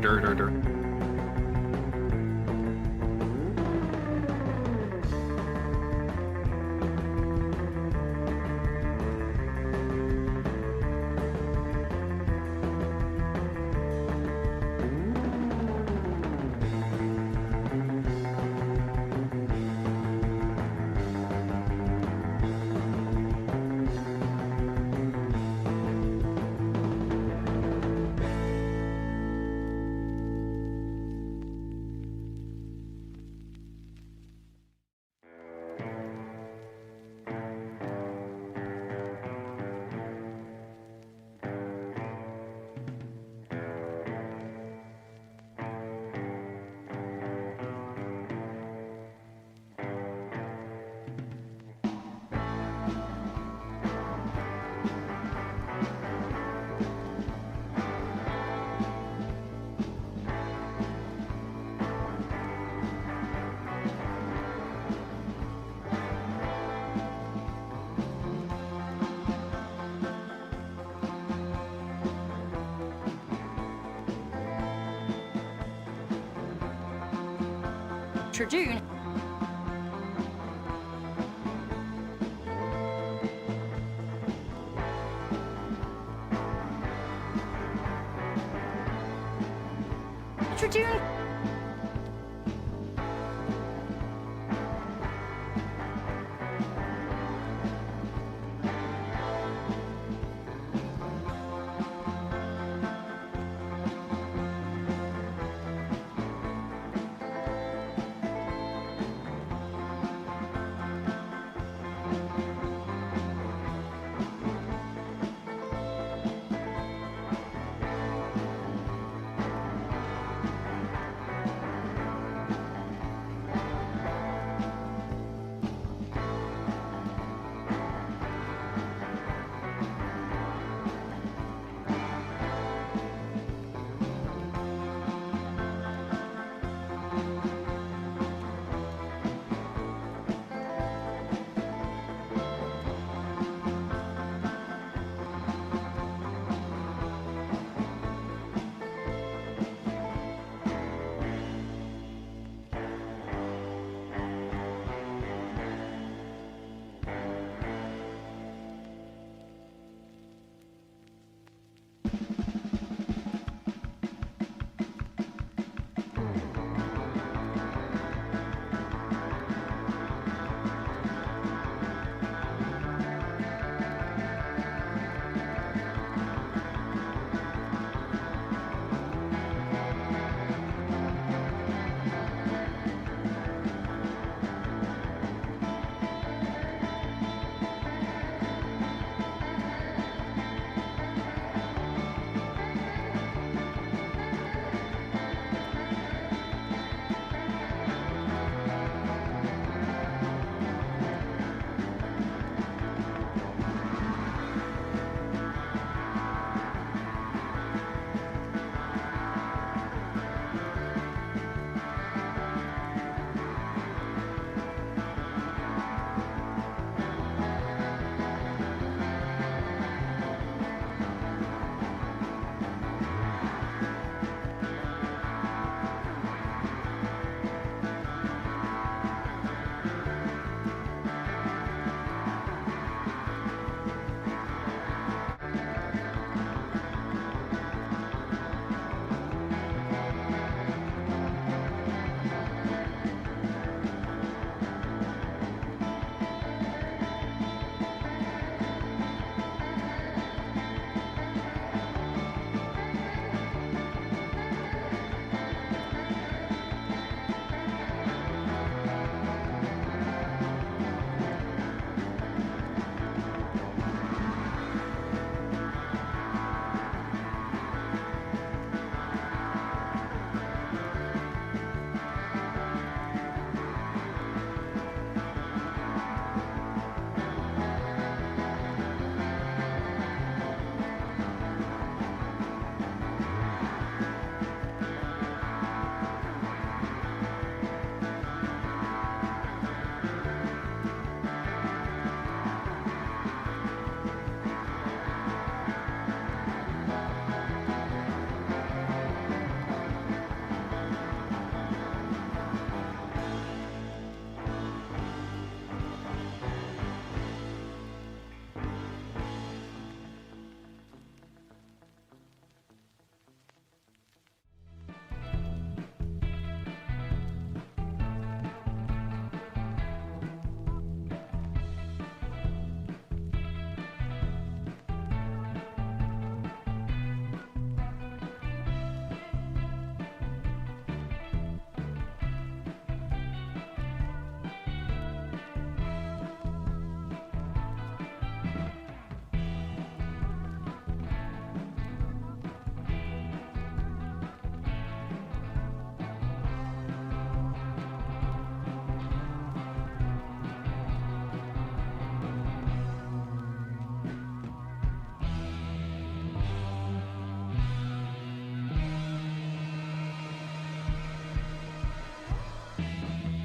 June. June.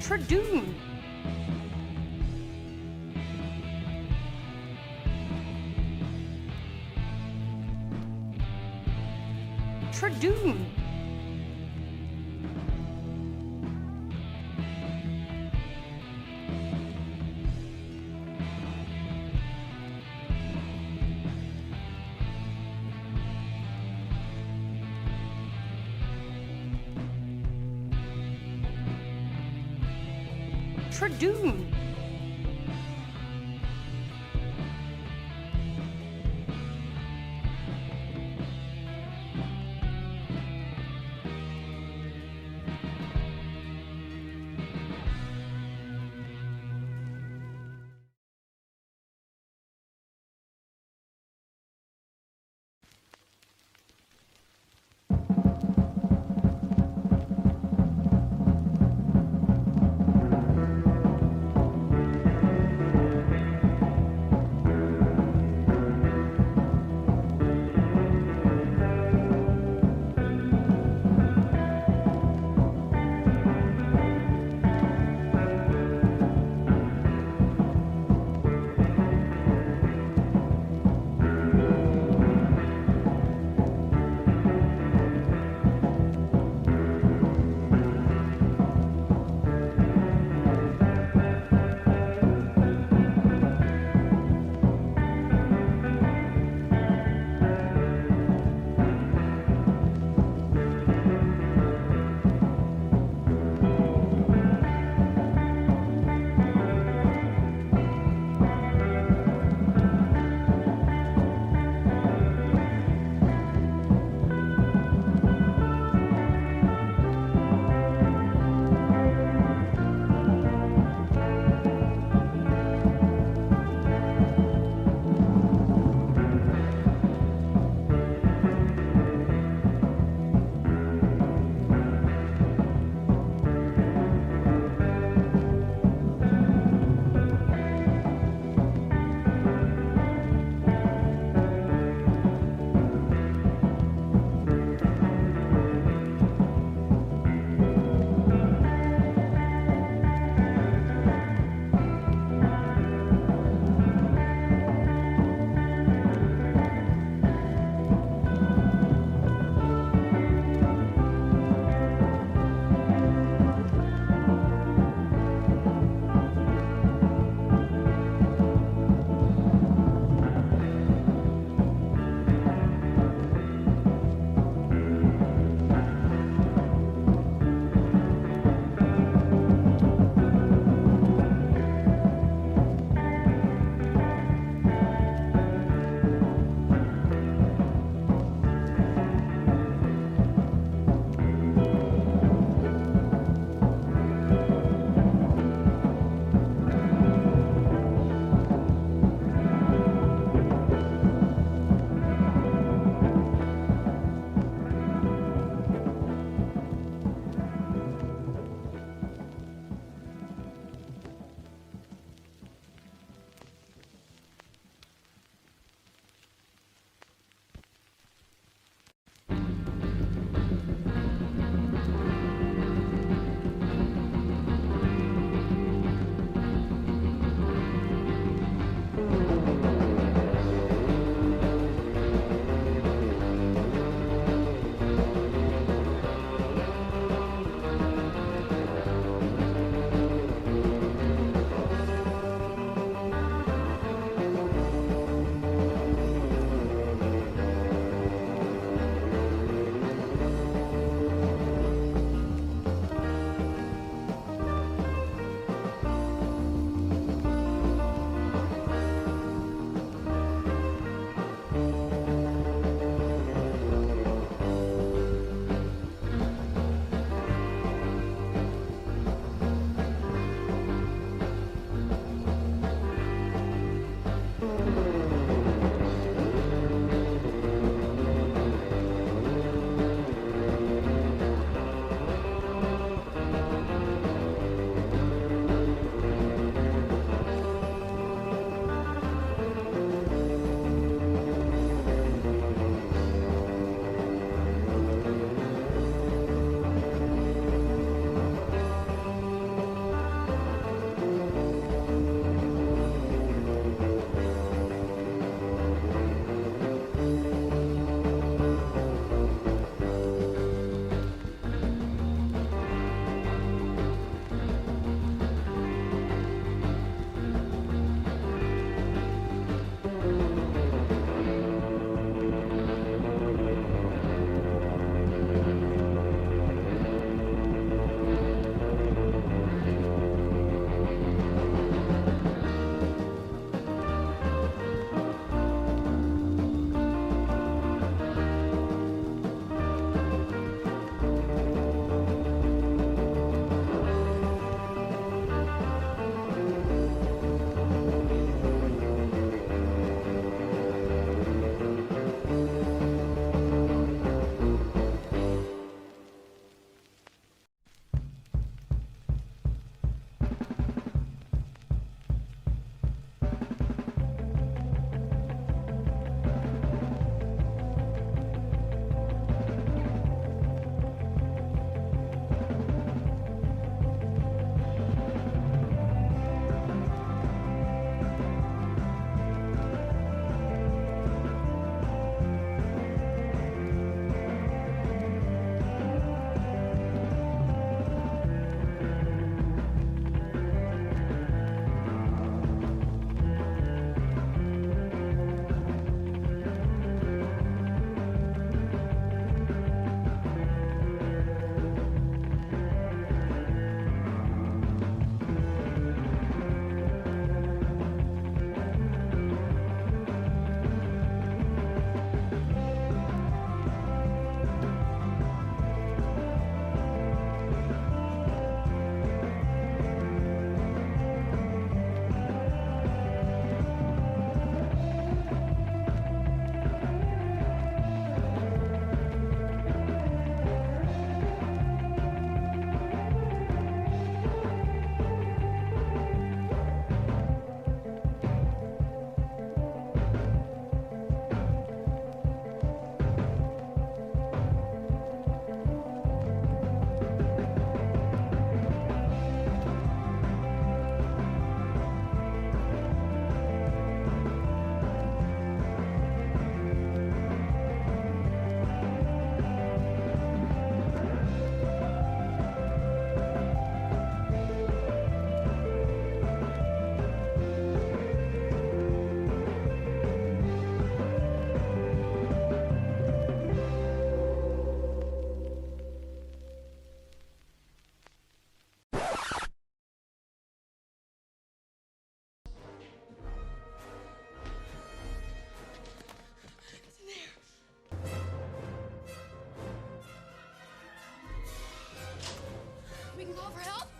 Tradoon. Tradoon. Tradoon.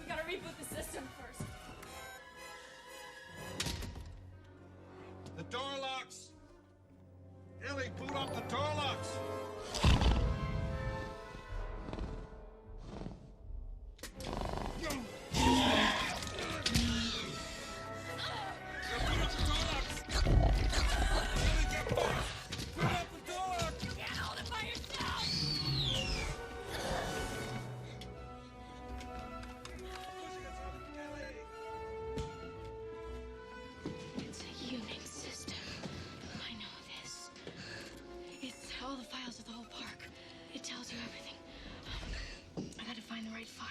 We gotta reboot the system first. The door locks! Ellie, boot up the door locks! It's a Unix system. I know this. It's all the files of the whole park. It tells you everything. I gotta find the right file.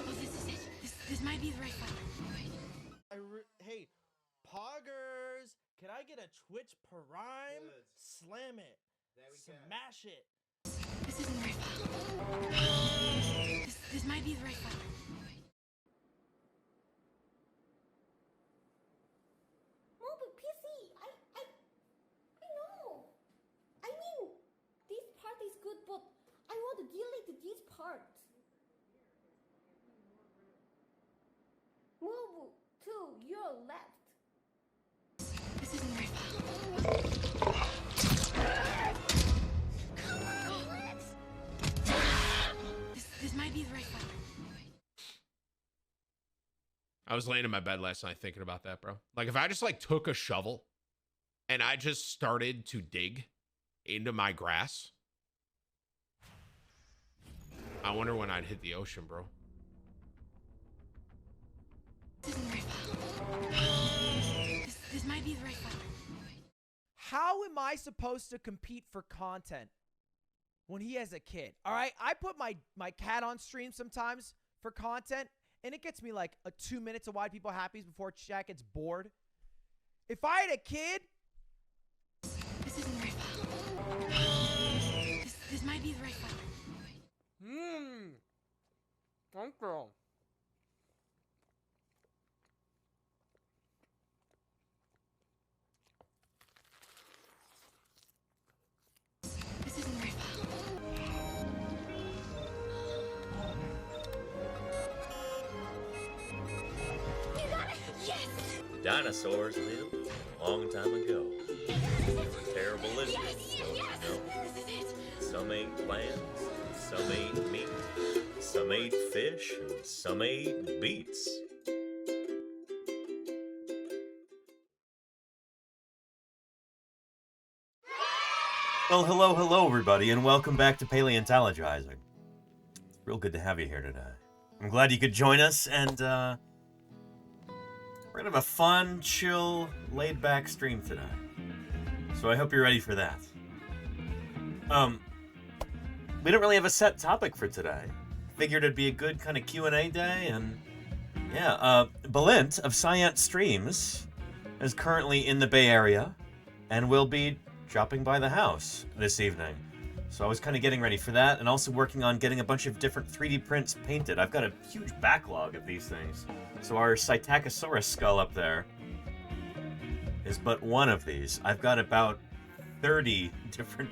Oh, this is it. This might be the right file. Hey, Poggers, can I get a Twitch Prime? Good. Slam it. There we go. Smash it. This isn't the right file. This might be the right file. Mobile PC, I know. I mean, this part is good, but I want to delete this part. Move to your left. This isn't the right file. This might be the right file. I was laying in my bed last night thinking about that, bro. Like, if I just like took a shovel and I just started to dig into my grass, I wonder when I'd hit the ocean, bro. This isn't the right file. This might be the right file. How am I supposed to compete for content when he has a kid? All right, I put my cat on stream sometimes for content, and it gets me like a 2 minutes of Why People Happies before chat gets bored. If I had a kid, This isn't the right file. This might be the right file. uncle. This isn't the right file. You got it! Yes! Dinosaurs lived a long time ago. They were terrible lizards. Yes! Yes! No. This is it! Some ate plants, some ate meat, some ate fish, and some ate beets. Well, hello, everybody, and welcome back to Paleontologizing. It's real good to have you here today. I'm glad you could join us, and we're gonna have a fun, chill, laid-back stream today. So I hope you're ready for that. We don't really have a set topic for today. Figured it'd be a good kind of Q&A day, and yeah, Balint of Science Streams is currently in the Bay Area, and will be dropping by the house this evening. So I was kind of getting ready for that, and also working on getting a bunch of different 3D prints painted. I've got a huge backlog of these things. So our Psittacosaurus skull up there is but one of these. I've got about 30 different,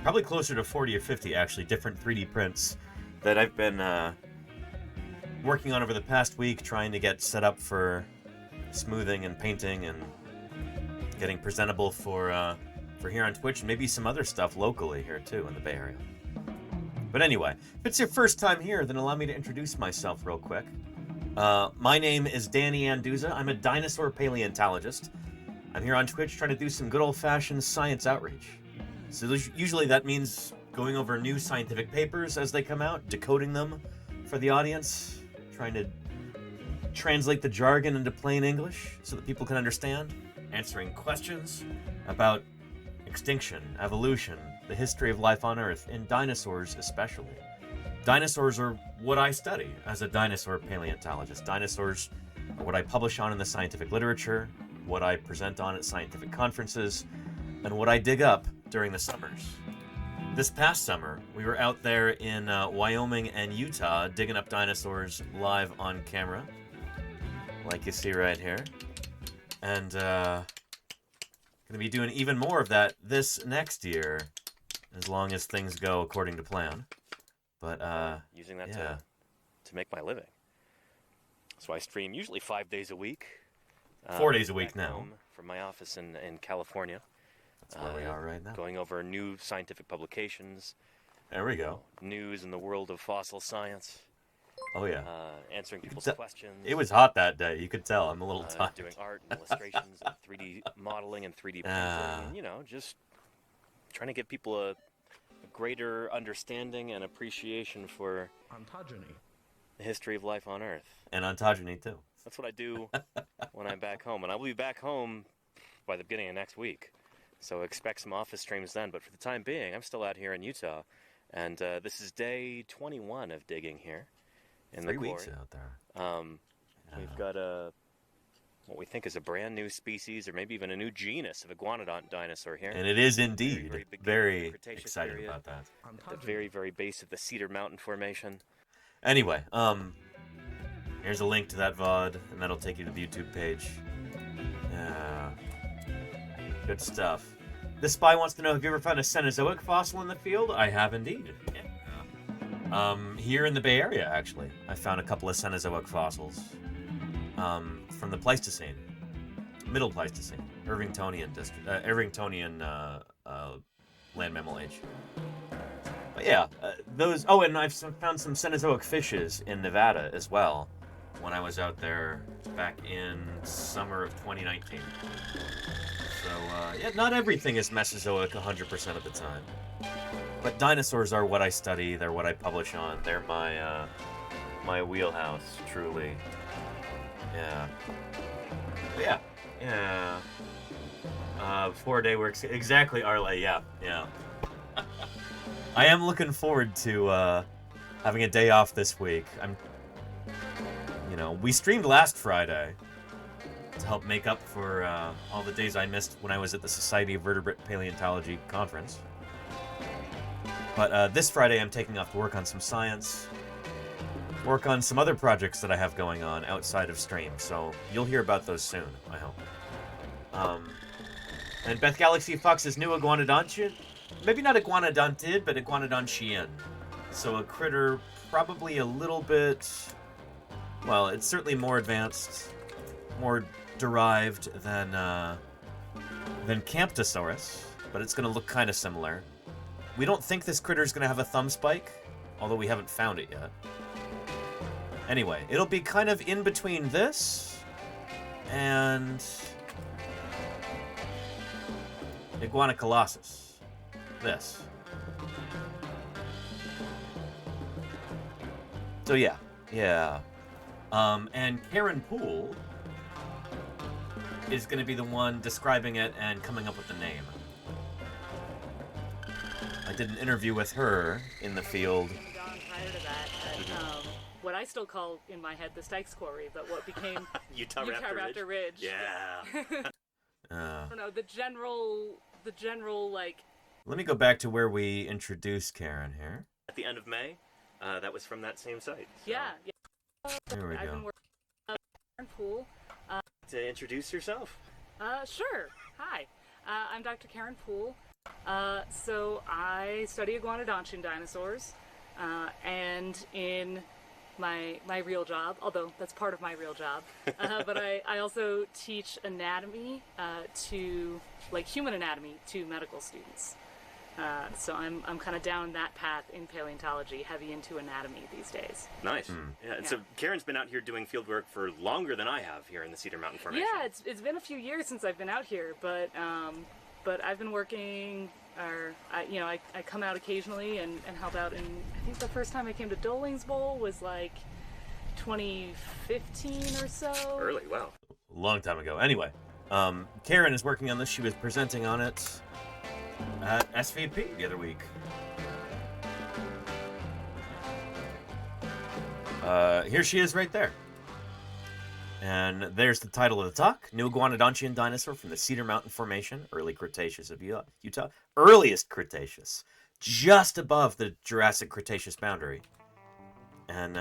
probably closer to 40 or 50 actually, different 3D prints that I've been working on over the past week, trying to get set up for smoothing and painting and getting presentable for here on Twitch, and maybe some other stuff locally here too in the Bay Area. But anyway, if it's your first time here, then allow me to introduce myself real quick. My name is Danny Anduza. I'm a dinosaur paleontologist. I'm here on Twitch trying to do some good old-fashioned science outreach. So usually that means going over new scientific papers as they come out, decoding them for the audience, trying to translate the jargon into plain English so that people can understand, answering questions about extinction, evolution, the history of life on Earth, and dinosaurs especially. Dinosaurs are what I study as a dinosaur paleontologist. Dinosaurs are what I publish on in the scientific literature, what I present on at scientific conferences, and what I dig up during the summers. This past summer We were out there in Wyoming and Utah digging up dinosaurs live on camera, like you see right here. And going to be doing even more of that this next year, as long as things go according to plan. But using that yeah. to make my living. So I stream usually 5 days a week. 4 days a week back now. home from my office in California. That's where we are right now. Going over new scientific publications. There we go. News in the world of fossil science. Oh, yeah. Answering people's questions. It was hot that day. You could tell. I'm a little tired. Doing art and illustrations and 3D modeling and 3D printing. And, you know, just trying to give people a greater understanding and appreciation for Ontogeny. the history of life on Earth. And ontogeny, too. That's what I do when I'm back home. And I will be back home by the beginning of next week. So expect some office streams then. But for the time being, I'm still out here in Utah. And this is day 21 of digging here in 3 the quarry. weeks out there. We've got what we think is a brand new species, or maybe even a new genus of iguanodont dinosaur here. And it is indeed. Very big Very Cretaceous excited period. about that. At the very, very base of the Cedar Mountain Formation. Anyway, here's a link to that VOD, and that'll take you to the YouTube page. Yeah. Good stuff. This spy wants to know, have you ever found a Cenozoic fossil in the field? I have indeed. Yeah. Here in the Bay Area, actually. I found a couple of Cenozoic fossils from the Pleistocene. Middle Pleistocene. Irvingtonian land mammal age. But yeah, those... Oh, and I've found some Cenozoic fishes in Nevada as well when I was out there back in summer of 2019. So, yeah, not everything is Mesozoic 100% of the time. But dinosaurs are what I study, they're what I publish on, they're my wheelhouse, truly. Yeah. But yeah. Yeah. 4 day works. Exactly, Arle, yeah. I am looking forward to having a day off this week. We streamed last Friday to help make up for all the days I missed when I was at the Society of Vertebrate Paleontology conference. But this Friday I'm taking off to work on some science, work on some other projects that I have going on outside of stream, so you'll hear about those soon, I hope. And Beth Galaxy Fox's new iguanodontid, maybe not iguanodontid, but iguanodontian. So a critter probably a little bit, well, it's certainly more advanced, more derived than Camptosaurus, but it's going to look kind of similar. We don't think this critter is going to have a thumb spike, although we haven't found it yet. Anyway, it'll be kind of in between this and Iguanocolossus. This. So yeah. And Karen Poole is going to be the one describing it and coming up with the name. I did an interview with her in the field. Gone prior to that at what I still call in my head the Stikes Quarry, but what became Utah Raptor Ridge. Yeah. I don't know, the general like. Let me go back to where we introduced Karen here. At the end of May, that was from that same site. So. Yeah. There we I've go. been working at Karen Poole. To introduce yourself. Sure. Hi. I'm Dr. Karen Poole. So I study iguanodontian dinosaurs, and in my real job, although that's part of my real job, but I also teach anatomy to, like, human anatomy to medical students. So I'm kind of down that path in paleontology, heavy into anatomy these days. Nice. Yeah. So Karen's been out here doing field work for longer than I have here in the Cedar Mountain Formation. Yeah, it's been a few years since I've been out here, but I've been working, or I come out occasionally and help out. And I think the first time I came to Doling's Bowl was like 2015 or so. Early, wow. Long time ago. Anyway, Karen is working on this. She was presenting on it at SVP the other week. Here she is right there. And there's the title of the talk. New iguanodontian dinosaur from the Cedar Mountain Formation, early Cretaceous of Utah. Earliest Cretaceous. just above the Jurassic Cretaceous boundary. And,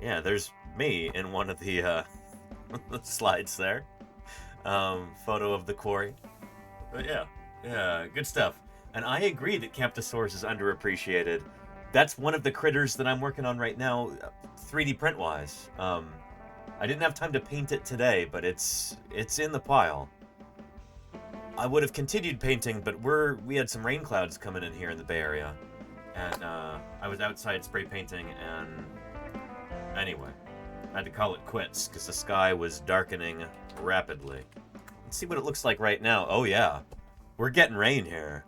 yeah, there's me in one of the slides there. Photo of the quarry. But yeah, good stuff. And I agree that Camptosaurus is underappreciated. That's one of the critters that I'm working on right now, 3D print-wise. I didn't have time to paint it today, but it's in the pile. I would have continued painting, but we had some rain clouds coming in here in the Bay Area. And I was outside spray painting, and anyway, I had to call it quits because the sky was darkening rapidly. Let's see what it looks like right now. Oh yeah, we're getting rain here.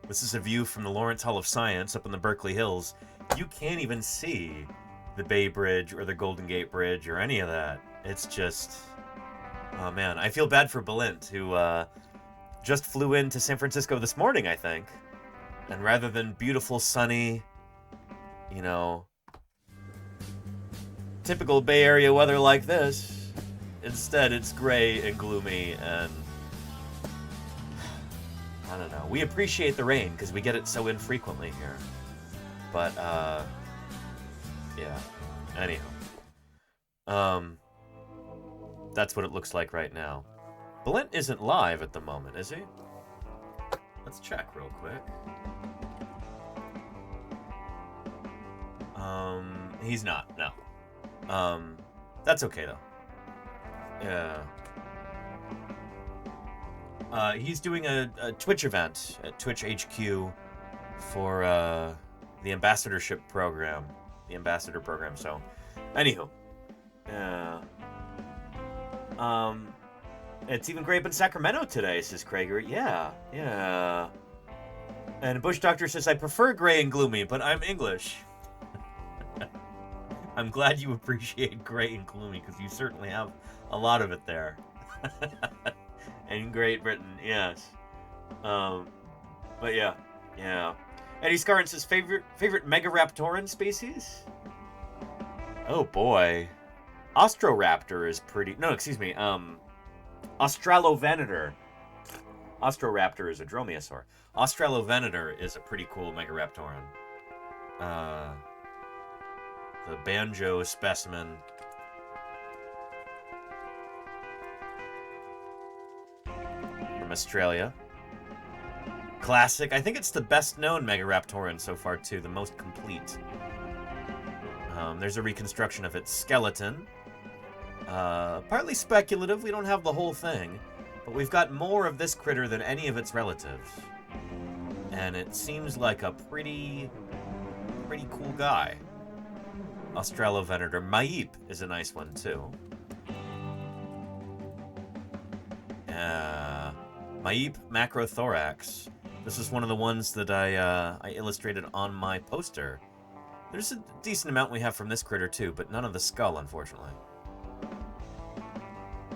This is a view from the Lawrence Hall of Science up in the Berkeley Hills. You can't even see the Bay Bridge or the Golden Gate Bridge or any of that. It's just, oh man, I feel bad for Balint, who just flew into San Francisco this morning, I think. And rather than beautiful, sunny, you know, typical Bay Area weather like this, instead it's gray and gloomy and I don't know. We appreciate the rain because we get it so infrequently here. But, yeah. Anyhow. That's what it looks like right now. Balint isn't live at the moment, is he? Let's check real quick. He's not, no. That's okay, though. Yeah. He's doing a Twitch event at Twitch HQ for the ambassadorship program. The ambassador program, so. Anywho. Yeah. It's even gray up in Sacramento today, says Krager. Yeah. And Bush Doctor says, I prefer gray and gloomy, but I'm English. I'm glad you appreciate gray and gloomy, because you certainly have a lot of it there. In Great Britain, yes. But yeah. Eddie Scarron says, favorite Megaraptoran species? Oh boy. Austroraptor is pretty... No, excuse me. Australovenator. Austroraptor is a dromaeosaur. Australovenator is a pretty cool Megaraptoran. The banjo specimen. From Australia. Classic. I think it's the best known Megaraptoran so far, too. The most complete. There's a reconstruction of its skeleton. Partly speculative. We don't have the whole thing. But we've got more of this critter than any of its relatives. And it seems like a pretty cool guy. Australovenator. Maip is a nice one, too. Maip macrothorax. This is one of the ones that I illustrated on my poster. There's a decent amount we have from this critter, too, but none of the skull, unfortunately.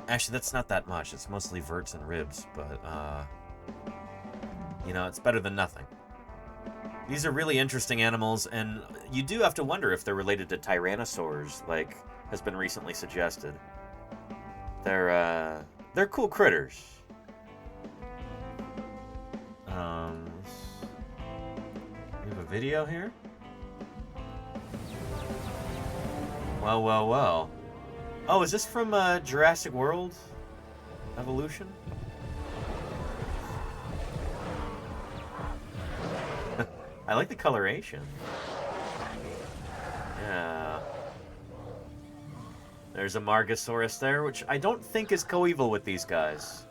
Actually, that's not that much. It's mostly verts and ribs, but, you know, it's better than nothing. These are really interesting animals, and you do have to wonder if they're related to tyrannosaurs, like has been recently suggested. They're cool critters. We have a video here? Well. Oh, is this from Jurassic World Evolution? I like the coloration. Yeah. There's a Margosaurus there, which I don't think is coeval with these guys.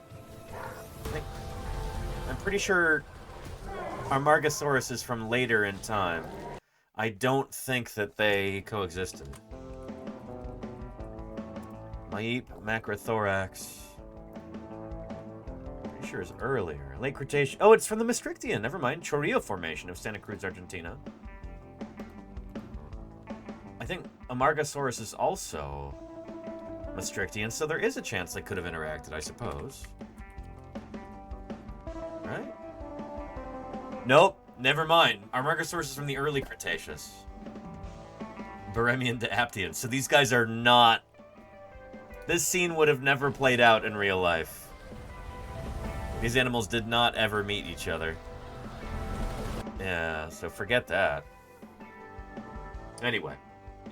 I'm pretty sure our Margosaurus is from later in time. I don't think that they coexisted. Maip macrothorax. Pretty sure it's earlier. Late Cretaceous. Oh, it's from the Maastrichtian. Never mind. Chorillo Formation of Santa Cruz, Argentina. I think Amargasaurus is also Maastrichtian, so there is a chance they could have interacted, I suppose. Right? Nope. Never mind. Amargasaurus is from the early Cretaceous. Barremian to Aptian. So these guys are not... This scene would have never played out in real life. These animals did not ever meet each other. Yeah, so forget that. Anyway,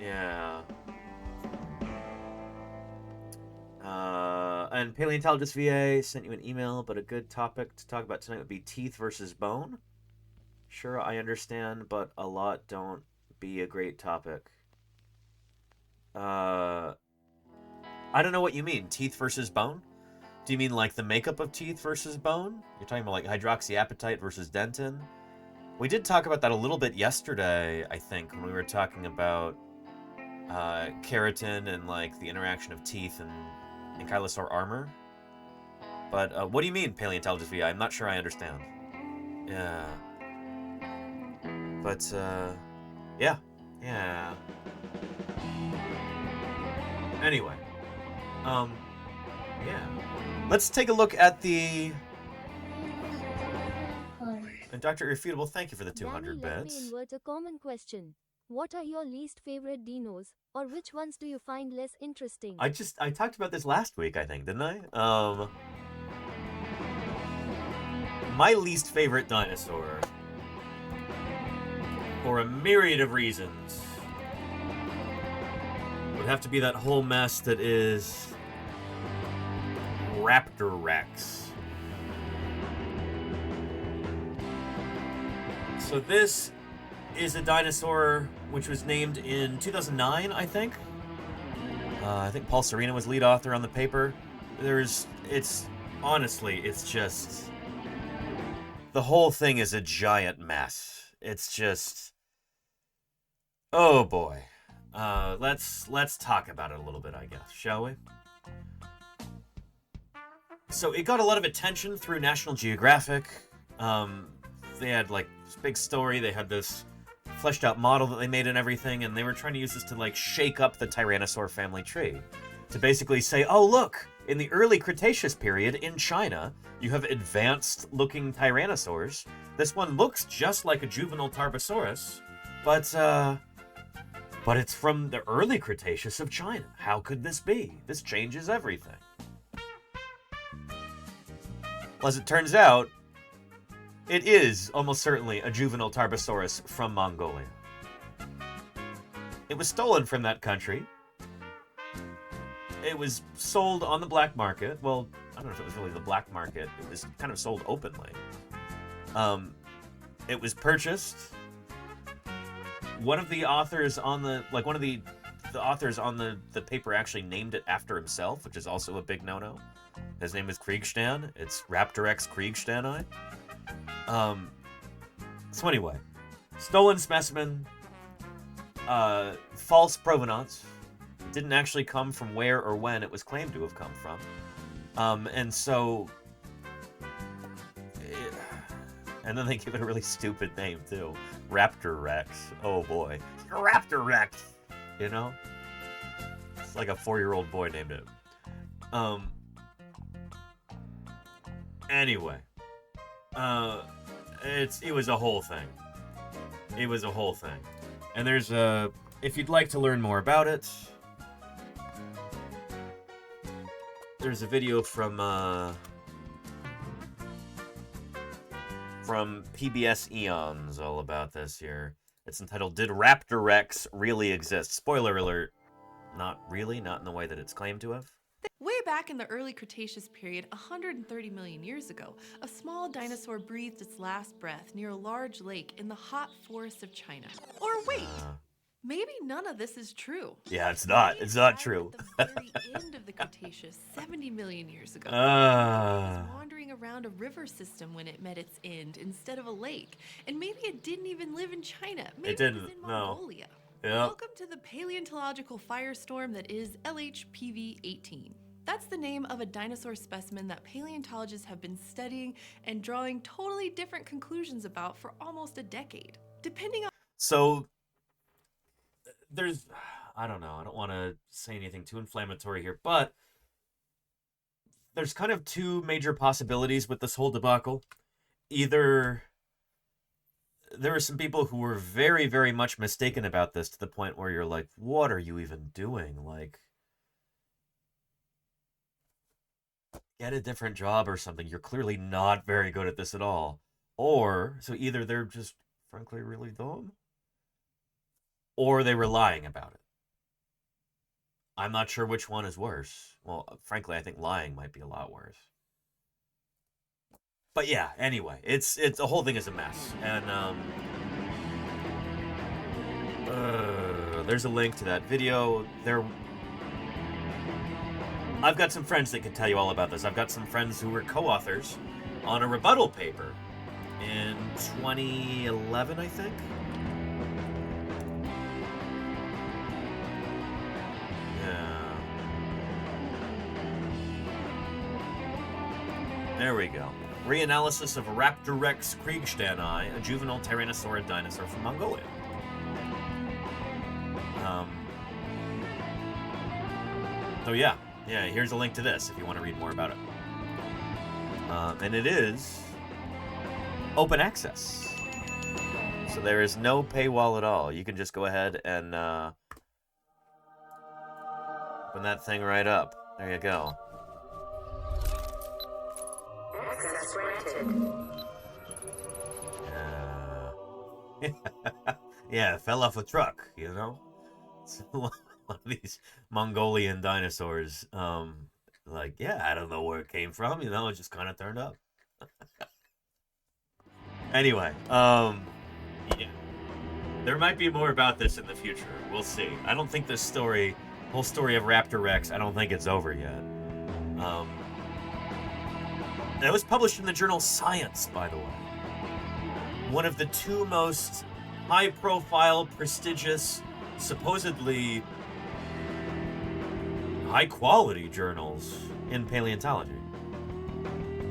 yeah. And Paleontologist VA sent you an email, but a good topic to talk about tonight would be teeth versus bone. Sure, I understand, but a lot don't be a great topic. I don't know what you mean. Teeth versus bone? Do you mean like the makeup of teeth versus bone? You're talking about like hydroxyapatite versus dentin? We did talk about that a little bit yesterday, I think, when we were talking about keratin and like the interaction of teeth and ankylosaur armor. But what do you mean, Paleontologist VI? I'm not sure I understand. Yeah. But yeah. Anyway, yeah. Let's take a look at the. And Dr. Irrefutable, thank you for the 200 Danny, let me bits. invert a common question. What are your least favorite dinos, or which ones do you find less interesting? I talked about this last week, I think, didn't I? My least favorite dinosaur, for a myriad of reasons, would have to be that whole mess that is Raptor Rex. So this is a dinosaur which was named in 2009, I think. I think Paul Serena was lead author on the paper. Honestly, it's just, the whole thing is a giant mess. It's just, oh boy. Let's talk about it a little bit, I guess, shall we? So it got a lot of attention through National Geographic. They had like this big story. They had this fleshed out model that they made and everything, and they were trying to use this to like shake up the Tyrannosaur family tree. To basically say, oh look, in the early Cretaceous period in China, you have advanced looking Tyrannosaurs. This one looks just like a juvenile Tarbosaurus, but it's from the early Cretaceous of China. How could this be? This changes everything. Well, as it turns out, it is almost certainly a juvenile Tarbosaurus from Mongolia. It was stolen from that country. It was sold on the black market. Well, I don't know if it was really the black market. It was kind of sold openly. It was purchased. One of the authors on the authors on the paper actually named it after himself, which is also a big no-no. His name is Kriegstan. It's Raptorex Kriegstani. So anyway, stolen specimen, false provenance, didn't actually come from where or when it was claimed to have come from. And so, and then they give it a really stupid name too, Raptor Rex. Oh boy, Raptor Rex, you know? It's like a 4-year-old boy named it. Anyway, it was a whole thing. It was a whole thing. And there's if you'd like to learn more about it, there's a video from PBS Eons all about this here. It's entitled, Did Raptor Rex Really Exist? Spoiler alert, not really, not in the way that it's claimed to have. Way back in the early Cretaceous period, 130 million years ago, a small dinosaur breathed its last breath near a large lake in the hot forests of China. Or wait, maybe none of this is true. Yeah, it's not. It's not true. At the very end of the Cretaceous, 70 million years ago, it was wandering around a river system when it met its end instead of a lake. And maybe it didn't even live in China. Maybe it didn't. It was in Mongolia. No. Yep. Welcome to the paleontological firestorm that is LHPV-18. That's the name of a dinosaur specimen that paleontologists have been studying and drawing totally different conclusions about for almost a decade. Depending on... So, there's... I don't know. I don't want to say anything too inflammatory here, but there's kind of two major possibilities with this whole debacle. Either there are some people who were very, very much mistaken about this to the point where you're like, what are you even doing? Like, get a different job or something. You're clearly not very good at this at all. Or, so either they're just frankly really dumb, or they were lying about it. I'm not sure which one is worse. Well, frankly, I think lying might be a lot worse. But yeah, anyway, it's the whole thing is a mess, and there's a link to that video. I've got some friends that can tell you all about this. I've got some friends who were co-authors on a rebuttal paper in 2011, I think. Yeah. There we go. Reanalysis of Raptorex kriegstani, a juvenile tyrannosaurid dinosaur from Mongolia. So yeah, here's a link to this if you want to read more about it. And it is open access. So there is no paywall at all. You can just go ahead and open that thing right up. There you go. Access granted. Yeah, it fell off a truck, you know? So, one of these Mongolian dinosaurs, like, yeah, I don't know where it came from, you know, it just kind of turned up. Anyway, yeah. There might be more about this in the future. We'll see. I don't think this whole story of Raptorex, I don't think it's over yet. It was published in the journal Science, by the way. One of the two most high-profile, prestigious, supposedly high-quality journals in paleontology.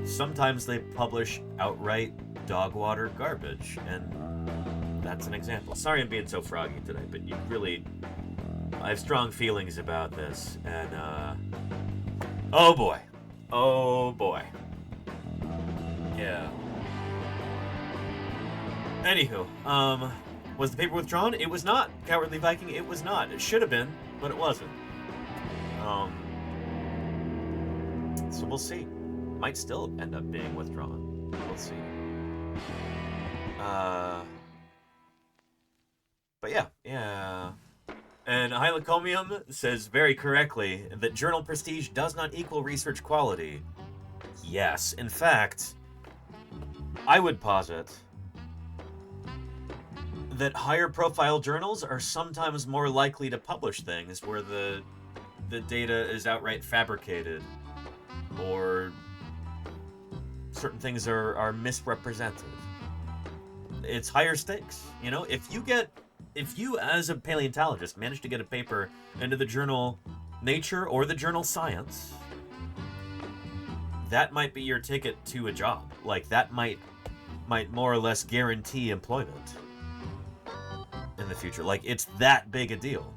Sometimes they publish outright dog water garbage, and that's an example. Sorry I'm being so froggy today, but I have strong feelings about this, and oh boy. Yeah. Anywho, was the paper withdrawn? It was not, Cowardly Viking, it was not. It should have been, but it wasn't. So we'll see. Might still end up being withdrawn. We'll see. But yeah. And Hylocomium says very correctly that journal prestige does not equal research quality. Yes, in fact, I would posit that higher profile journals are sometimes more likely to publish things where the data is outright fabricated or certain things are misrepresented. It's higher stakes, you know? If you as a paleontologist manage to get a paper into the journal Nature or the journal Science, that might be your ticket to a job. Like, that might more or less guarantee employment in the future. Like, it's that big a deal.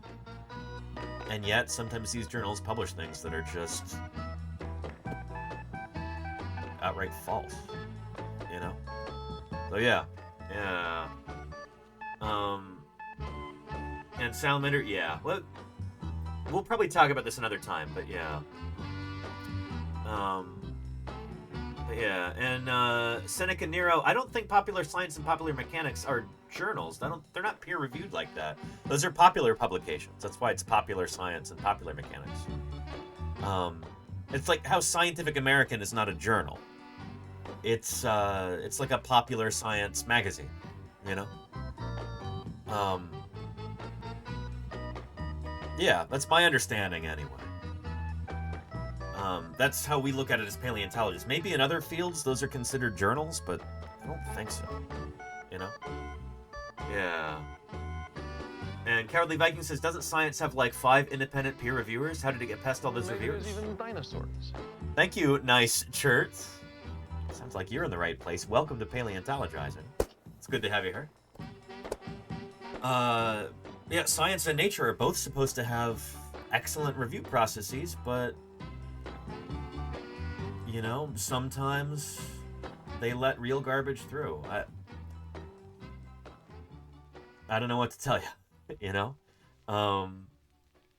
And yet, sometimes these journals publish things that are just outright false, you know? So yeah. And Salamander, yeah. We'll probably talk about this another time, but yeah. And Seneca Nero, I don't think Popular Science and Popular Mechanics are journals. They're not peer-reviewed like that. Those are popular publications. That's why it's Popular Science and Popular Mechanics. It's like how Scientific American is not a journal. It's like a popular science magazine, you know? Yeah, that's my understanding anyway. That's how we look at it as paleontologists. Maybe in other fields those are considered journals, but I don't think so. You know? Yeah. And Cowardly Viking says, doesn't Science have like 5 independent peer reviewers? How did it get past all those reviewers? There's even dinosaurs. Thank you, nice shirt. Sounds like you're in the right place. Welcome to Paleontologizing. It's good to have you here. Yeah, Science and Nature are both supposed to have excellent review processes, but you know, sometimes they let real garbage through. I don't know what to tell you, you know?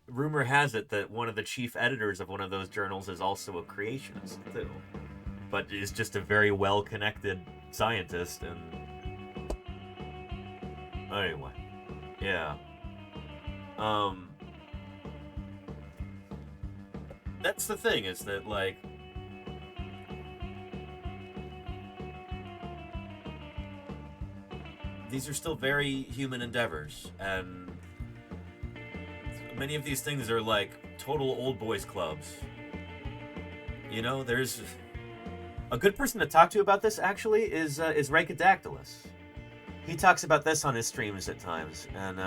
Rumor has it that one of the chief editors of one of those journals is also a creationist, too. But is just a very well-connected scientist, and Anyway, yeah. That's the thing, is that, like, these are still very human endeavors, and many of these things are like total old boys clubs. You know, there's a good person to talk to about this, actually, is Rhacodactylus. He talks about this on his streams at times, and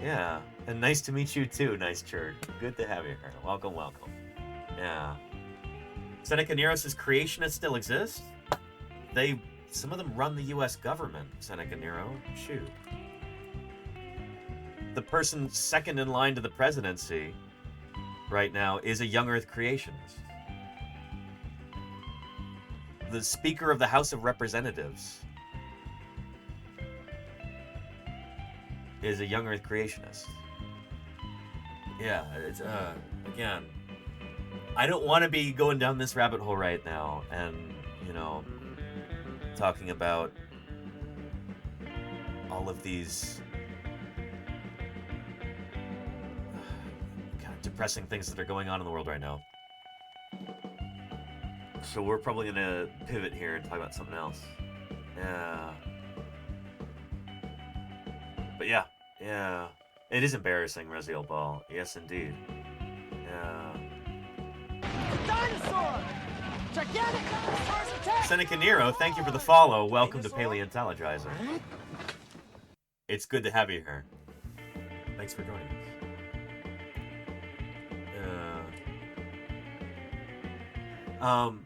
yeah. And nice to meet you too, Nice Churd. Good to have you here. Welcome, welcome. Yeah. Seneca Nero says creationists still exist? Some of them run the US government, Seneca Nero. Shoot. The person second in line to the presidency right now is a young Earth creationist. The Speaker of the House of Representatives is a young Earth creationist. Yeah, it's, again, I don't want to be going down this rabbit hole right now and, you know, talking about all of these kind of depressing things that are going on in the world right now. So we're probably going to pivot here and talk about something else. Yeah. But yeah. It is embarrassing, Raziel Ball. Yes, indeed. Yeah. Dinosaur! Gigantic dinosaurs attack! Seneca Nero, thank you for the follow. Welcome to Paleontologizing. It's good to have you here. Thanks for joining us.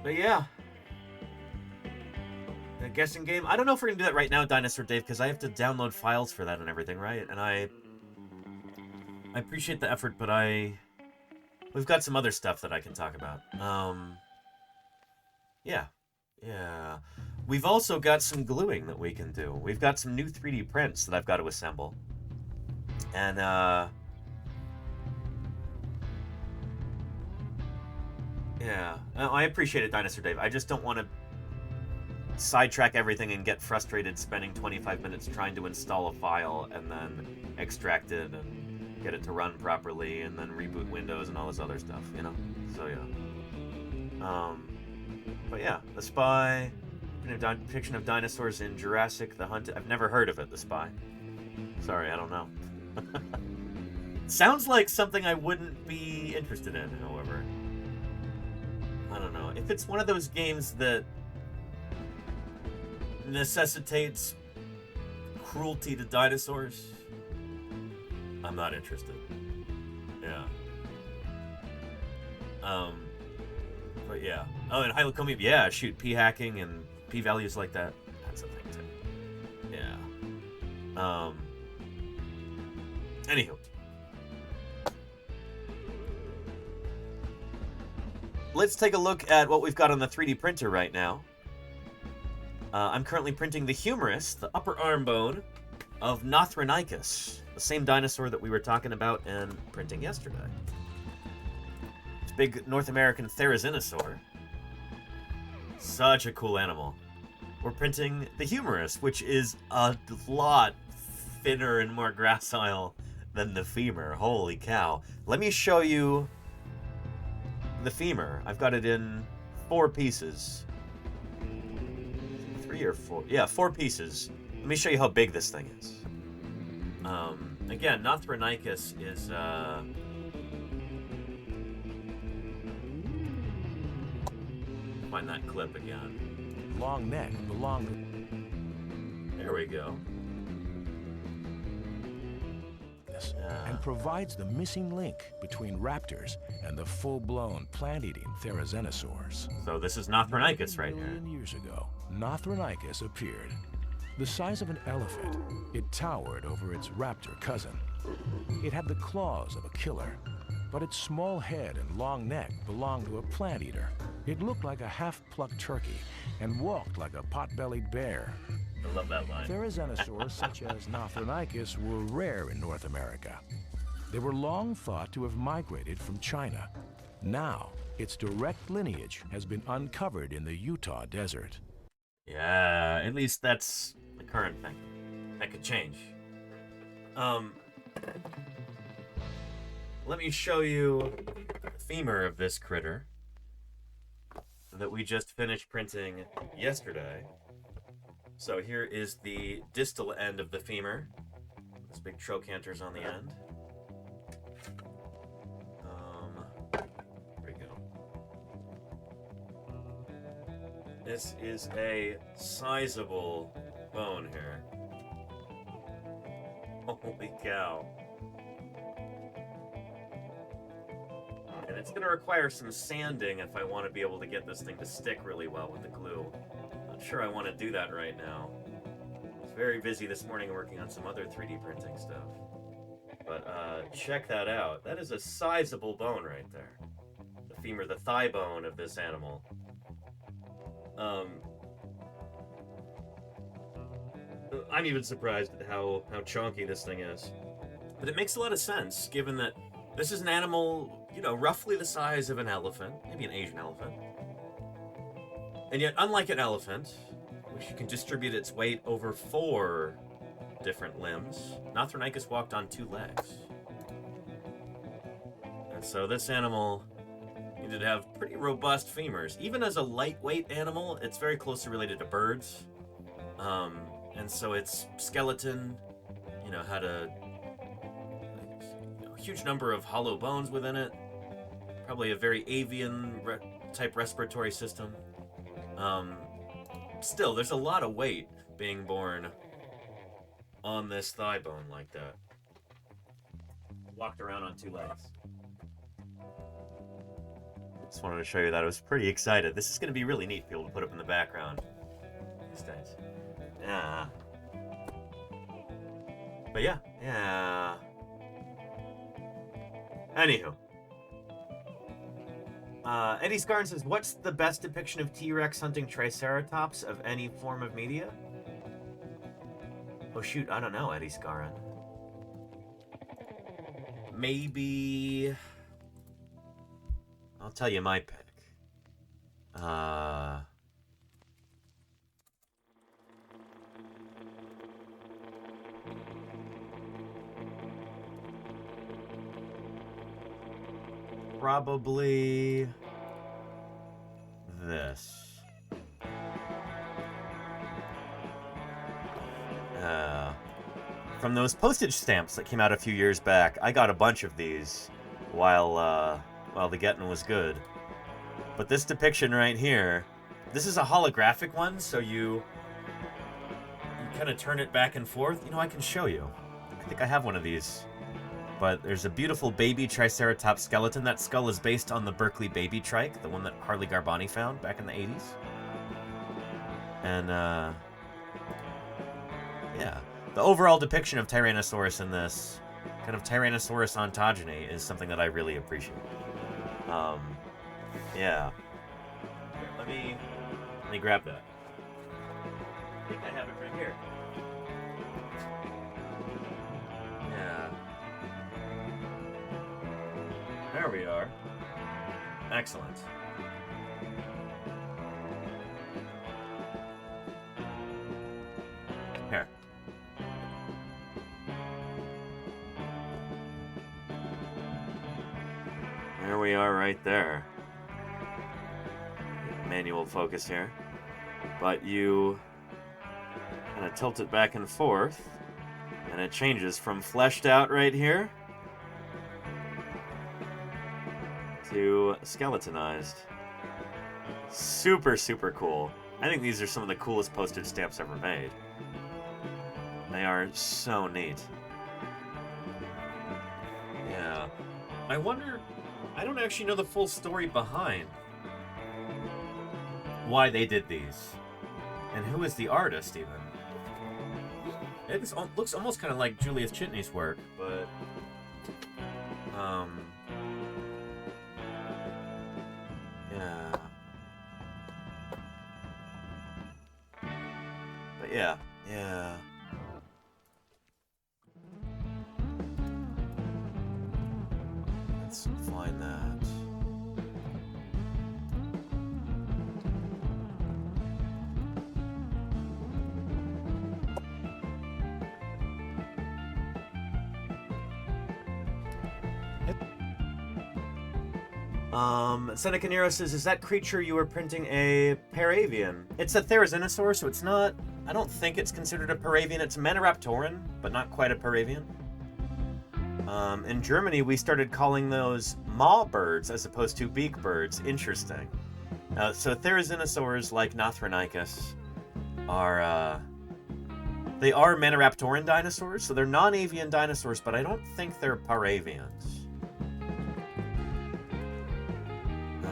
But yeah. The guessing game. I don't know if we're gonna do that right now, Dinosaur Dave, because I have to download files for that and everything, right? And I appreciate the effort, but we've got some other stuff that I can talk about. Yeah. We've also got some gluing that we can do. We've got some new 3D prints that I've got to assemble. And, yeah. I appreciate it, Dinosaur Dave. I just don't want to sidetrack everything and get frustrated spending 25 minutes trying to install a file and then extract it and get it to run properly and then reboot Windows and all this other stuff, you know? So, yeah. But yeah, The Spy, depiction of dinosaurs in Jurassic, The Hunt. I've never heard of it, The Spy. Sorry, I don't know. Sounds like something I wouldn't be interested in, however. I don't know. If it's one of those games that necessitates cruelty to dinosaurs, I'm not interested. Yeah. But yeah. Oh, and Hylocomium, yeah, shoot, p-hacking and p-values like that. That's a thing too. Yeah. Anywho. Let's take a look at what we've got on the 3D printer right now. I'm currently printing the humerus, the upper arm bone, of Nothronicus, the same dinosaur that we were talking about and printing yesterday. It's a big North American therizinosaur. Such a cool animal. We're printing the humerus, which is a lot thinner and more gracile than the femur. Holy cow. Let me show you the femur. I've got it in 4 pieces. 3 or 4? Yeah, 4 pieces. Let me show you how big this thing is. Again, Nothronicus is, find that clip again. Long neck belong. There we go. And provides the missing link between raptors and the full-blown plant-eating therizinosaurs. So this is Nothronicus right here. 1 million years ago, Nothronicus appeared. The size of an elephant, it towered over its raptor cousin. It had the claws of a killer, but its small head and long neck belonged to a plant eater. It looked like a half-plucked turkey and walked like a pot-bellied bear. I love that line. Therizinosaurs such as Nothronicus were rare in North America. They were long thought to have migrated from China. Now, its direct lineage has been uncovered in the Utah desert. Yeah, at least that's the current thing. That could change. Let me show you the femur of this critter that we just finished printing yesterday. So here is the distal end of the femur. This big trochanter's on the end. There we go. This is a sizable bone here. Holy cow. And it's going to require some sanding if I want to be able to get this thing to stick really well with the glue. Not sure I want to do that right now. I was very busy this morning working on some other 3D printing stuff. But check that out. That is a sizable bone right there. The femur, the thigh bone of this animal. I'm even surprised at how chunky this thing is. But it makes a lot of sense, given that this is an animal, you know, roughly the size of an elephant, maybe an Asian elephant. And yet, unlike an elephant, which can distribute its weight over 4 different limbs, Nothronicus walked on 2 legs. And so this animal needed to have pretty robust femurs. Even as a lightweight animal, it's very closely related to birds. And so its skeleton, you know, had a huge number of hollow bones within it. Probably a very avian type respiratory system. Still, there's a lot of weight being borne on this thigh bone like that. Walked around on 2 legs. Just wanted to show you that. I was pretty excited. This is going to be really neat to be able to put up in the background these days. Yeah. But yeah. Anywho. Eddie Scarn says, what's the best depiction of T-Rex hunting Triceratops of any form of media? Oh shoot, I don't know, Eddie Scarn. Maybe... I'll tell you my pick. Probably this. From those postage stamps that came out a few years back, I got a bunch of these while the getting was good. But this depiction right here, this is a holographic one, so you kind of turn it back and forth. You know, I can show you. I think I have one of these. But there's a beautiful baby Triceratops skeleton. That skull is based on the Berkeley baby trike, the one that Harley Garbani found back in the 80s. And, yeah. The overall depiction of Tyrannosaurus in this kind of Tyrannosaurus ontogeny is something that I really appreciate. Yeah. Here, let me grab that. I think I have it right here. Yeah. There we are. Excellent. Here. There we are right there. Manual focus here. But you kind of tilt it back and forth, and it changes from fleshed out right here to skeletonized. Super, super cool. I think these are some of the coolest postage stamps ever made. They are so neat. Yeah. I wonder... I don't actually know the full story behind why they did these. And who is the artist, even. It looks almost kind of like Julius Chitney's work, but... yeah. But yeah. Let's find that. Seneca Nero says, is that creature you were printing a paravian? It's a therizinosaur, so it's not... I don't think it's considered a paravian. It's a Maniraptoran, but not quite a paravian. In Germany, we started calling those maw birds as opposed to beak birds. Interesting. So therizinosaurs like Nothronychus are... They are Maniraptoran dinosaurs, so they're non-avian dinosaurs, but I don't think they're paravians.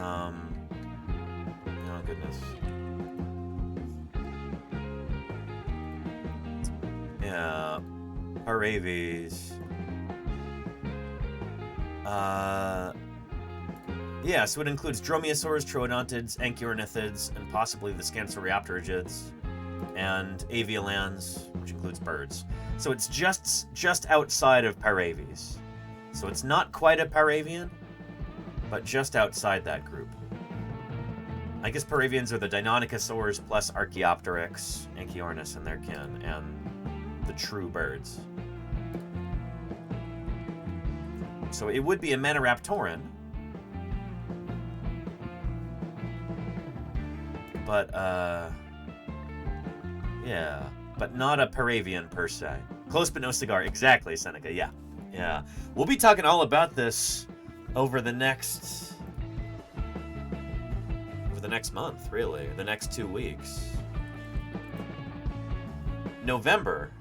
Oh goodness. Yeah, paraves. Yeah, so it includes dromaeosaurs, troodontids, anchiornithids, and possibly the Scansoriopterigids, and aviolans, which includes birds. So it's just outside of paraves. So it's not quite a paravian, but just outside that group. I guess paravians are the Deinonychosaurs plus Archaeopteryx, Anchiornis and their kin, and the true birds. So it would be a Maniraptoran, but yeah, but not a paravian per se. Close but no cigar. Exactly, Seneca. Yeah, yeah. We'll be talking all about this over the next month, really, the next 2 weeks. November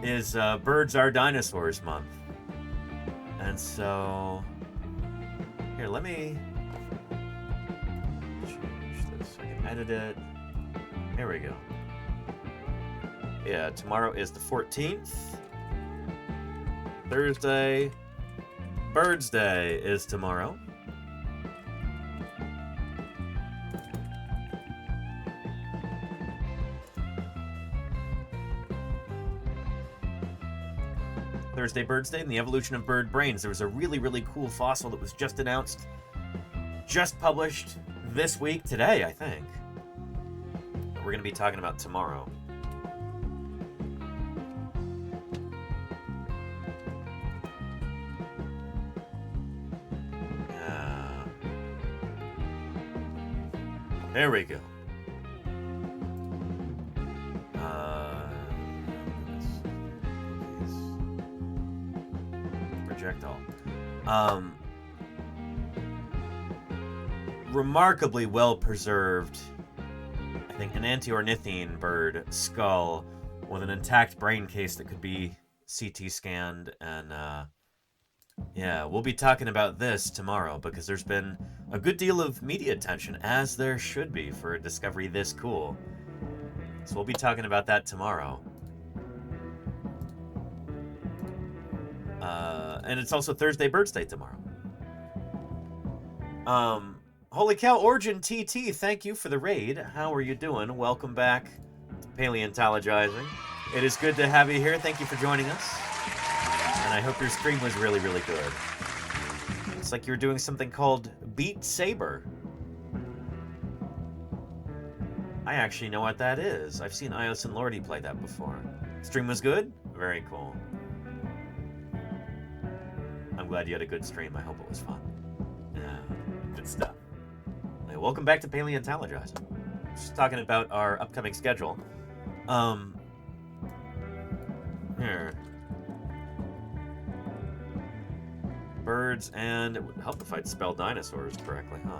is Birds Are Dinosaurs month, and so here, let me change this. I can edit it. There we go. Yeah, tomorrow is the 14th. Thursday, Birds Day is tomorrow. Thursday, Birds Day, and the evolution of bird brains. There was a really, really cool fossil that was just announced, just published this week, today, I think. That we're going to be talking about tomorrow. There we go. Projectile. Remarkably well preserved, I think, an antiornithine bird skull with an intact brain case that could be CT scanned, and yeah, we'll be talking about this tomorrow because there's been a good deal of media attention, as there should be, for a discovery this cool. So we'll be talking about that tomorrow. And it's also Thursday, Birds Day tomorrow. Holy cow, Origin TT, thank you for the raid. How are you doing? Welcome back to Paleontologizing. It is good to have you here. Thank you for joining us. And I hope your stream was really, really good. It's like you're doing something called Beat Saber. I actually know what that is. I've seen Ios and Lordy play that before. Stream was good? Very cool. I'm glad you had a good stream. I hope it was fun. Yeah, good stuff. Hey, welcome back to Paleontologizing. Just talking about our upcoming schedule. Here. Birds, and it would help if I'd spell dinosaurs correctly, huh?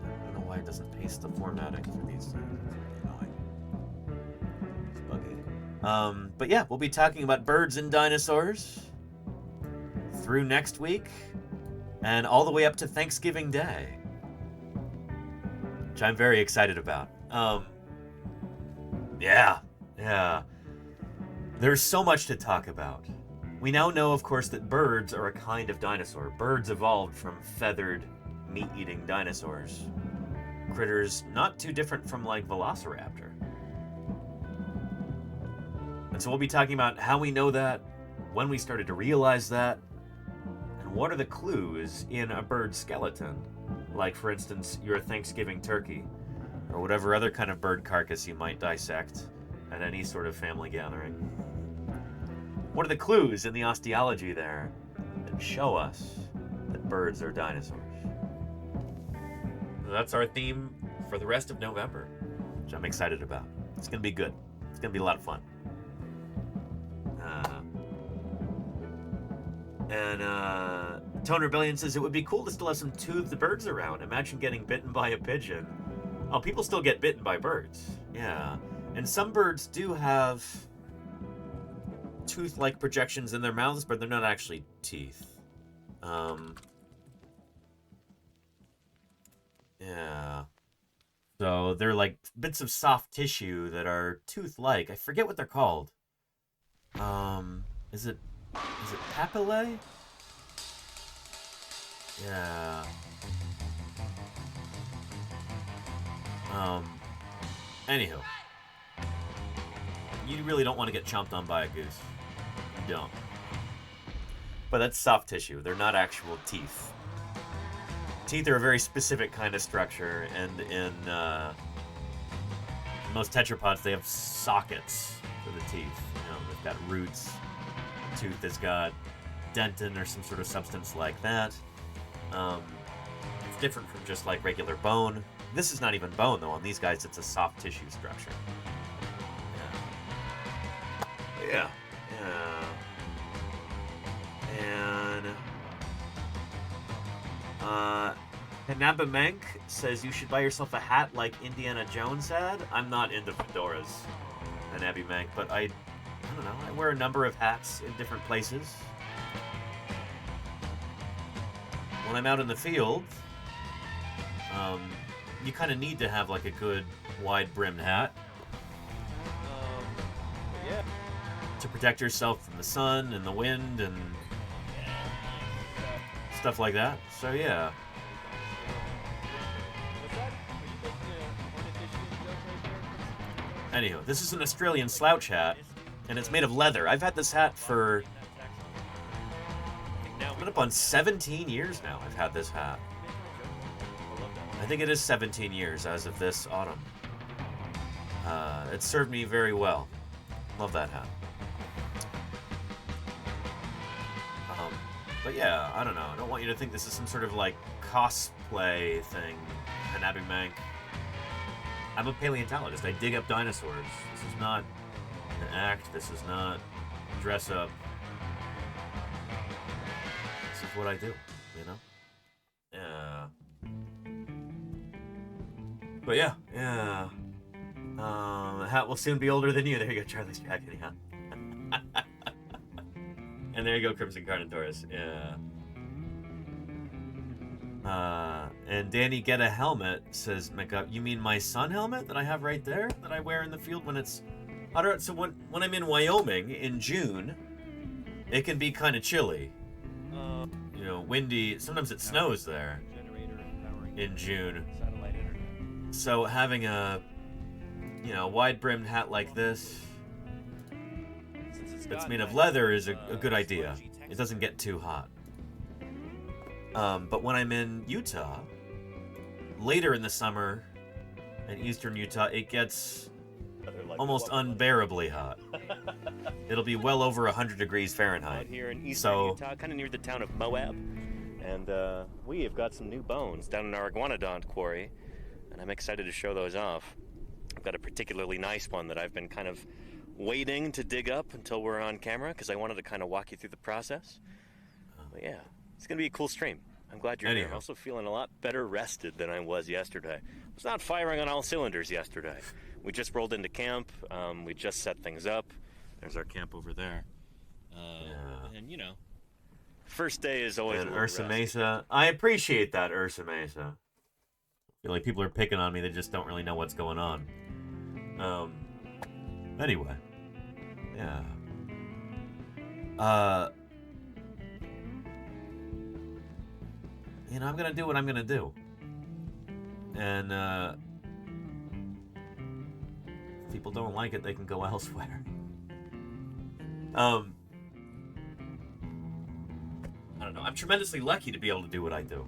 I don't know why it doesn't paste the formatting for these things. It's buggy. But yeah, we'll be talking about birds and dinosaurs through next week and all the way up to Thanksgiving Day, which I'm very excited about. Yeah. There's so much to talk about. We now know, of course, that birds are a kind of dinosaur. Birds evolved from feathered, meat-eating dinosaurs. Critters not too different from, like, Velociraptor. And so we'll be talking about how we know that, when we started to realize that, and what are the clues in a bird skeleton. Like, for instance, your Thanksgiving turkey, or whatever other kind of bird carcass you might dissect at any sort of family gathering. What are the clues in the osteology there that show us that birds are dinosaurs? That's our theme for the rest of November, which I'm excited about. It's going to be good. It's going to be a lot of fun. Tone Rebellion says, it would be cool to still have some toothed birds around. Imagine getting bitten by a pigeon. Oh, people still get bitten by birds. Yeah. And some birds do have tooth-like projections in their mouths, but they're not actually teeth. Yeah. So they're like bits of soft tissue that are tooth-like. I forget what they're called. Is it papillae? Yeah. Anywho. You really don't want to get chomped on by a goose. You don't. But that's soft tissue. They're not actual teeth. Teeth are a very specific kind of structure, and in most tetrapods, they have sockets for the teeth. You know, they've got roots. The tooth has got dentin or some sort of substance like that. It's different from just like regular bone. This is not even bone, though. On these guys, it's a soft tissue structure. Yeah. And Hanabamank says you should buy yourself a hat like Indiana Jones had. I'm not into fedoras, Hanabamank, but I don't know. I wear a number of hats in different places. When I'm out in the field, you kind of need to have like a good wide-brimmed hat. Yeah. To protect yourself from the sun and the wind and stuff like that. So yeah. Anyhow, this is an Australian slouch hat, and it's made of leather. I've had this hat for coming up on 17 years now. I've had this hat. I think it is 17 years as of this autumn. It served me very well. Love that hat. But yeah, I don't know. I don't want you to think this is some sort of like cosplay thing. Hanabamank. I'm a paleontologist. I dig up dinosaurs. This is not an act. This is not dress up. This is what I do, you know? Yeah. But yeah. The hat will soon be older than you. There you go, Charlie's jacket, yeah. And there you go, Crimson Carnotaurus. Yeah. And Danny, get a helmet, says Mecca. You mean my sun helmet that I have right there that I wear in the field when it's hotter? So when I'm in Wyoming in June, it can be kind of chilly. You know, windy. Sometimes it snows there in June. So having a, you know, wide-brimmed hat like this that's made of leather is a good idea. It doesn't get too hot. But when I'm in Utah, later in the summer, in eastern Utah, it gets almost unbearably hot. It'll be well over 100 degrees Fahrenheit. Out here in eastern Utah, kind of near the town of Moab. And we have got some new bones down in our iguanodont quarry, and I'm excited to show those off. I've got a particularly nice one that I've been kind of waiting to dig up until we're on camera, because I wanted to kind of walk you through the process. But yeah, it's going to be a cool stream. I'm glad you're here. I'm also feeling a lot better rested than I was yesterday. I was not firing on all cylinders yesterday. We just rolled into camp. We just set things up. There's our camp over there. And, you know, first day is always and Ursa Mesa. I appreciate that, Ursa Mesa. I feel like people are picking on me. They just don't really know what's going on. Anyway. Yeah. You know, I'm going to do what I'm going to do. And, if people don't like it, they can go elsewhere. I don't know. I'm tremendously lucky to be able to do what I do.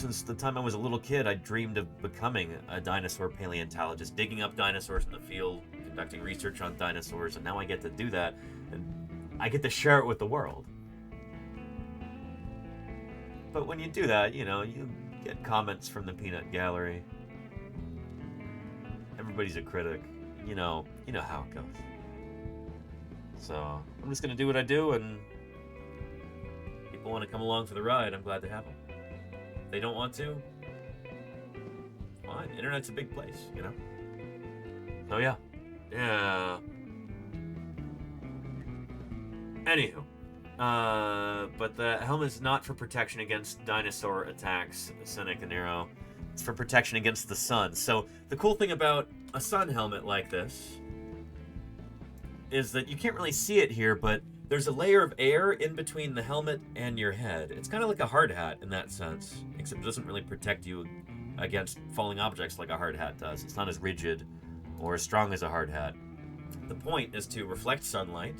since the time I was a little kid, I dreamed of becoming a dinosaur paleontologist, digging up dinosaurs in the field, conducting research on dinosaurs, and now I get to do that, and I get to share it with the world. But when you do that, you know, you get comments from the peanut gallery. Everybody's a critic. You know how it goes. So I'm just gonna do what I do, and people want to come along for the ride, I'm glad to have them. If they don't want to, fine. Internet's a big place, you know? So yeah. Anywho. But the helmet is not for protection against dinosaur attacks, Seneca Nero. It's for protection against the sun. So the cool thing about a sun helmet like this is that you can't really see it here, but there's a layer of air in between the helmet and your head. It's kind of like a hard hat in that sense, except it doesn't really protect you against falling objects like a hard hat does. It's not as rigid or as strong as a hard hat. The point is to reflect sunlight,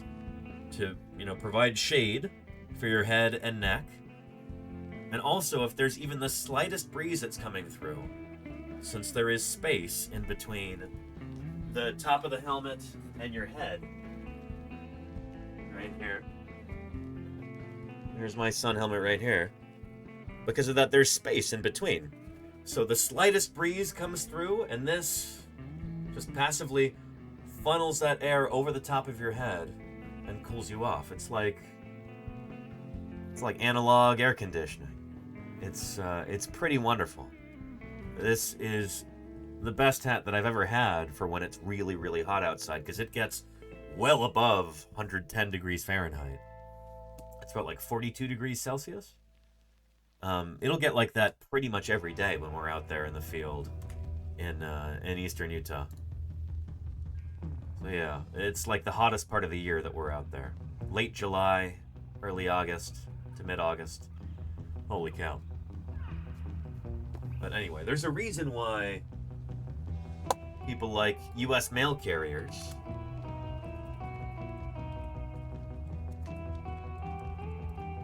to, you know, provide shade for your head and neck. And also, if there's even the slightest breeze that's coming through, since there is space in between the top of the helmet and your head, right here. Here's my sun helmet right here. Because of that, there's space in between. So the slightest breeze comes through, and this just passively funnels that air over the top of your head and cools you off. It's like analog air conditioning. It's pretty wonderful. This is the best hat that I've ever had for when it's really, really hot outside, because it gets well above 110 degrees Fahrenheit. It's about like 42 degrees Celsius. It'll get like that pretty much every day when we're out there in the field in eastern Utah. So yeah, it's like the hottest part of the year that we're out there. Late July, early August to mid-August. Holy cow. But anyway, there's a reason why people like U.S. mail carriers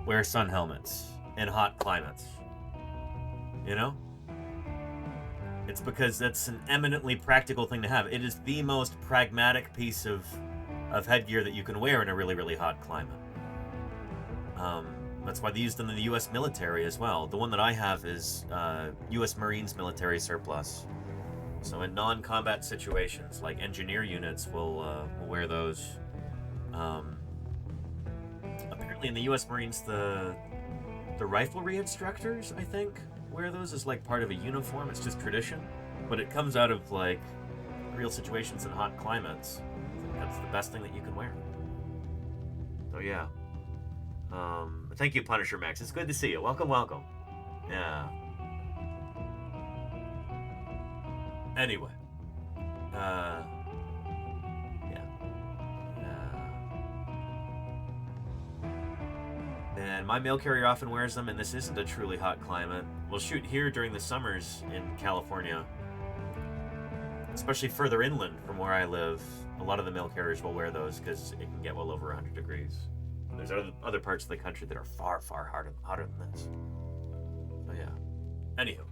wear sun helmets in hot climates. You know? It's because that's an eminently practical thing to have. It is the most pragmatic piece of headgear that you can wear in a really, really hot climate. That's why they use them in the U.S. military as well. The one that I have is U.S. Marines military surplus. So in non-combat situations, like engineer units will wear those. Apparently in the U.S. Marines, the riflery instructors, I think, wear those as like part of a uniform. It's just tradition. But it comes out of like real situations in hot climates. That's the best thing that you can wear. So yeah. Thank you, Punisher Max. It's good to see you. Welcome, welcome. Yeah. Anyway. Yeah. And my mail carrier often wears them, and this isn't a truly hot climate. Well, shoot, here during the summers in California, especially further inland from where I live, a lot of the mail carriers will wear those because it can get well over 100 degrees. There's other parts of the country that are far, far hotter than this. So yeah. Anywho.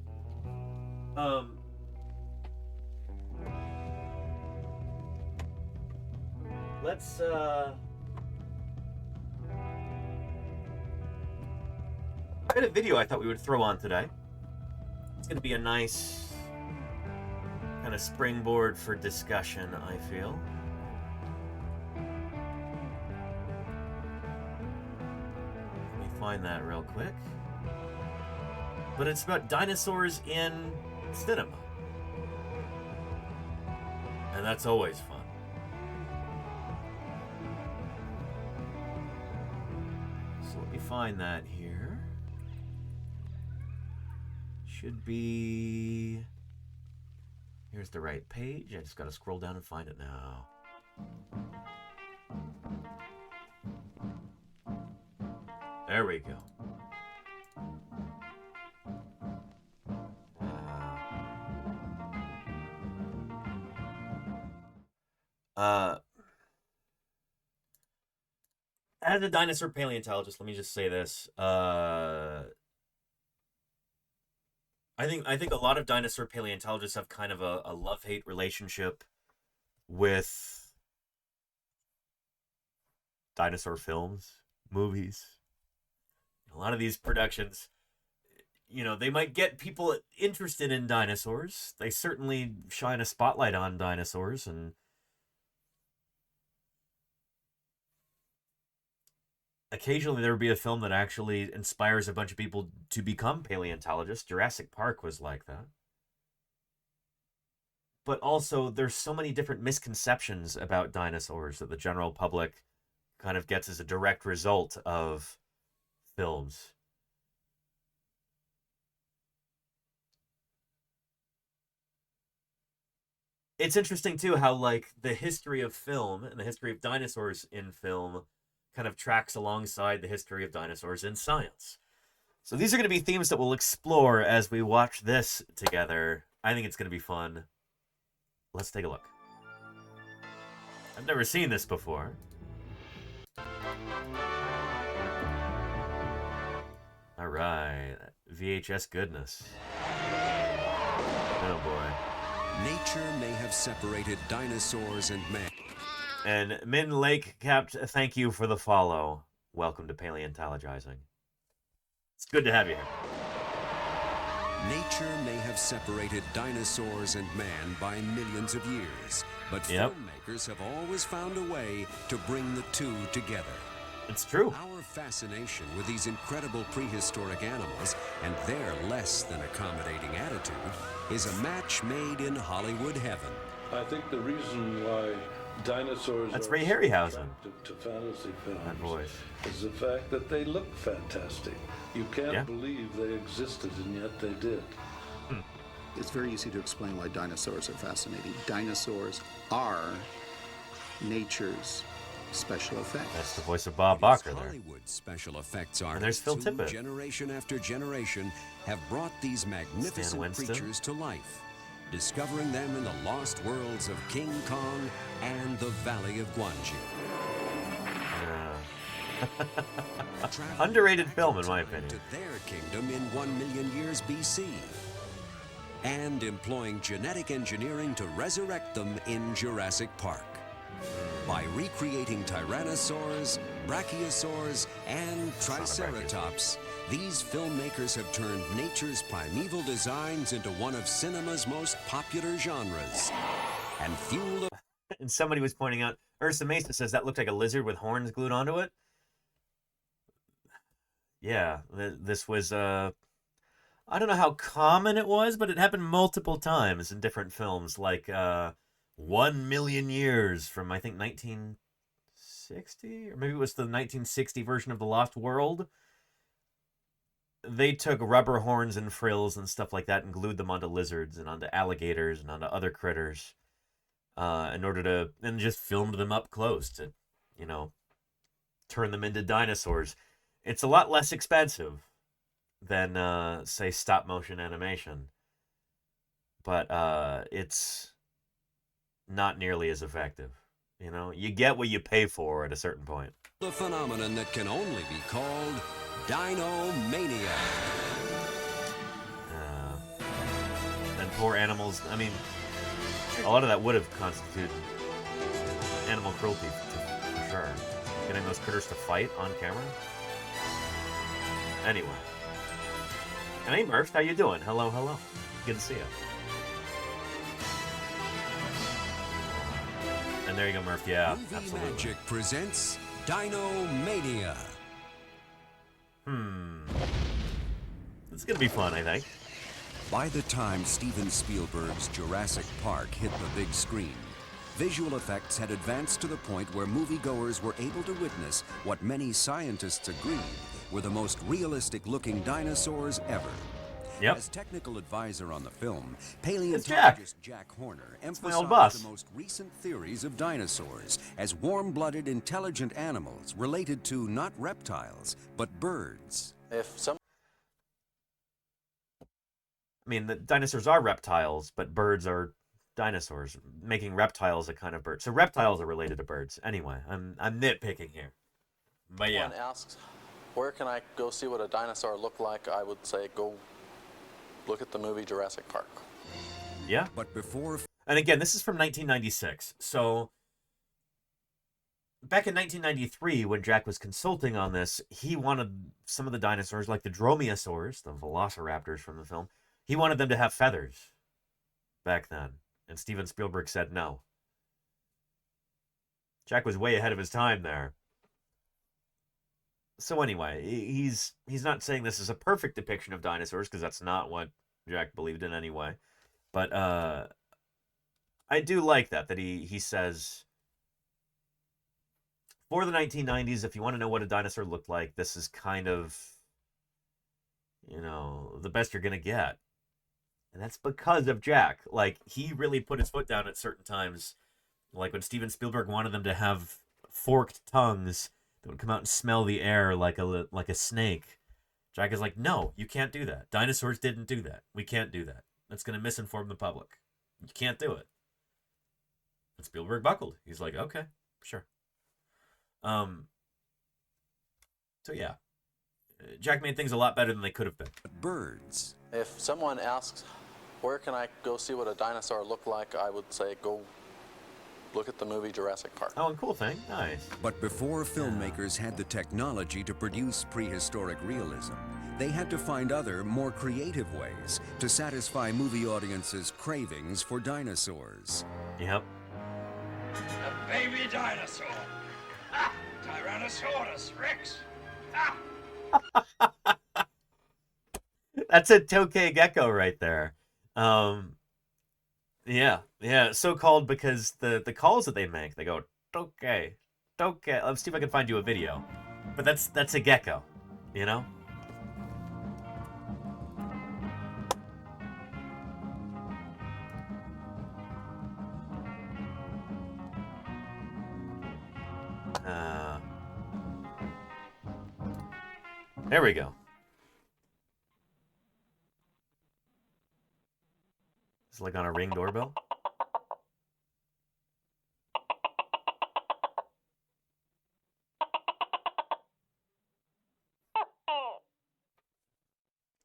Let's I had a video I thought we would throw on today. It's gonna be a nice kind of springboard for discussion, I feel. Find that real quick. But it's about dinosaurs in cinema. And that's always fun. So let me find that here. Should be... Here's the right page. I just gotta scroll down and find it now. There we go. As a dinosaur paleontologist, let me just say this. I think a lot of dinosaur paleontologists have kind of a love-hate relationship with dinosaur films, movies. A lot of these productions, you know, they might get people interested in dinosaurs. They certainly shine a spotlight on dinosaurs, and occasionally there would be a film that actually inspires a bunch of people to become paleontologists. Jurassic Park was like that. But also, there's so many different misconceptions about dinosaurs that the general public kind of gets as a direct result of films. It's interesting, too, how, like, the history of film and the history of dinosaurs in film kind of tracks alongside the history of dinosaurs in science. So these are going to be themes that we'll explore as we watch this together. I think it's going to be fun. Let's take a look. I've never seen this before. All right. VHS goodness. Oh, boy. Nature may have separated dinosaurs and man. And Min Lake Capt, thank you for the follow. Welcome to Paleontologizing. It's good to have you here. Nature may have separated dinosaurs and man by millions of years, but filmmakers have always found a way to bring the two together. It's true. Our fascination with these incredible prehistoric animals and their less than accommodating attitude is a match made in Hollywood heaven. I think the reason why dinosaurs That's are Ray Harryhausen. attractive to fantasy That films voice. is the fact that they look fantastic. You can't believe they existed, and yet they did. It's very easy to explain why dinosaurs are fascinating. Dinosaurs are nature's special effects. That's the voice of Bob Barker there. Hollywood special effects And there's Phil artists who, Tippett. generation after generation, have brought these magnificent Winston. creatures to life, discovering them in the lost worlds of King Kong and the Valley of Guanji. Underrated film, in my opinion. To their kingdom in 1 million years BC, and employing genetic engineering to resurrect them in Jurassic Park. By recreating tyrannosaurs, brachiosaurs, and triceratops, these filmmakers have turned nature's primeval designs into one of cinema's most popular genres, and fueled. And somebody was pointing out, Ursa Mesa says that looked like a lizard with horns glued onto it. Yeah, this was, I don't know how common it was, but it happened multiple times in different films, like 1 million years from, I think, 1960? Or maybe it was the 1960 version of The Lost World. They took rubber horns and frills and stuff like that and glued them onto lizards and onto alligators and onto other critters in order to, and just filmed them up close to, you know, turn them into dinosaurs. It's a lot less expensive than, say, stop-motion animation. But it's not nearly as effective. You know, you get what you pay for at a certain point. The phenomenon that can only be called Dinomania. And poor animals, I mean, a lot of that would have constituted animal cruelty, for sure. Getting those critters to fight on camera. Anyway. And hey, Murph, how you doing? Hello, hello. Good to see you. And there you go, Murph. Yeah, Movie absolutely. Magic presents Dinomania. It's gonna be fun, I think. By the time Steven Spielberg's Jurassic Park hit the big screen, visual effects had advanced to the point where moviegoers were able to witness what many scientists agreed were the most realistic-looking dinosaurs ever. Yep. As technical advisor on the film, paleontologist Jack Horner my old emphasized boss. the most recent theories of dinosaurs as warm-blooded, intelligent animals related to not reptiles, but birds. I mean, the dinosaurs are reptiles, but birds are dinosaurs, making reptiles a kind of bird. So reptiles are related to birds. Anyway, I'm nitpicking here. But yeah. Someone asks, where can I go see what a dinosaur looked like? I would say go look at the movie Jurassic Park. Yeah. But before... And again, this is from 1996. So back in 1993, when Jack was consulting on this, he wanted some of the dinosaurs, like the dromaeosaurs, the velociraptors from the film, he wanted them to have feathers back then. And Steven Spielberg said no. Jack was way ahead of his time there. So anyway, he's not saying this is a perfect depiction of dinosaurs, because that's not what Jack believed in anyway. But I do like that he says, for the 1990s, if you want to know what a dinosaur looked like, this is kind of, the best you're going to get. And that's because of Jack. Like, he really put his foot down at certain times. Like when Steven Spielberg wanted them to have forked tongues that would come out and smell the air like a snake. Jack is like, no, you can't do that. Dinosaurs didn't do that. We can't do that. That's going to misinform the public. You can't do it. And Spielberg buckled. He's like, okay, sure. So yeah, Jack made things a lot better than they could have been. Birds. If someone asks, where can I go see what a dinosaur looked like, I would say go look at the movie Jurassic Park. Oh, and cool thing. Nice. But before filmmakers had the technology to produce prehistoric realism, they had to find other, more creative ways to satisfy movie audiences' cravings for dinosaurs. Yep. A baby dinosaur. Ah, Tyrannosaurus Rex. Ah. That's a tokay gecko right there. Yeah, so called because the calls that they make, they go tokay. Let's see if I can find you a video. But that's a gecko, There we go. It's like on a Ring doorbell.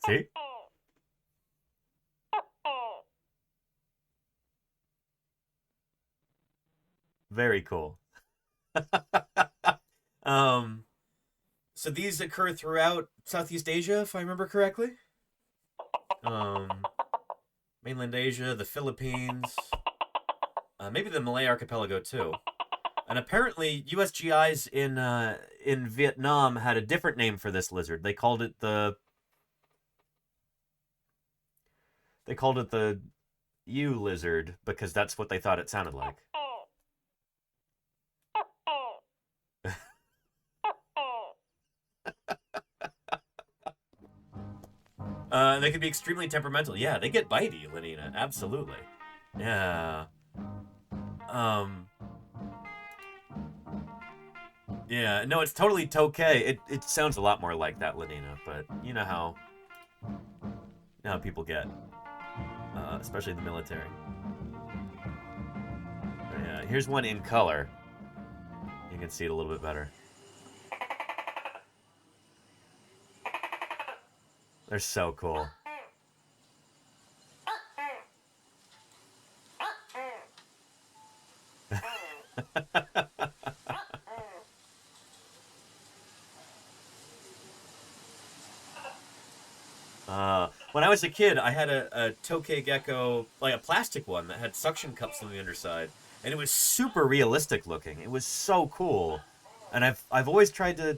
See? Very cool. So these occur throughout Southeast Asia, if I remember correctly. Mainland Asia, the Philippines, maybe the Malay Archipelago too. And apparently, USGIs in Vietnam had a different name for this lizard. They called it the U lizard because that's what they thought it sounded like. They can be extremely temperamental. Yeah, they get bitey, Lenina. Absolutely. Yeah. Yeah, no, it's totally tokay. It sounds a lot more like that, Lenina, but you know how people get, especially in the military. But yeah, here's one in color. You can see it a little bit better. They're so cool. When I was a kid, I had a tokay gecko, like a plastic one that had suction cups on the underside, and it was super realistic looking. It was so cool, and I've always tried to.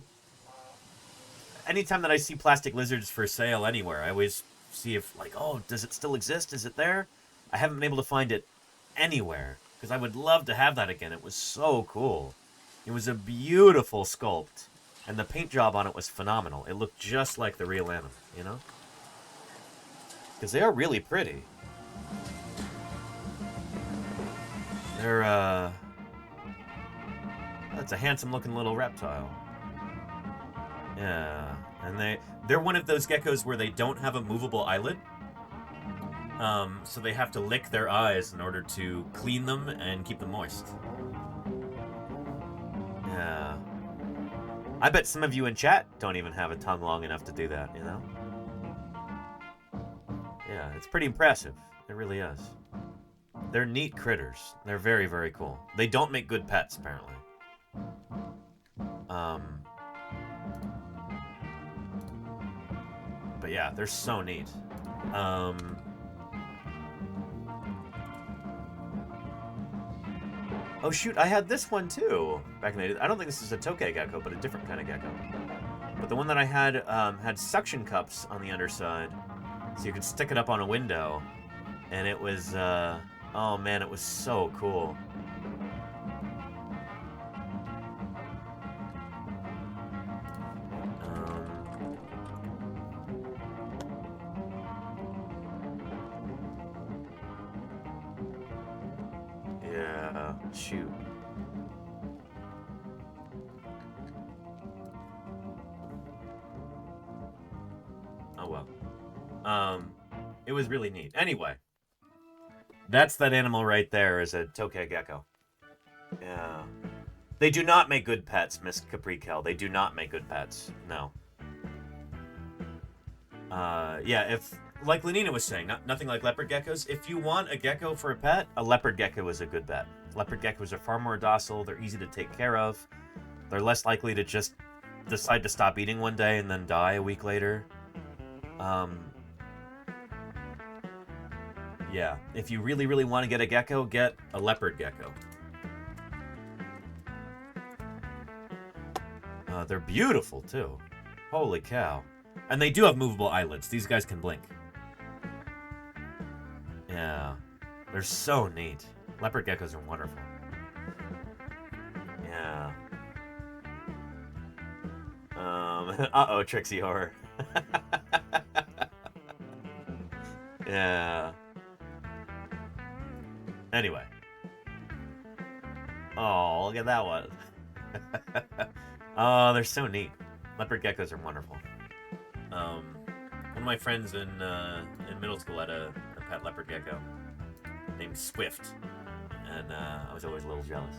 Anytime that I see plastic lizards for sale anywhere, I always see if, like, oh, does it still exist? Is it there? I haven't been able to find it anywhere, because I would love to have that again. It was so cool. It was a beautiful sculpt, and the paint job on it was phenomenal. It looked just like the real animal, Because they are really pretty. They're, that's a handsome-looking little reptile. Yeah, and they're one of those geckos where they don't have a movable eyelid. So they have to lick their eyes in order to clean them and keep them moist. Yeah. I bet some of you in chat don't even have a tongue long enough to do that, Yeah. it's pretty impressive. It really is. They're neat critters. They're very, very cool. They don't make good pets, apparently. But yeah, they're so neat. Oh shoot, I had this one too back in the day. I don't think this is a tokay gecko, but a different kind of gecko. But the one that I had had suction cups on the underside, so you could stick it up on a window, and it was, oh man, it was so cool. Yeah, shoot. Oh well. It was really neat. Anyway, that's that animal right there is a tokay gecko. Yeah. They do not make good pets, Miss Caprikel. They do not make good pets. No. Yeah, if, like Lenina was saying, nothing like leopard geckos. If you want a gecko for a pet, a leopard gecko is a good bet. Leopard geckos are far more docile. They're easy to take care of. They're less likely to just decide to stop eating one day and then die a week later. Yeah, if you really, really want to get a gecko, get a leopard gecko. They're beautiful, too. Holy cow. And they do have movable eyelids. These guys can blink. Yeah. They're so neat. Leopard geckos are wonderful. Yeah. Uh-oh, Trixie Horror. Yeah. Anyway. Oh, look at that one. Oh, they're so neat. Leopard geckos are wonderful. One of my friends in middle school had a pet leopard gecko named Swift, and I was always a little jealous.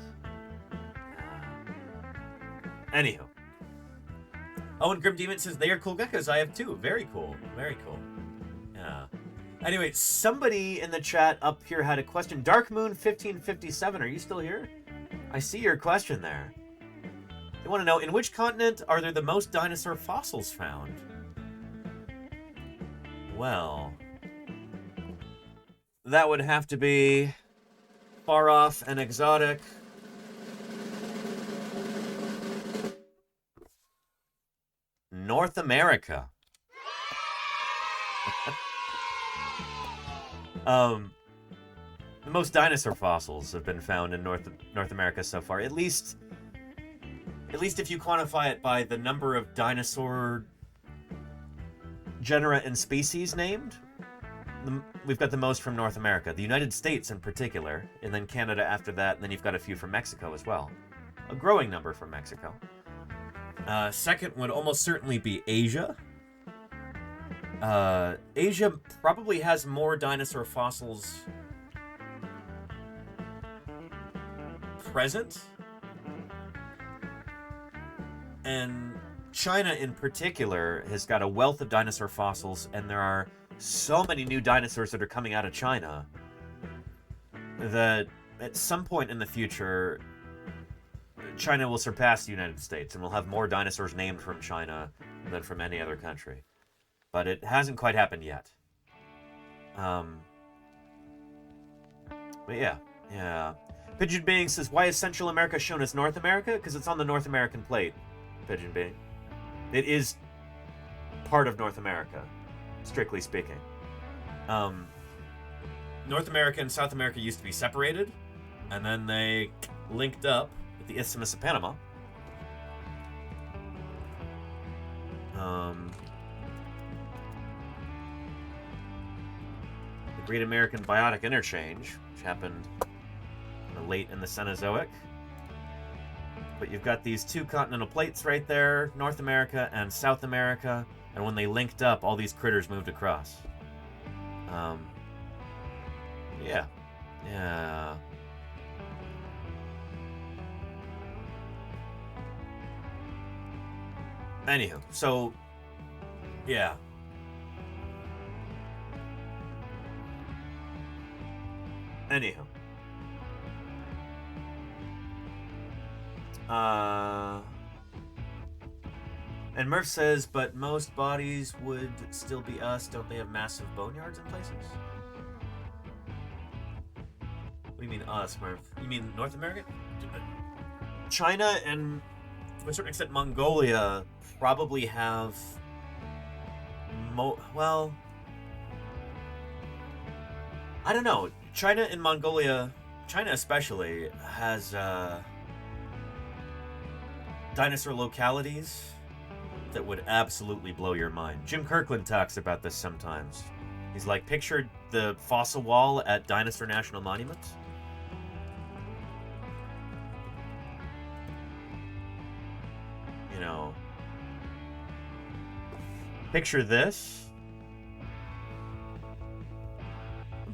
Anywho. Oh, and Grim Demon says, they are cool geckos. I have two. Very cool. Very cool. Yeah. Anyway, somebody in the chat up here had a question. Dark Moon 1557, are you still here? I see your question there. They want to know, in which continent are there the most dinosaur fossils found? Well, that would have to be far off and exotic. North America. The most dinosaur fossils have been found in North America so far. At least if you quantify it by the number of dinosaur genera and species named, we've got the most from North America. The United States in particular, and then Canada after that, and then you've got a few from Mexico as well. A growing number from Mexico. Second would almost certainly be Asia. Asia probably has more dinosaur fossils present. And China in particular has got a wealth of dinosaur fossils, and there are so many new dinosaurs that are coming out of China that at some point in the future, China will surpass the United States, and we'll have more dinosaurs named from China than from any other country. But it hasn't quite happened yet. But yeah. Pigeon Being says, why is Central America shown as North America? Because it's on the North American plate, Pigeon Being. It is part of North America, strictly speaking. North America and South America used to be separated, and then they linked up with the Isthmus of Panama. The Great American Biotic Interchange, which happened late in the Cenozoic. But you've got these two continental plates right there, North America and South America, and when they linked up, all these critters moved across. Yeah. Anywho, so, yeah. Anyhow. And Murph says, but most bodies would still be us. Don't they have massive boneyards in places? What do you mean us, Murph? You mean North America? China and, to a certain extent, Mongolia probably have well, I don't know. China and Mongolia, China especially, has dinosaur localities that would absolutely blow your mind. Jim Kirkland talks about this sometimes. He's like, picture the fossil wall at Dinosaur National Monument. You know, picture this,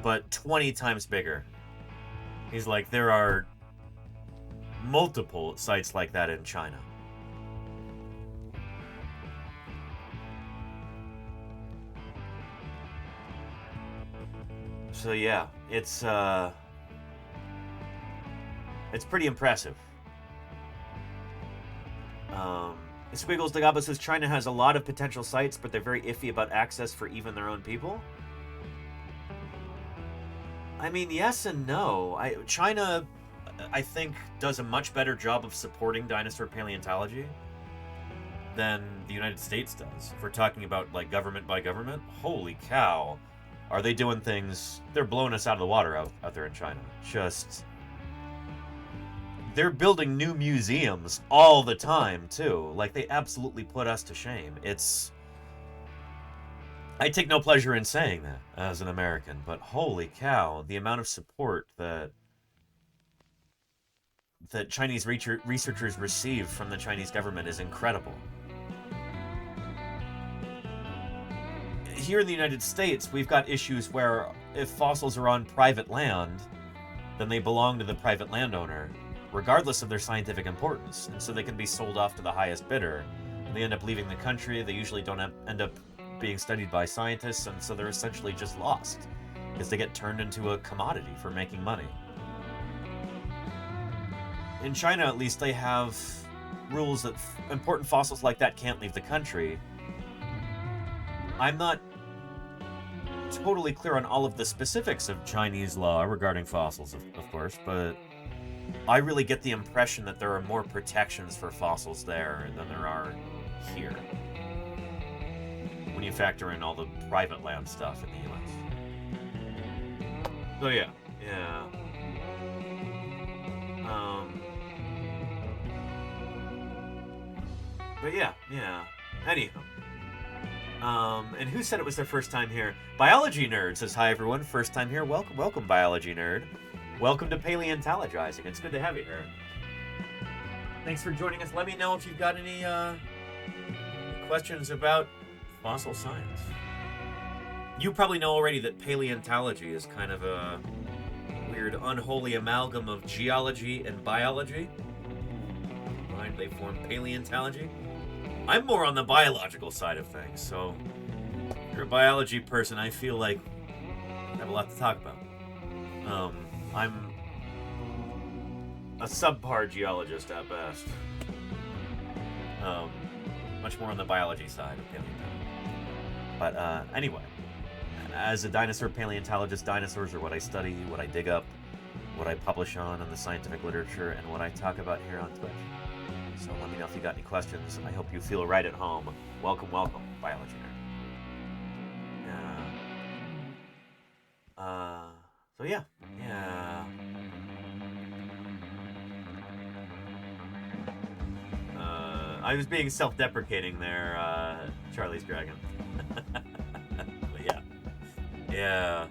but 20 times bigger. He's like, there are multiple sites like that in China. So yeah, it's pretty impressive. Squiggles Dagaba says China has a lot of potential sites, but they're very iffy about access for even their own people. I mean, yes and no. China, I think, does a much better job of supporting dinosaur paleontology than the United States does. If we're talking about, like, government by government, holy cow. Are they doing things... They're blowing us out of the water out there in China. Just... They're building new museums all the time, too. Like, they absolutely put us to shame. It's... I take no pleasure in saying that as an American, but holy cow, the amount of support that Chinese researchers receive from the Chinese government is incredible. Here in the United States, we've got issues where if fossils are on private land, then they belong to the private landowner, regardless of their scientific importance. And so they can be sold off to the highest bidder. And they end up leaving the country. They usually don't end up being studied by scientists, and so they're essentially just lost because they get turned into a commodity for making money. In China, at least, they have rules that important fossils like that can't leave the country. I'm not totally clear on all of the specifics of Chinese law regarding fossils, of course, but I really get the impression that there are more protections for fossils there than there are here, when you factor in all the private land stuff in the U.S. So yeah. But yeah. Anyhow. And who said it was their first time here? Biology Nerd says, hi everyone, first time here. Welcome, Biology Nerd. Welcome to Paleontologizing. It's good to have you here. Thanks for joining us. Let me know if you've got any questions about fossil science. You probably know already that paleontology is kind of a weird, unholy amalgam of geology and biology. Right? They form paleontology. I'm more on the biological side of things, so if you're a biology person, I feel like I have a lot to talk about. I'm a subpar geologist at best. Much more on the biology side of paleontology. But anyway, as a dinosaur paleontologist, dinosaurs are what I study, what I dig up, what I publish on in the scientific literature, and what I talk about here on Twitch. So let me know if you got any questions. I hope you feel right at home. Welcome, Biology Nerd. So yeah. I was being self-deprecating there, Charlie's Dragon. But yeah.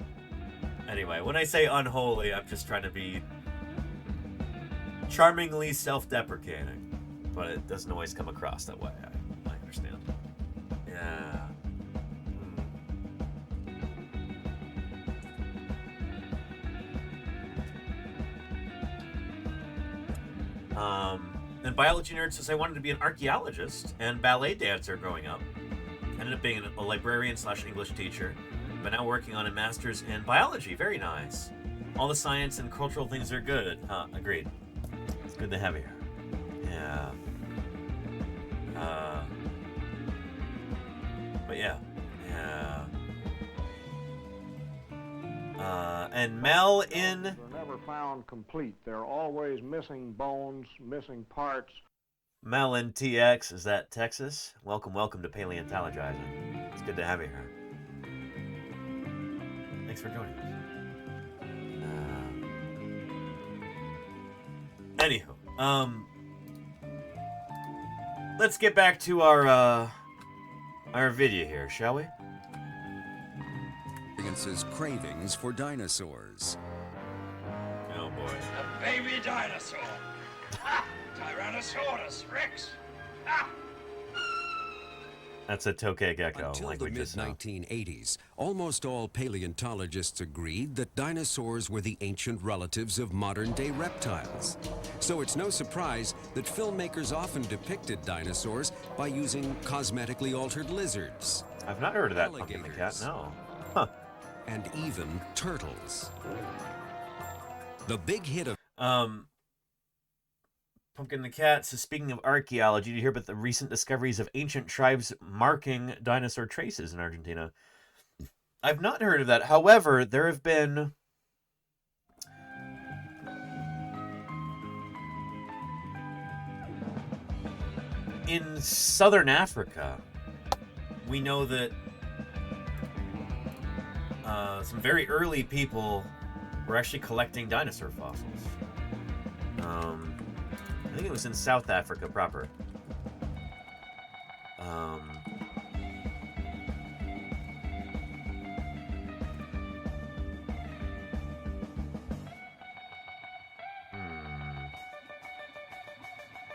Anyway, when I say unholy, I'm just trying to be charmingly self-deprecating. But it doesn't always come across that way, I understand. Yeah. And Biology Nerd says, I wanted to be an archaeologist and ballet dancer growing up. Ended up being a librarian / English teacher, but now working on a master's in biology. Very nice. All the science and cultural things are good. Huh, agreed. It's good to have you here. Yeah. But yeah. Yeah. And Mel in... They're never found complete. They're always missing bones, missing parts. Mel in TX, is that Texas? Welcome to Paleontologizing. It's good to have you here. Thanks for joining us. Anywho, let's get back to our video here, shall we? Experiences cravings for dinosaurs. Oh boy. A baby dinosaur. Ha! Tyrannosaurus Rex. Ha! That's a tokay gecko. Until like the we just saw. mid-1980s, almost all paleontologists agreed that dinosaurs were the ancient relatives of modern-day reptiles. So it's no surprise that filmmakers often depicted dinosaurs by using cosmetically altered lizards. I've not heard of that, Pumpkin the Cat, no. Huh. And even turtles. The big hit of... Pumpkin the Cat says, speaking of archaeology, did you hear about the recent discoveries of ancient tribes marking dinosaur traces in Argentina? I've not heard of that. However, there have been... in southern Africa, we know that some very early people were actually collecting dinosaur fossils. I think it was in South Africa proper.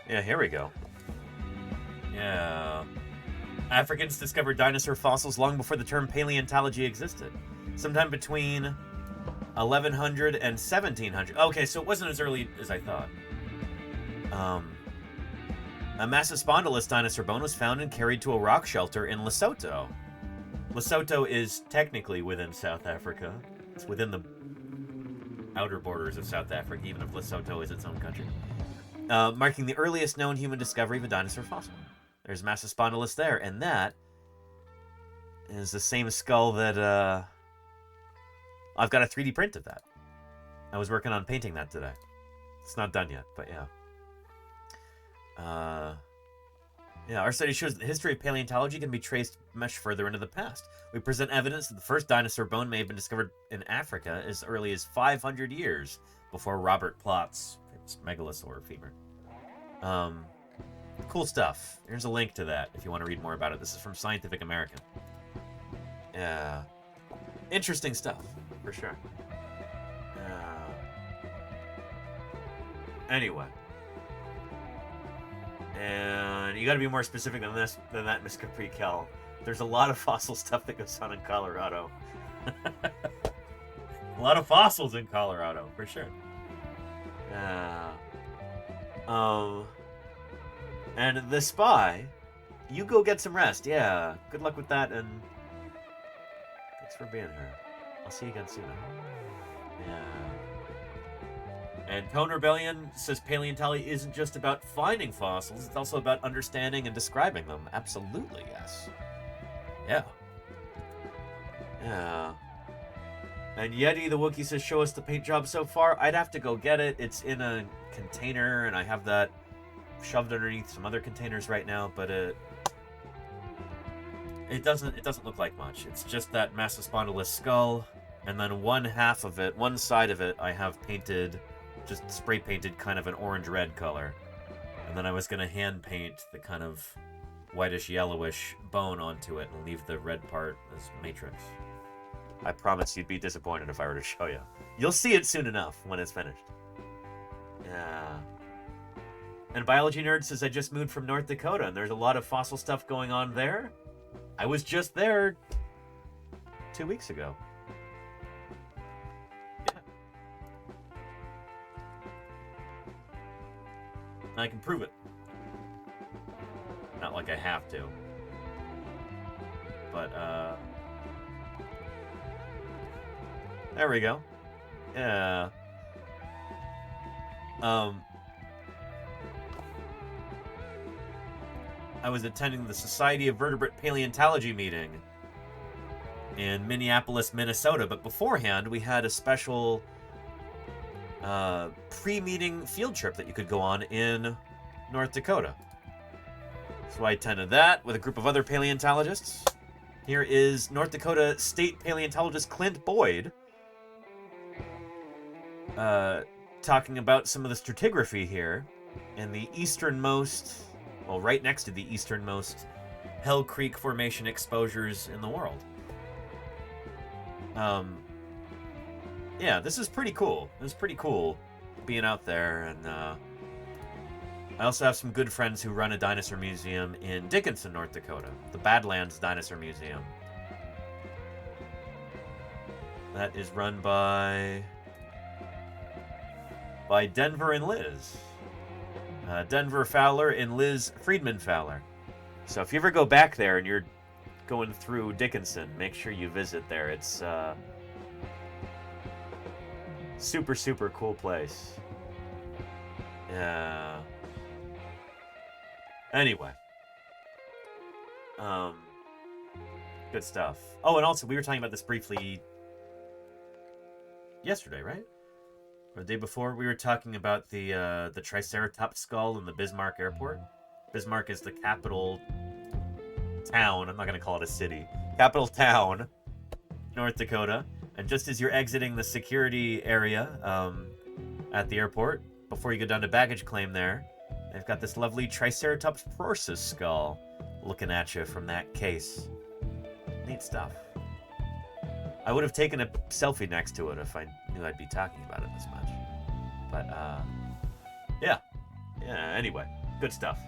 Yeah, here we go. Yeah. Africans discovered dinosaur fossils long before the term paleontology existed. Sometime between 1100 and 1700. Okay, so it wasn't as early as I thought. A Massospondylus dinosaur bone was found and carried to a rock shelter in Lesotho. Lesotho is technically within South Africa. It's within the outer borders of South Africa, even if Lesotho is its own country. Marking the earliest known human discovery of a dinosaur fossil. There's Massospondylus there, and that is the same skull that, I've got a 3D print of that. I was working on painting that today. It's not done yet, but yeah. Yeah, our study shows that the history of paleontology can be traced much further into the past. We present evidence that the first dinosaur bone may have been discovered in Africa as early as 500 years before Robert Plott's megalosaur femur. Cool stuff. Here's a link to that if you want to read more about it. This is from Scientific American. Yeah. Interesting stuff, for sure. Anyway. And you got to be more specific than that, Miss Capri Kel. There's a lot of fossil stuff that goes on in Colorado. A lot of fossils in Colorado, for sure. And the spy, you go get some rest. Yeah, good luck with that, and thanks for being here. I'll see you again soon. Yeah. And Tone Rebellion says paleontology isn't just about finding fossils, it's also about understanding and describing them. Absolutely, yes. Yeah. Yeah. And Yeti the Wookiee says, show us the paint job so far. I'd have to go get it. It's in a container, and I have that shoved underneath some other containers right now, but it doesn't look like much. It's just that Massospondylus skull, and then one side of it, I have painted, just spray painted kind of an orange-red color. And then I was gonna hand paint the kind of whitish yellowish bone onto it and leave the red part as matrix. I promise you'd be disappointed if I were to show you. You'll see it soon enough when it's finished. Yeah. And Biology Nerd says, I just moved from North Dakota, and there's a lot of fossil stuff going on there. I was just there 2 weeks ago. Yeah. I can prove it. Not like I have to. But, there we go. Yeah. I was attending the Society of Vertebrate Paleontology meeting in Minneapolis, Minnesota, but beforehand we had a special pre-meeting field trip that you could go on in North Dakota. So I attended that with a group of other paleontologists. Here is North Dakota State Paleontologist Clint Boyd talking about some of the stratigraphy here in the easternmost, well, right next to the easternmost Hell Creek Formation exposures in the world. Yeah, this is pretty cool. It was pretty cool being out there, and I also have some good friends who run a dinosaur museum in Dickinson, North Dakota, the Badlands Dinosaur Museum. That is run by Denver and Liz. Denver Fowler and Liz Friedman Fowler. So if you ever go back there and you're going through Dickinson, make sure you visit there. It's super, super cool place. Yeah. Anyway. Good stuff. Oh, and also we were talking about this briefly yesterday, right? Or the day before. We were talking about the Triceratops skull in the Bismarck Airport. Bismarck is the capital town. I'm not going to call it a city. Capital town, North Dakota. And just as you're exiting the security area at the airport, before you go down to baggage claim there, they've got this lovely Triceratops prorsus skull looking at you from that case. Neat stuff. I would have taken a selfie next to it if I knew I'd be talking about it this much. But, yeah. Yeah, anyway. Good stuff.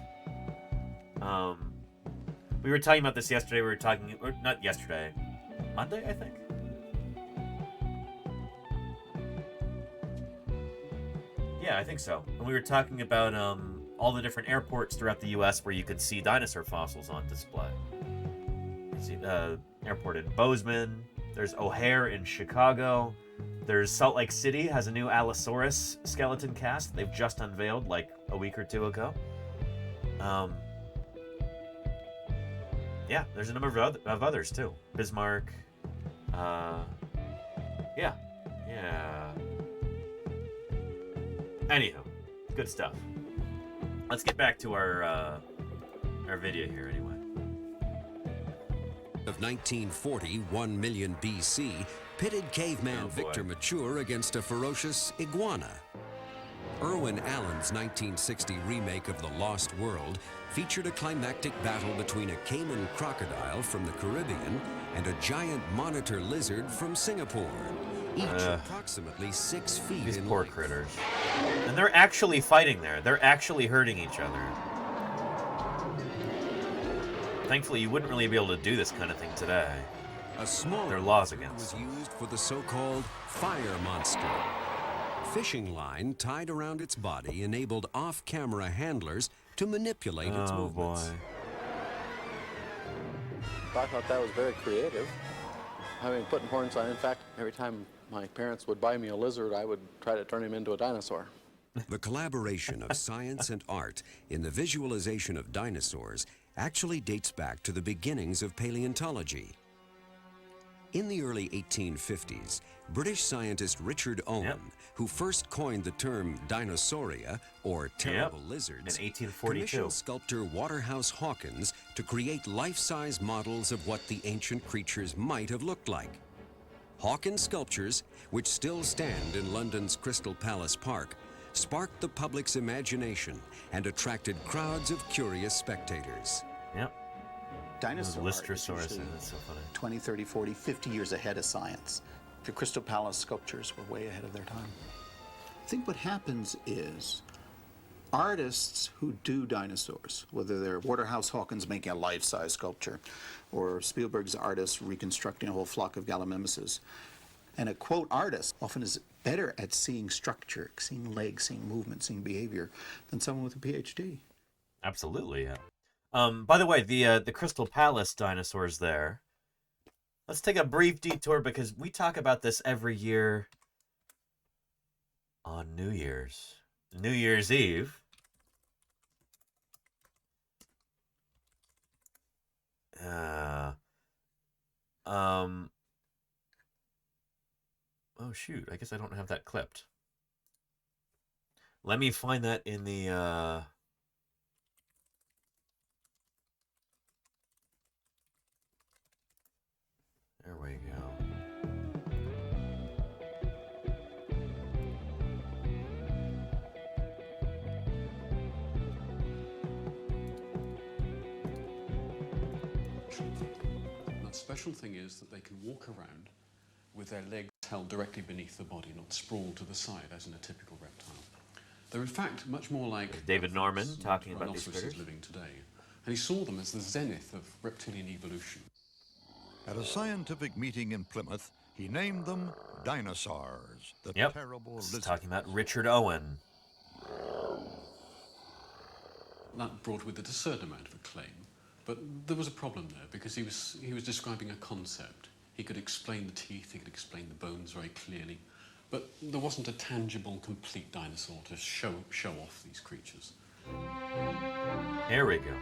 We were talking about this yesterday. We were talking... Or not yesterday. Monday, I think? Yeah, I think so. And we were talking about all the different airports throughout the U.S. where you could see dinosaur fossils on display. You see airport in Bozeman. There's O'Hare in Chicago. There's Salt Lake City has a new Allosaurus skeleton cast they've just unveiled like a week or two ago. Yeah, there's a number of others too. Bismarck. Yeah. Anywho, good stuff. Let's get back to our video here anyway. Of 1940, 1 million BC, pitted caveman Victor Mature against a ferocious iguana. Irwin Allen's 1960 remake of The Lost World featured a climactic battle between a caiman crocodile from the Caribbean and a giant monitor lizard from Singapore, each approximately 6 feet These in poor length. critters. And they're actually fighting there. They're actually hurting each other. Thankfully, you wouldn't really be able to do this kind of thing today. A smaller There are laws lizard against was used for the so-called fire monster. Fishing line tied around its body enabled off-camera handlers to manipulate its movements. I thought that was very creative. I mean, putting horns on. In fact, every time my parents would buy me a lizard, I would try to turn him into a dinosaur. The collaboration of science and art in the visualization of dinosaurs actually dates back to the beginnings of paleontology. In the early 1850s, British scientist Richard Owen, who first coined the term dinosauria, or terrible lizards, in 1842. commissioned sculptor Waterhouse Hawkins to create life-size models of what the ancient creatures might have looked like. Hawkins' sculptures, which still stand in London's Crystal Palace Park, sparked the public's imagination and attracted crowds of curious spectators. Yep. Dinosaur art is Lystrosaurus, usually that's so funny. 20, 30, 40, 50 years ahead of science. The Crystal Palace sculptures were way ahead of their time. I think what happens is artists who do dinosaurs, whether they're Waterhouse Hawkins making a life-size sculpture or Spielberg's artists reconstructing a whole flock of gallimimuses, and a quote artist often is better at seeing structure, seeing legs, seeing movement, seeing behavior than someone with a PhD. Absolutely, yeah. By the way, the Crystal Palace dinosaurs there. Let's take a brief detour because we talk about this every year on New Year's Eve. Oh shoot, I guess I don't have that clipped. Let me find that in the there we go. The special thing is that they can walk around with their legs held directly beneath the body, not sprawled to the side as in a typical reptile. They're in fact much more like David Norman talking about these rhinoceroses critters living today, and he saw them as the zenith of reptilian evolution. At a scientific meeting in Plymouth, he named them dinosaurs, the terrible lizards. Talking about Richard Owen. That brought with it a certain amount of acclaim, but there was a problem there because he was describing a concept. He could explain the teeth, he could explain the bones very clearly, but there wasn't a tangible, complete dinosaur to show off these creatures. Here we go.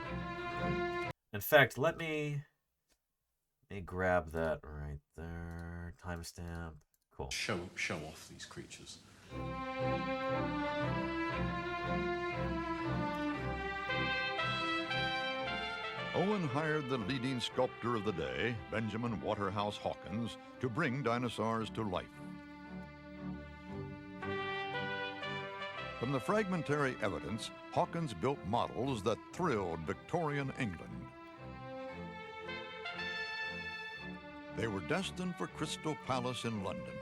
In fact, let me grab that right there. Timestamp. Cool. Show off these creatures. Owen hired the leading sculptor of the day, Benjamin Waterhouse Hawkins, to bring dinosaurs to life. From the fragmentary evidence, Hawkins built models that thrilled Victorian England. They were destined for Crystal Palace in London.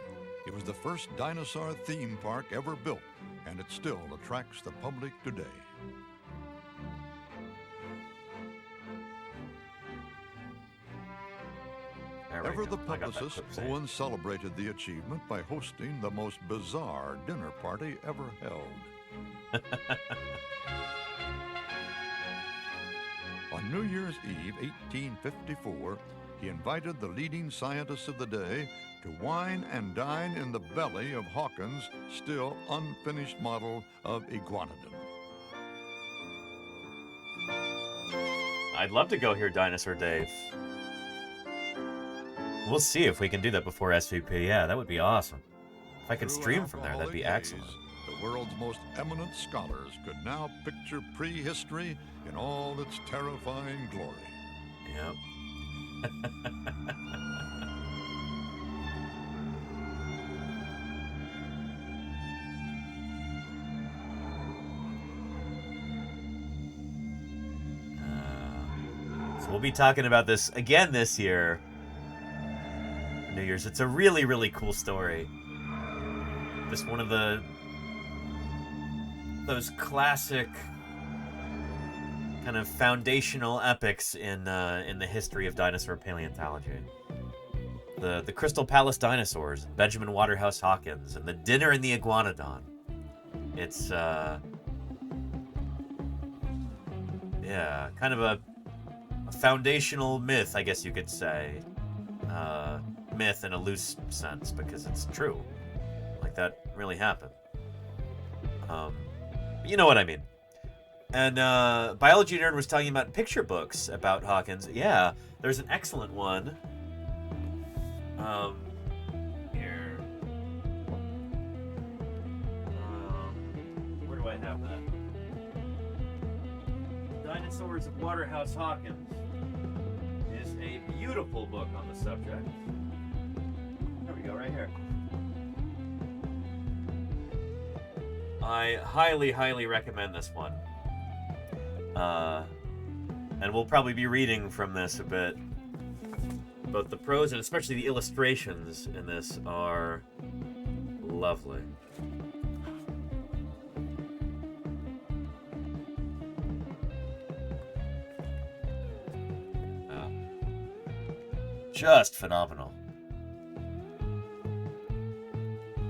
It was the first dinosaur theme park ever built, and it still attracts the public today. Ever the publicist, Owen celebrated the achievement by hosting the most bizarre dinner party ever held. On New Year's Eve, 1854, he invited the leading scientists of the day to wine and dine in the belly of Hawkins' still unfinished model of Iguanodon. I'd love to go hear Dinosaur Dave. We'll see if we can do that before SVP. Yeah, that would be awesome. If I could stream from there, that'd be excellent. The world's most eminent scholars could now picture prehistory in all its terrifying glory. Yep. So we'll be talking about this again this year. New Year's. It's a really, really cool story. Just one of those classic kind of foundational epics in the history of dinosaur paleontology. The Crystal Palace dinosaurs, Benjamin Waterhouse Hawkins, and the dinner in the Iguanodon. It's yeah, kind of a foundational myth, I guess you could say. Myth in a loose sense, because it's true. Like, that really happened. You know what I mean. And Biology Nerd was talking about picture books about Hawkins. Yeah, there's an excellent one. Here. Where do I have that? Dinosaurs of Waterhouse Hawkins is a beautiful book on the subject. There we go, right here. I highly, highly recommend this one. And we'll probably be reading from this a bit. Both the prose and especially the illustrations in this are lovely. Just phenomenal.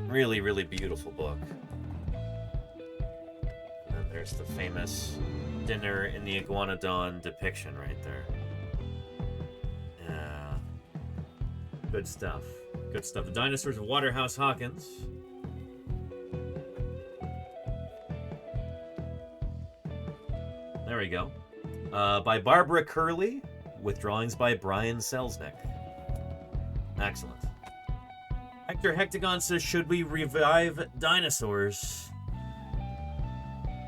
Really, really beautiful book. And then there's the famous dinner in the Iguanodon depiction right there. Yeah. Good stuff. Good stuff. The Dinosaurs of Waterhouse Hawkins. There we go. By Barbara Curley, with drawings by Brian Selznick. Excellent. Hector Hectagon says, should we revive dinosaurs?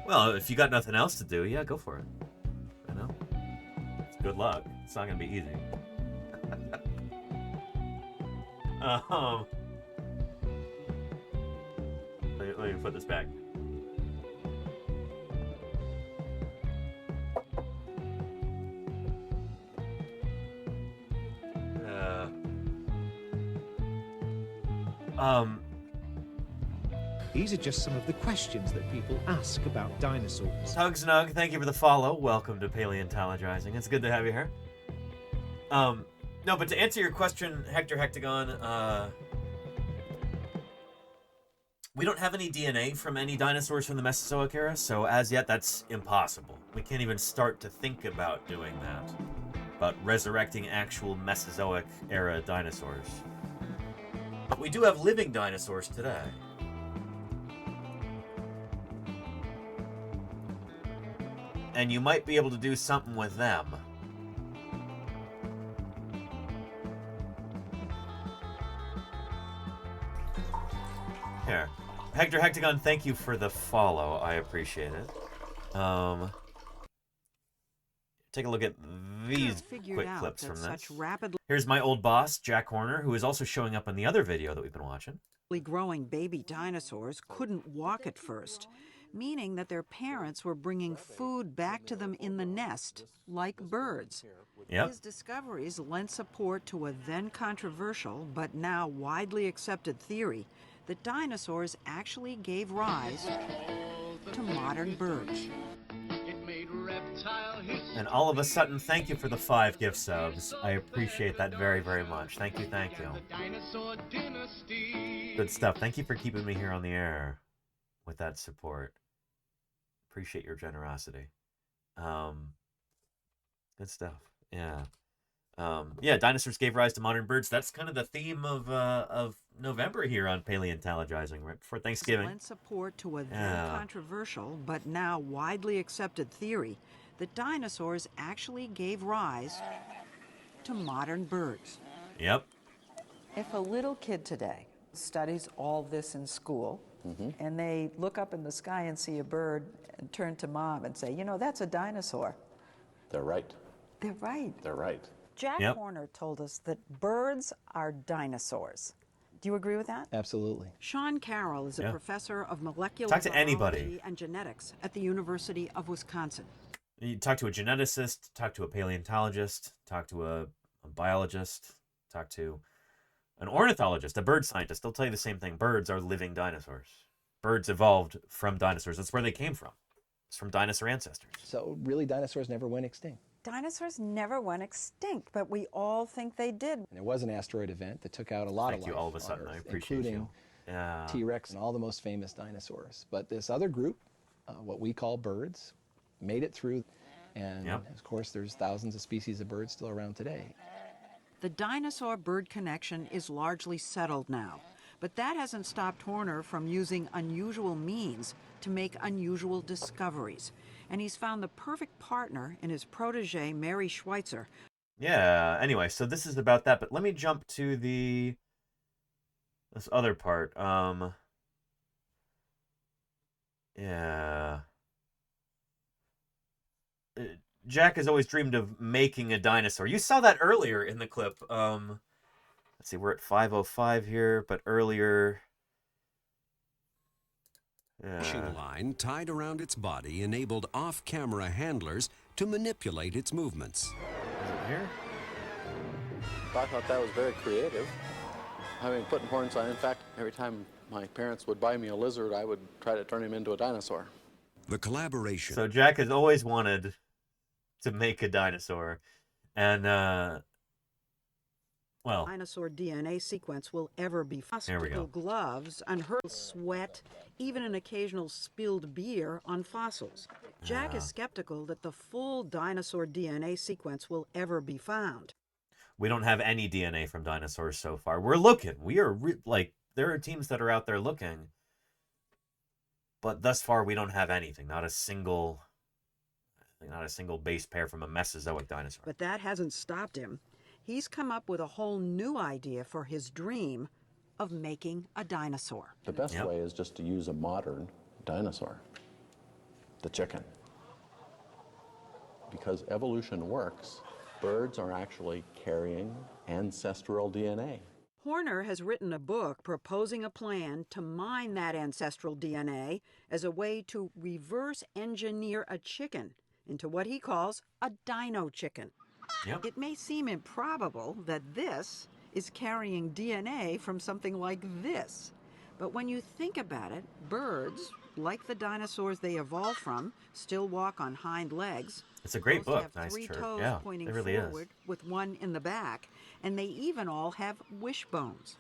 Well, if you got nothing else to do, yeah, go for it. You know? Good luck. It's not going to be easy. Let me put this back. These are just some of the questions that people ask about dinosaurs. Hug Snug, thank you for the follow. Welcome to Paleontologizing. It's good to have you here. No, but to answer your question, Hector Hectagon, we don't have any DNA from any dinosaurs from the Mesozoic era, so as yet that's impossible. We can't even start to think about doing that. About resurrecting actual Mesozoic era dinosaurs. But we do have living dinosaurs today. And you might be able to do something with them. Here. Hector Hectagon, thank you for the follow. I appreciate it. Take a look at these quick clips from this. Here's my old boss, Jack Horner, who is also showing up in the other video that we've been watching. Growing baby dinosaurs couldn't walk at first, meaning that their parents were bringing food back to them in the nest, like birds. Yep. His discoveries lent support to a then controversial but now widely accepted theory that dinosaurs actually gave rise to modern birds. And all of a sudden, thank you for the 5 gift subs. I appreciate that very, very much. Thank you, thank you. Good stuff. Thank you for keeping me here on the air with that support. Appreciate your generosity. Good stuff. Yeah. Yeah, dinosaurs gave rise to modern birds. That's kind of the theme of November here on Paleontologizing, right before Thanksgiving. Lent support to a then controversial but now widely accepted theory that dinosaurs actually gave rise to modern birds. Yep. If a little kid today studies all this in school, and they look up in the sky and see a bird and turn to mom and say, you know, that's a dinosaur. They're right. They're right. They're right. Jack Horner told us that birds are dinosaurs. Do you agree with that? Absolutely. Sean Carroll is a professor of molecular Talk to biology anybody. and genetics at the University of Wisconsin. You talk to a geneticist, talk to a paleontologist, talk to a biologist, talk to an ornithologist, a bird scientist. They'll tell you the same thing. Birds are living dinosaurs. Birds evolved from dinosaurs. That's where they came from. It's from dinosaur ancestors. So really, dinosaurs never went extinct. Dinosaurs never went extinct, but we all think they did. And there was an asteroid event that took out a lot of life. Thank you all of a sudden. on Earth, I appreciate including T-Rex and all the most famous dinosaurs. But this other group, what we call birds, made it through. And of course, there's thousands of species of birds still around today. The dinosaur-bird connection is largely settled now, but that hasn't stopped Horner from using unusual means to make unusual discoveries. And he's found the perfect partner in his protege, Mary Schweitzer. Yeah, anyway, so this is about that, but let me jump to this other part. Yeah. Jack has always dreamed of making a dinosaur. You saw that earlier in the clip. Let's see, we're at 5:05 here, but earlier... Fishing line tied around its body enabled off-camera handlers to manipulate its movements. Is it here? I thought that was very creative. I mean, putting horns on. In fact, every time my parents would buy me a lizard, I would try to turn him into a dinosaur. The collaboration. So Jack has always wanted to make a dinosaur, and well, dinosaur DNA sequence will ever be There we go. gloves, unhurt sweat, even an occasional spilled beer on fossils. Jack is skeptical that the full dinosaur DNA sequence will ever be found. we don't have any DNA from dinosaurs so far. We're looking. We are there are teams that are out there looking, but thus far we don't have anything. Not a single. Not a single base pair from a Mesozoic dinosaur. But that hasn't stopped him. He's come up with a whole new idea for his dream of making a dinosaur. The best way is just to use a modern dinosaur, the chicken. Because evolution works, birds are actually carrying ancestral DNA. Horner has written a book proposing a plan to mine that ancestral DNA as a way to reverse engineer a chicken into what he calls a dino chicken. Yep. It may seem improbable that this is carrying DNA from something like this. But when you think about it, birds, like the dinosaurs they evolved from, still walk on hind legs. It's a great Most book. have Nice three chart. toes Yeah, pointing it really forward with one in the back, and they even all have wishbones.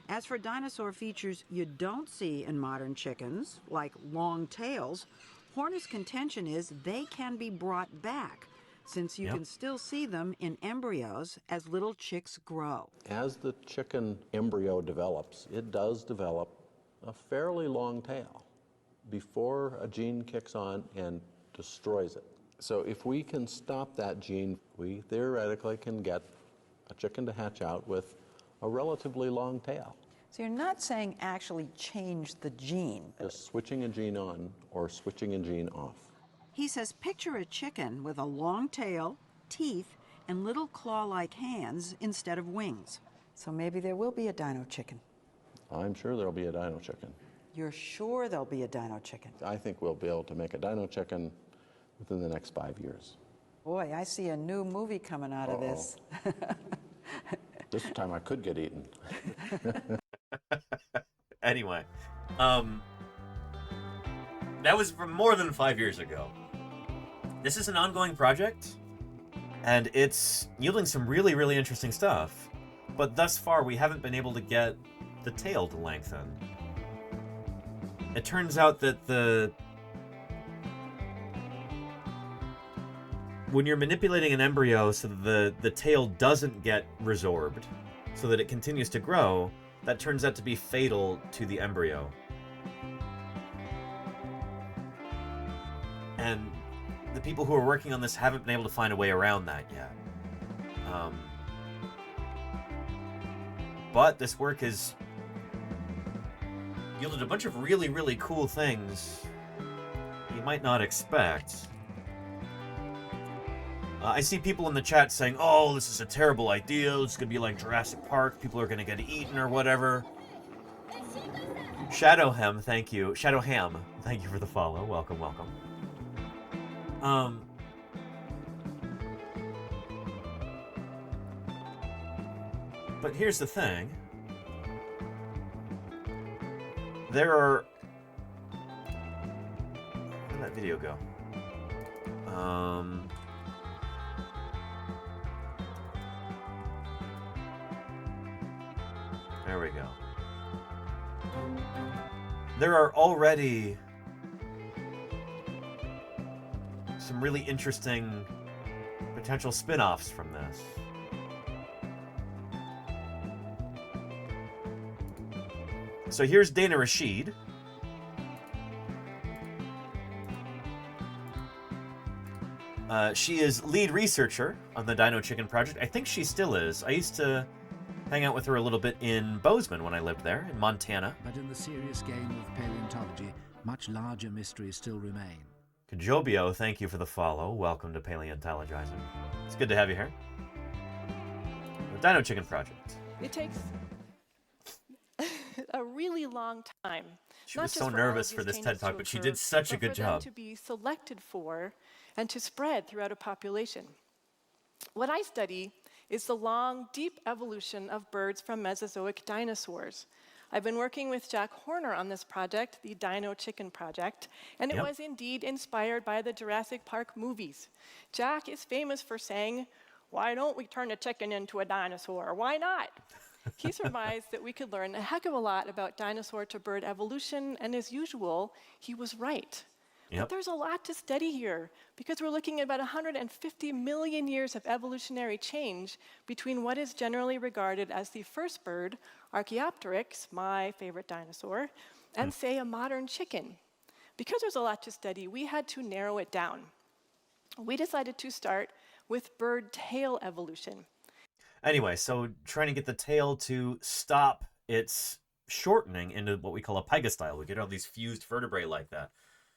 As for dinosaur features you don't see in modern chickens, like long tails, Horner's contention is they can be brought back, since you can still see them in embryos as little chicks grow. As the chicken embryo develops, it does develop a fairly long tail before a gene kicks on and destroys it. So if we can stop that gene, we theoretically can get a chicken to hatch out with a relatively long tail. So you're not saying actually change the gene. Just switching a gene on or switching a gene off. He says picture a chicken with a long tail, teeth, and little claw-like hands instead of wings. So maybe there will be a dino chicken. I'm sure there'll be a dino chicken. You're sure there'll be a dino chicken? I think we'll be able to make a dino chicken within the next 5 years. Boy, I see a new movie coming out of this. This time I could get eaten. Anyway, that was from more than 5 years ago. This is an ongoing project, and it's yielding some really, really interesting stuff. But thus far, we haven't been able to get the tail to lengthen. It turns out that when you're manipulating an embryo so that the tail doesn't get resorbed, so that it continues to grow, that turns out to be fatal to the embryo. And the people who are working on this haven't been able to find a way around that yet. But this work has yielded a bunch of really, really cool things you might not expect. I see people in the chat saying, oh, this is a terrible idea, it's going to be like Jurassic Park, people are going to get eaten or whatever. Shadowham, thank you. Shadowham, thank you for the follow. Welcome, welcome. But here's the thing. There are... Where did that video go? There we go. There are already some really interesting potential spin-offs from this. So here's Dana Rashid. She is lead researcher on the Dino Chicken Project. I think she still is. I used to hang out with her a little bit in Bozeman when I lived there, in Montana. But in the serious game of paleontology, much larger mysteries still remain. Kajobio, thank you for the follow. Welcome to Paleontologizing. It's good to have you here. The Dino Chicken Project. It takes a really long time. She was so nervous for this TED Talk, but she did such a good job. To be selected for and to spread throughout a population. What I study is the long, deep evolution of birds from Mesozoic dinosaurs. I've been working with Jack Horner on this project, the Dino Chicken Project, and it was indeed inspired by the Jurassic Park movies. Jack is famous for saying, "Why don't we turn a chicken into a dinosaur? Why not?" He surmised that we could learn a heck of a lot about dinosaur-to-bird evolution, and as usual, he was right. But there's a lot to study here, because we're looking at about 150 million years of evolutionary change between what is generally regarded as the first bird, Archaeopteryx, my favorite dinosaur, and say a modern chicken. Because there's a lot to study, we had to narrow it down. We decided to start with bird tail evolution. Anyway, so trying to get the tail to stop its shortening into what we call a pygostyle. We get all these fused vertebrae like that.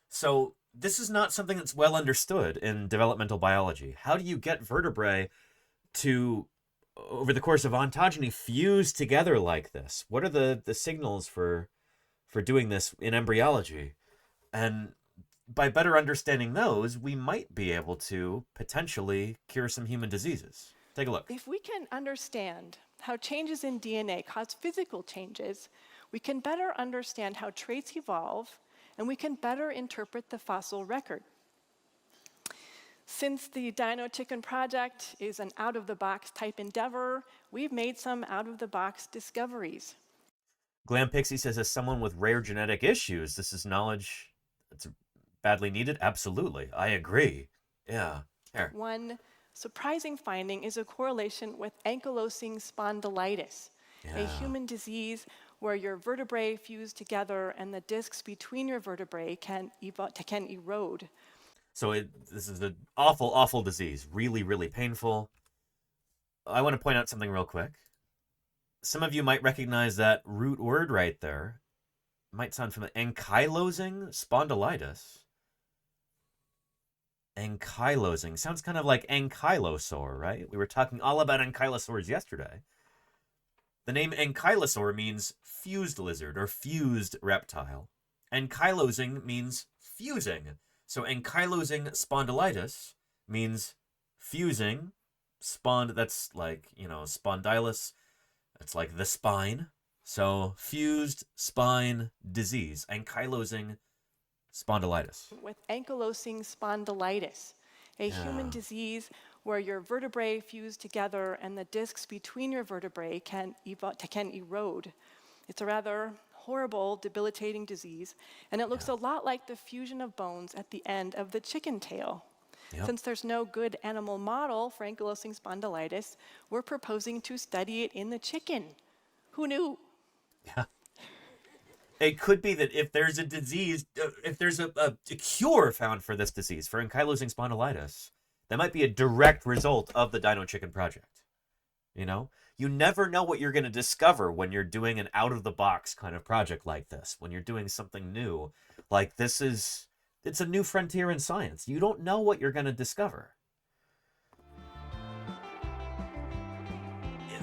So this is not something that's well understood in developmental biology. How do you get vertebrae to, over the course of ontogeny, fuse together like this? What are the signals for doing this in embryology? And by better understanding those, we might be able to potentially cure some human diseases. Take a look. If we can understand how changes in DNA cause physical changes, we can better understand how traits evolve, and we can better interpret the fossil record. Since the Dino Chicken Project is an out-of-the-box type endeavor, we've made some out-of-the-box discoveries. Glam Pixie says, as someone with rare genetic issues, this is knowledge that's badly needed? Absolutely. I agree. Yeah. Here. One surprising finding is a correlation with ankylosing spondylitis, a human disease where your vertebrae fuse together and the discs between your vertebrae can erode. So this is an awful, awful disease. Really, really painful. I want to point out something real quick. Some of you might recognize that root word right there. It might sound familiar. Ankylosing spondylitis. Ankylosing. Sounds kind of like ankylosaur, right? We were talking all about ankylosaurs yesterday. The name ankylosaur means fused lizard or fused reptile. Ankylosing means fusing. So ankylosing spondylitis means fusing. That's like, spondylus. It's like the spine. So fused spine disease. Ankylosing spondylitis. With ankylosing spondylitis, a human disease where your vertebrae fuse together and the discs between your vertebrae can erode. It's a rather horrible, debilitating disease, and it looks a lot like the fusion of bones at the end of the chicken tail. Yep. Since there's no good animal model for ankylosing spondylitis, we're proposing to study it in the chicken. Who knew? Yeah. It could be that if there's a disease, if there's a cure found for this disease, for ankylosing spondylitis, that might be a direct result of the Dino Chicken Project. You never know what you're going to discover when you're doing an out-of-the-box kind of project like this, when you're doing something new. Like it's a new frontier in science. You don't know what you're going to discover.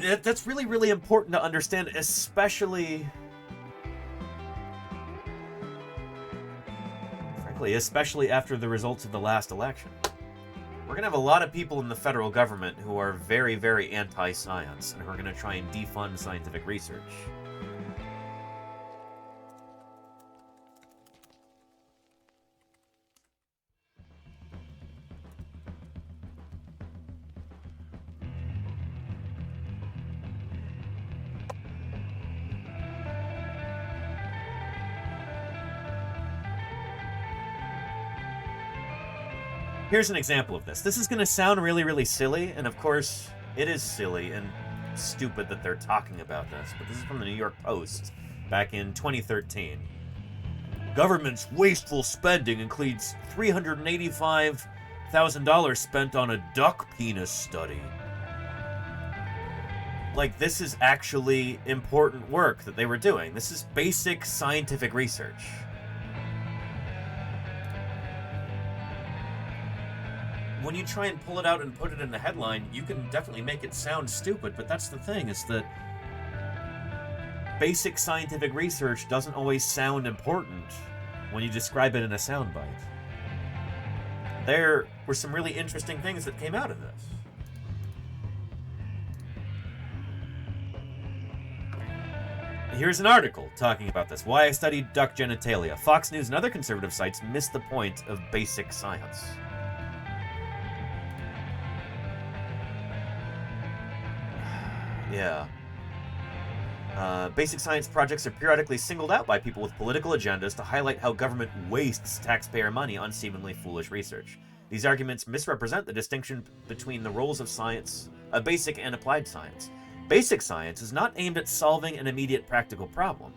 That's really, really important to understand, especially after the results of the last election. We're going to have a lot of people in the federal government who are very, very anti-science and who are going to try and defund scientific research. Here's an example of this. This is going to sound really, really silly, and of course, it is silly and stupid that they're talking about this, but this is from the New York Post back in 2013. Government's wasteful spending includes $385,000 spent on a duck penis study. Like, this is actually important work that they were doing. This is basic scientific research. When you try and pull it out and put it in the headline, you can definitely make it sound stupid, but that's the thing, is that basic scientific research doesn't always sound important when you describe it in a soundbite. There were some really interesting things that came out of this. Here's an article talking about this. Why I studied duck genitalia. Fox News and other conservative sites missed the point of basic science. Yeah. Basic science projects are periodically singled out by people with political agendas to highlight how government wastes taxpayer money on seemingly foolish research. These arguments misrepresent the distinction between the roles of science, basic and applied science. Basic science is not aimed at solving an immediate practical problem.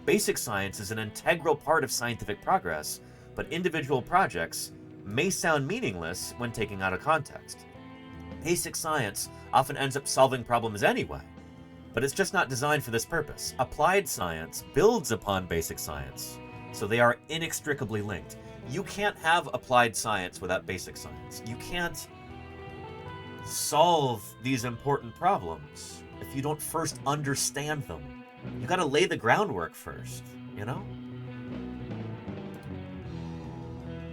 Basic science is an integral part of scientific progress, but individual projects may sound meaningless when taken out of context. Basic science often ends up solving problems anyway, but it's just not designed for this purpose. Applied science builds upon basic science, so they are inextricably linked. You can't have applied science without basic science. You can't solve these important problems if you don't first understand them. You gotta lay the groundwork first, you know?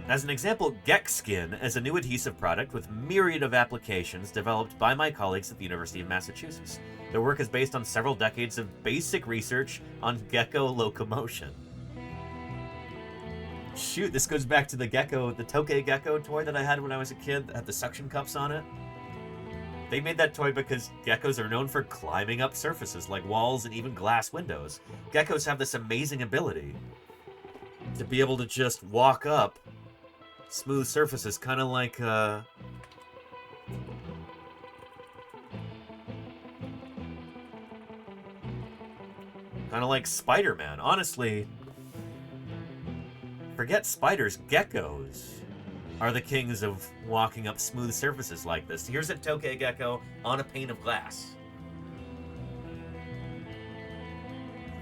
As an example, GeckSkin is a new adhesive product with myriad of applications developed by my colleagues at the University of Massachusetts. Their work is based on several decades of basic research on gecko locomotion. Shoot, this goes back to the Tokay gecko toy that I had when I was a kid that had the suction cups on it. They made that toy because geckos are known for climbing up surfaces like walls and even glass windows. Geckos have this amazing ability to be able to just walk up smooth surfaces, kind of like kind of like Spider-Man. Honestly, forget spiders, geckos are the kings of walking up smooth surfaces like this. Here's a tokay gecko on a pane of glass.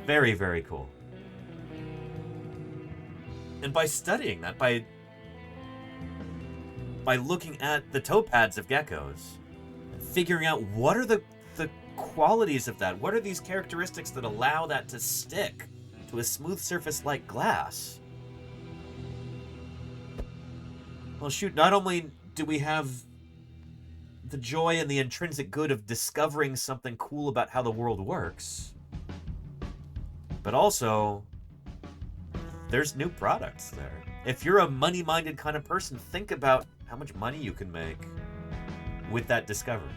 Very, very cool. And by studying that, by looking at the toe pads of geckos, figuring out what are the qualities of that, what are these characteristics that allow that to stick to a smooth surface like glass. Well, shoot, not only do we have the joy and the intrinsic good of discovering something cool about how the world works, but also there's new products there. If you're a money-minded kind of person, think about how much money you can make with that discovery.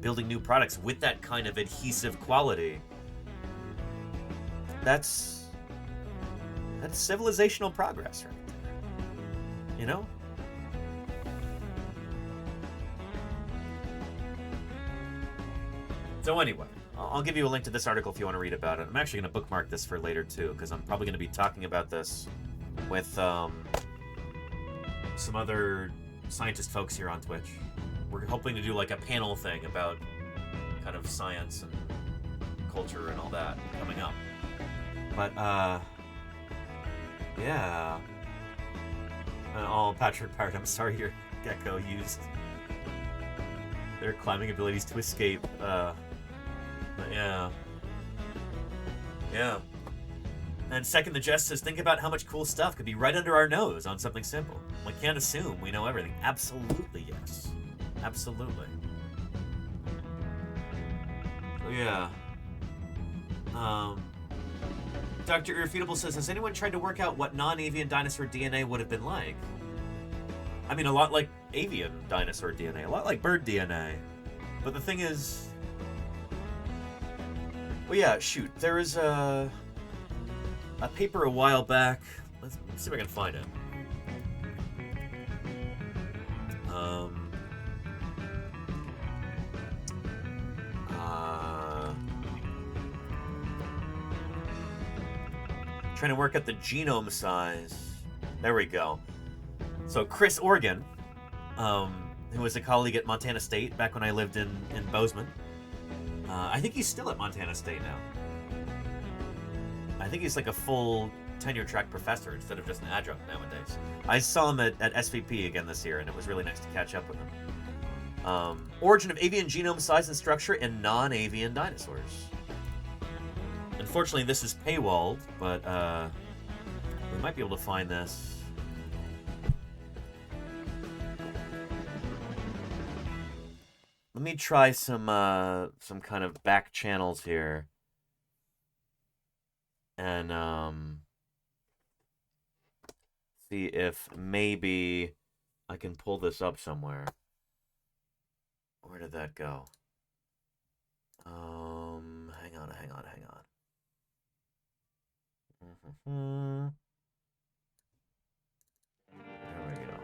Building new products with that kind of adhesive quality. That's civilizational progress right there. You know? So anyway, I'll give you a link to this article if you want to read about it. I'm actually going to bookmark this for later too, because I'm probably going to be talking about this with some other scientist folks here on Twitch. We're hoping to do like a panel thing about kind of science and culture and all that coming up. But yeah. Oh, Patrick Parrott, I'm sorry your gecko used their climbing abilities to escape. But yeah. Yeah. And Second the Jest says, think about how much cool stuff could be right under our nose on something simple. We can't assume we know everything. Absolutely, yes. Absolutely. So yeah. Dr. Irrefutable says, has anyone tried to work out what non-avian dinosaur DNA would have been like? I mean, a lot like avian dinosaur DNA, a lot like bird DNA. But the thing is... Well, yeah, shoot. There is a paper a while back. Let's see if I can find it. Trying to work out the genome size. There we go. So Chris Organ, who was a colleague at Montana State back when I lived in Bozeman. I think he's still at Montana State now. I think he's like a full tenure-track professor instead of just an adjunct nowadays. I saw him at SVP again this year, and it was really nice to catch up with him. Origin of avian genome size and structure in non-avian dinosaurs. Unfortunately, this is paywalled, but we might be able to find this. Let me try some kind of back channels here, and see if maybe I can pull this up somewhere. Where did that go? Hang on. There we go.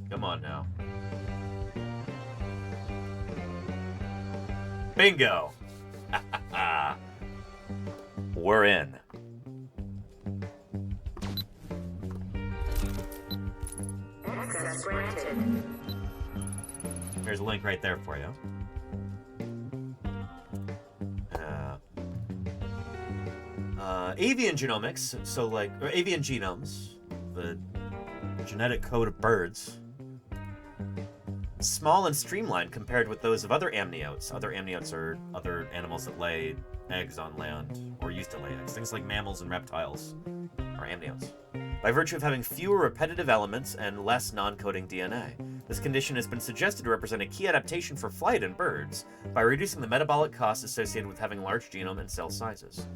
Come on now. Bingo. We're in. Access granted. There's a link right there for you. Avian genomics, or avian genomes, the genetic code of birds, small and streamlined compared with those of other amniotes. Other amniotes are other animals that lay eggs on land, or used to lay eggs. Things like mammals and reptiles are amniotes. By virtue of having fewer repetitive elements and less non-coding DNA, this condition has been suggested to represent a key adaptation for flight in birds by reducing the metabolic costs associated with having large genome and cell sizes.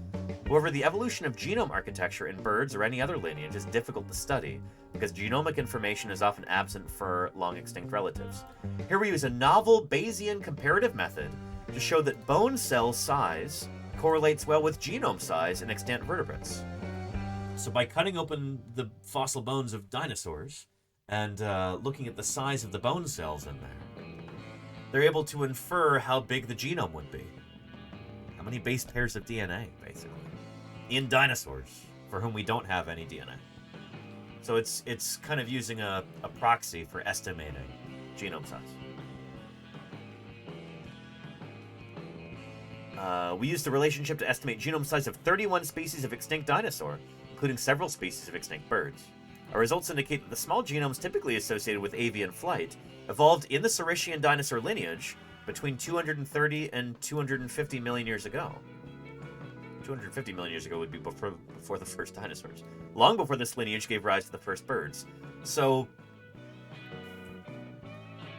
However, the evolution of genome architecture in birds or any other lineage is difficult to study because genomic information is often absent for long-extinct relatives. Here we use a novel Bayesian comparative method to show that bone cell size correlates well with genome size in extant vertebrates. So by cutting open the fossil bones of dinosaurs and looking at the size of the bone cells in there, they're able to infer how big the genome would be. How many base pairs of DNA, basically, in dinosaurs for whom we don't have any DNA. So it's kind of using a proxy for estimating genome size. We used the relationship to estimate genome size of 31 species of extinct dinosaur, including several species of extinct birds. Our results indicate that the small genomes typically associated with avian flight evolved in the Saurischian dinosaur lineage between 230 and 250 million years ago. 250 million years ago would be before the first dinosaurs. Long before this lineage gave rise to the first birds. So,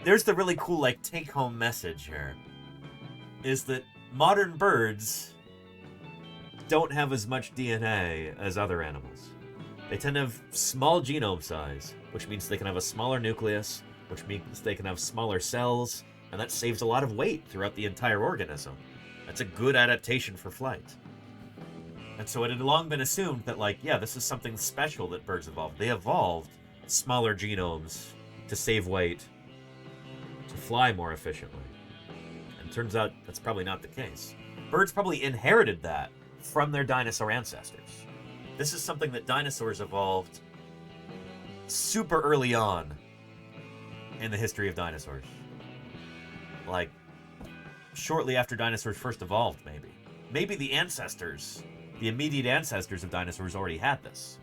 there's the really cool, take-home message here. Is that modern birds don't have as much DNA as other animals. They tend to have small genome size, which means they can have a smaller nucleus, which means they can have smaller cells, and that saves a lot of weight throughout the entire organism. That's a good adaptation for flight. And so it had long been assumed that, this is something special that birds evolved. They evolved smaller genomes to save weight, to fly more efficiently. And it turns out that's probably not the case. Birds probably inherited that from their dinosaur ancestors. This is something that dinosaurs evolved super early on in the history of dinosaurs. Shortly after dinosaurs first evolved, maybe. Maybe the immediate ancestors of dinosaurs already had this.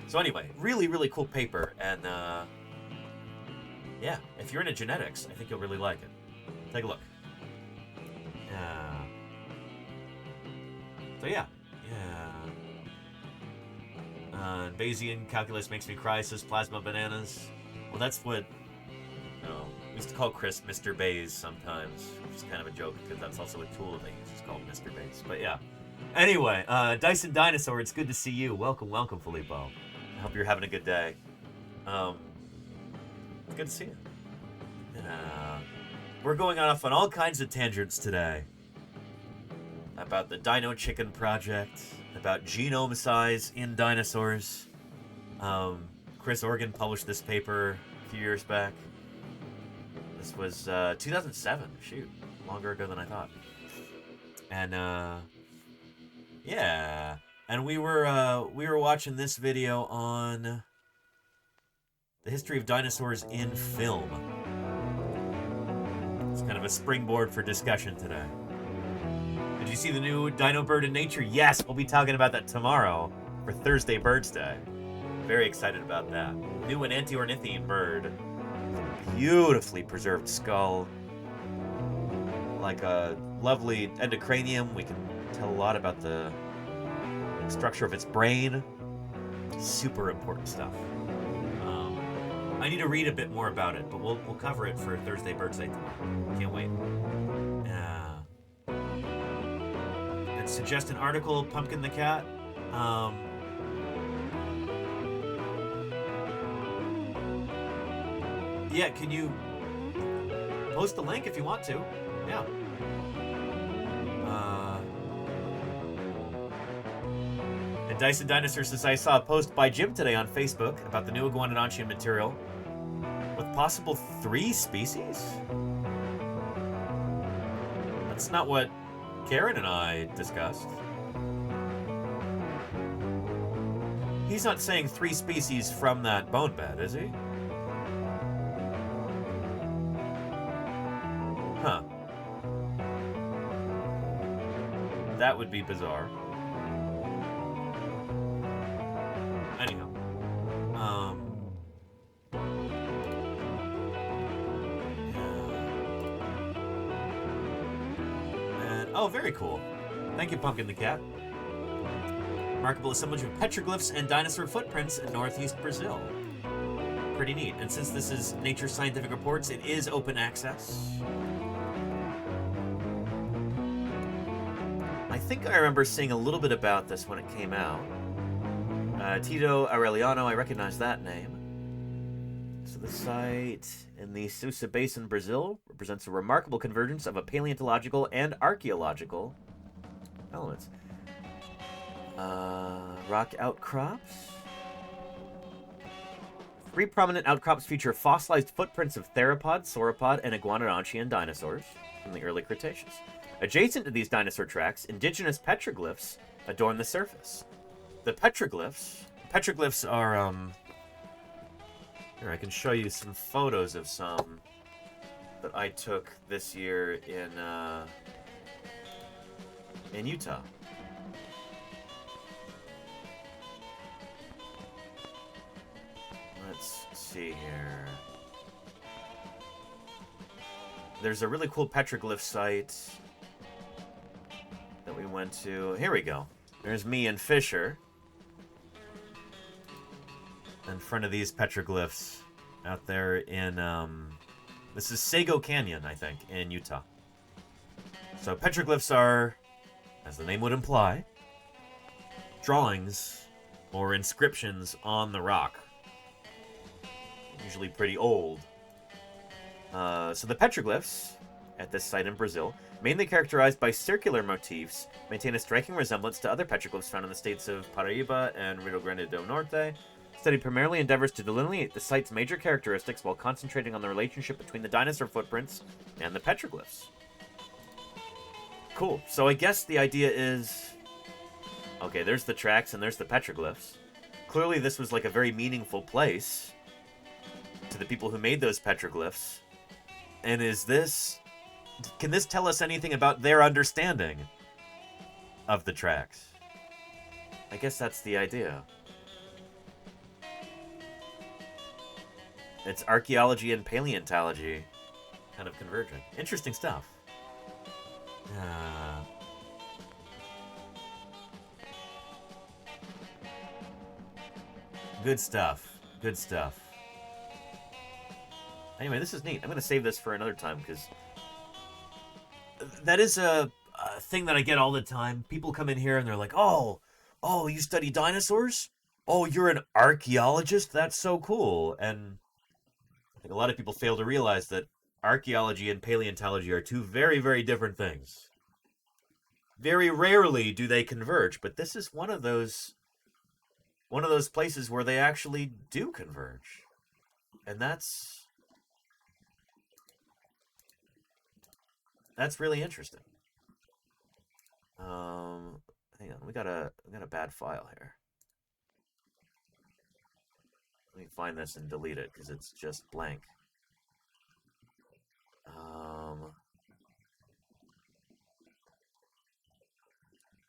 So anyway, really, really cool paper, and yeah, if you're into genetics, I think you'll really like it. Take a look. So yeah. Bayesian calculus makes me cry, says Plasma Bananas. Well, that's what we used to call Chris Mr. Bays sometimes, which is kind of a joke because that's also a tool they use. It's called Mr. Bays. But yeah. Anyway, Dyson Dinosaur, it's good to see you. Welcome, Filippo. I hope you're having a good day. It's good to see you. We're going off on all kinds of tangents today. About the Dino Chicken Project, about genome size in dinosaurs. Chris Organ published this paper a few years back. This was 2007. Shoot, longer ago than I thought. And yeah, and we were watching this video on the history of dinosaurs in film. It's kind of a springboard for discussion today. Did you see the new dino bird in nature? Yes, we'll be talking about that tomorrow for Thursday Birds Day. Very excited about that. New and anti-ornithine bird. Beautifully preserved skull. Like a lovely endocranium. We can tell a lot about the structure of its brain. Super important stuff. I need to read a bit more about it, but we'll cover it for Thursday Birds Day tomorrow. Can't wait. And suggest an article, Pumpkin the Cat. Yeah, can you post the link if you want to? Yeah. And Dyson Dinosaur says, I saw a post by Jim today on Facebook about the new Iguanodontian material with possible 3 species? That's not what Karen and I discussed. He's not saying 3 species from that bone bed, is he? Huh. That would be bizarre. Anyhow. And, oh, very cool. Thank you, Pumpkin the Cat. Remarkable assemblage of petroglyphs and dinosaur footprints in northeast Brazil. Pretty neat. And since this is Nature Scientific Reports, it is open access. I think I remember seeing a little bit about this when it came out. Tito Aureliano, I recognize that name. So the site in the Sousa Basin, Brazil, represents a remarkable convergence of a paleontological and archaeological elements. Rock outcrops. 3 prominent outcrops feature fossilized footprints of theropod, sauropod, and iguanodontian dinosaurs from the early Cretaceous. Adjacent to these dinosaur tracks, indigenous petroglyphs adorn the surface. The petroglyphs are, here, I can show you some photos of some that I took this year in Utah. Let's see here. There's a really cool petroglyph site that we went to. Here we go. There's me and Fisher in front of these petroglyphs out there in, this is Sago Canyon, I think, in Utah. So petroglyphs are, as the name would imply, drawings or inscriptions on the rock. Usually pretty old. So the petroglyphs at this site in Brazil, mainly characterized by circular motifs, maintain a striking resemblance to other petroglyphs found in the states of Paraíba and Rio Grande do Norte. Study primarily endeavors to delineate the site's major characteristics while concentrating on the relationship between the dinosaur footprints and the petroglyphs. Cool. So I guess the idea is, okay, there's the tracks and there's the petroglyphs. Clearly this was like a very meaningful place to the people who made those petroglyphs. And can this tell us anything about their understanding of the tracks? I guess that's the idea. It's archaeology and paleontology kind of converging. Interesting stuff. Good stuff. Good stuff. Anyway, this is neat. I'm going to save this for another time because that is a thing that I get all the time. People come in here and they're like, oh, you study dinosaurs? Oh, you're an archaeologist? That's so cool. And I think a lot of people fail to realize that archaeology and paleontology are 2 very, very different things. Very rarely do they converge, but this is one of those places where they actually do converge. And that's really interesting. Hang on, we got a bad file here. Let me find this and delete it because it's just blank.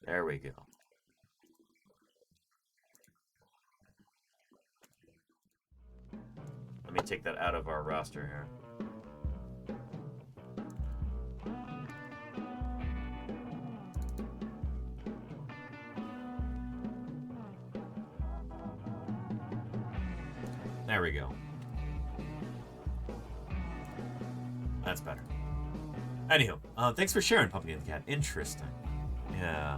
There we go. Let me take that out of our roster here. There we go. That's better. Anywho, thanks for sharing, Pumpkin the Cat. Interesting. Yeah.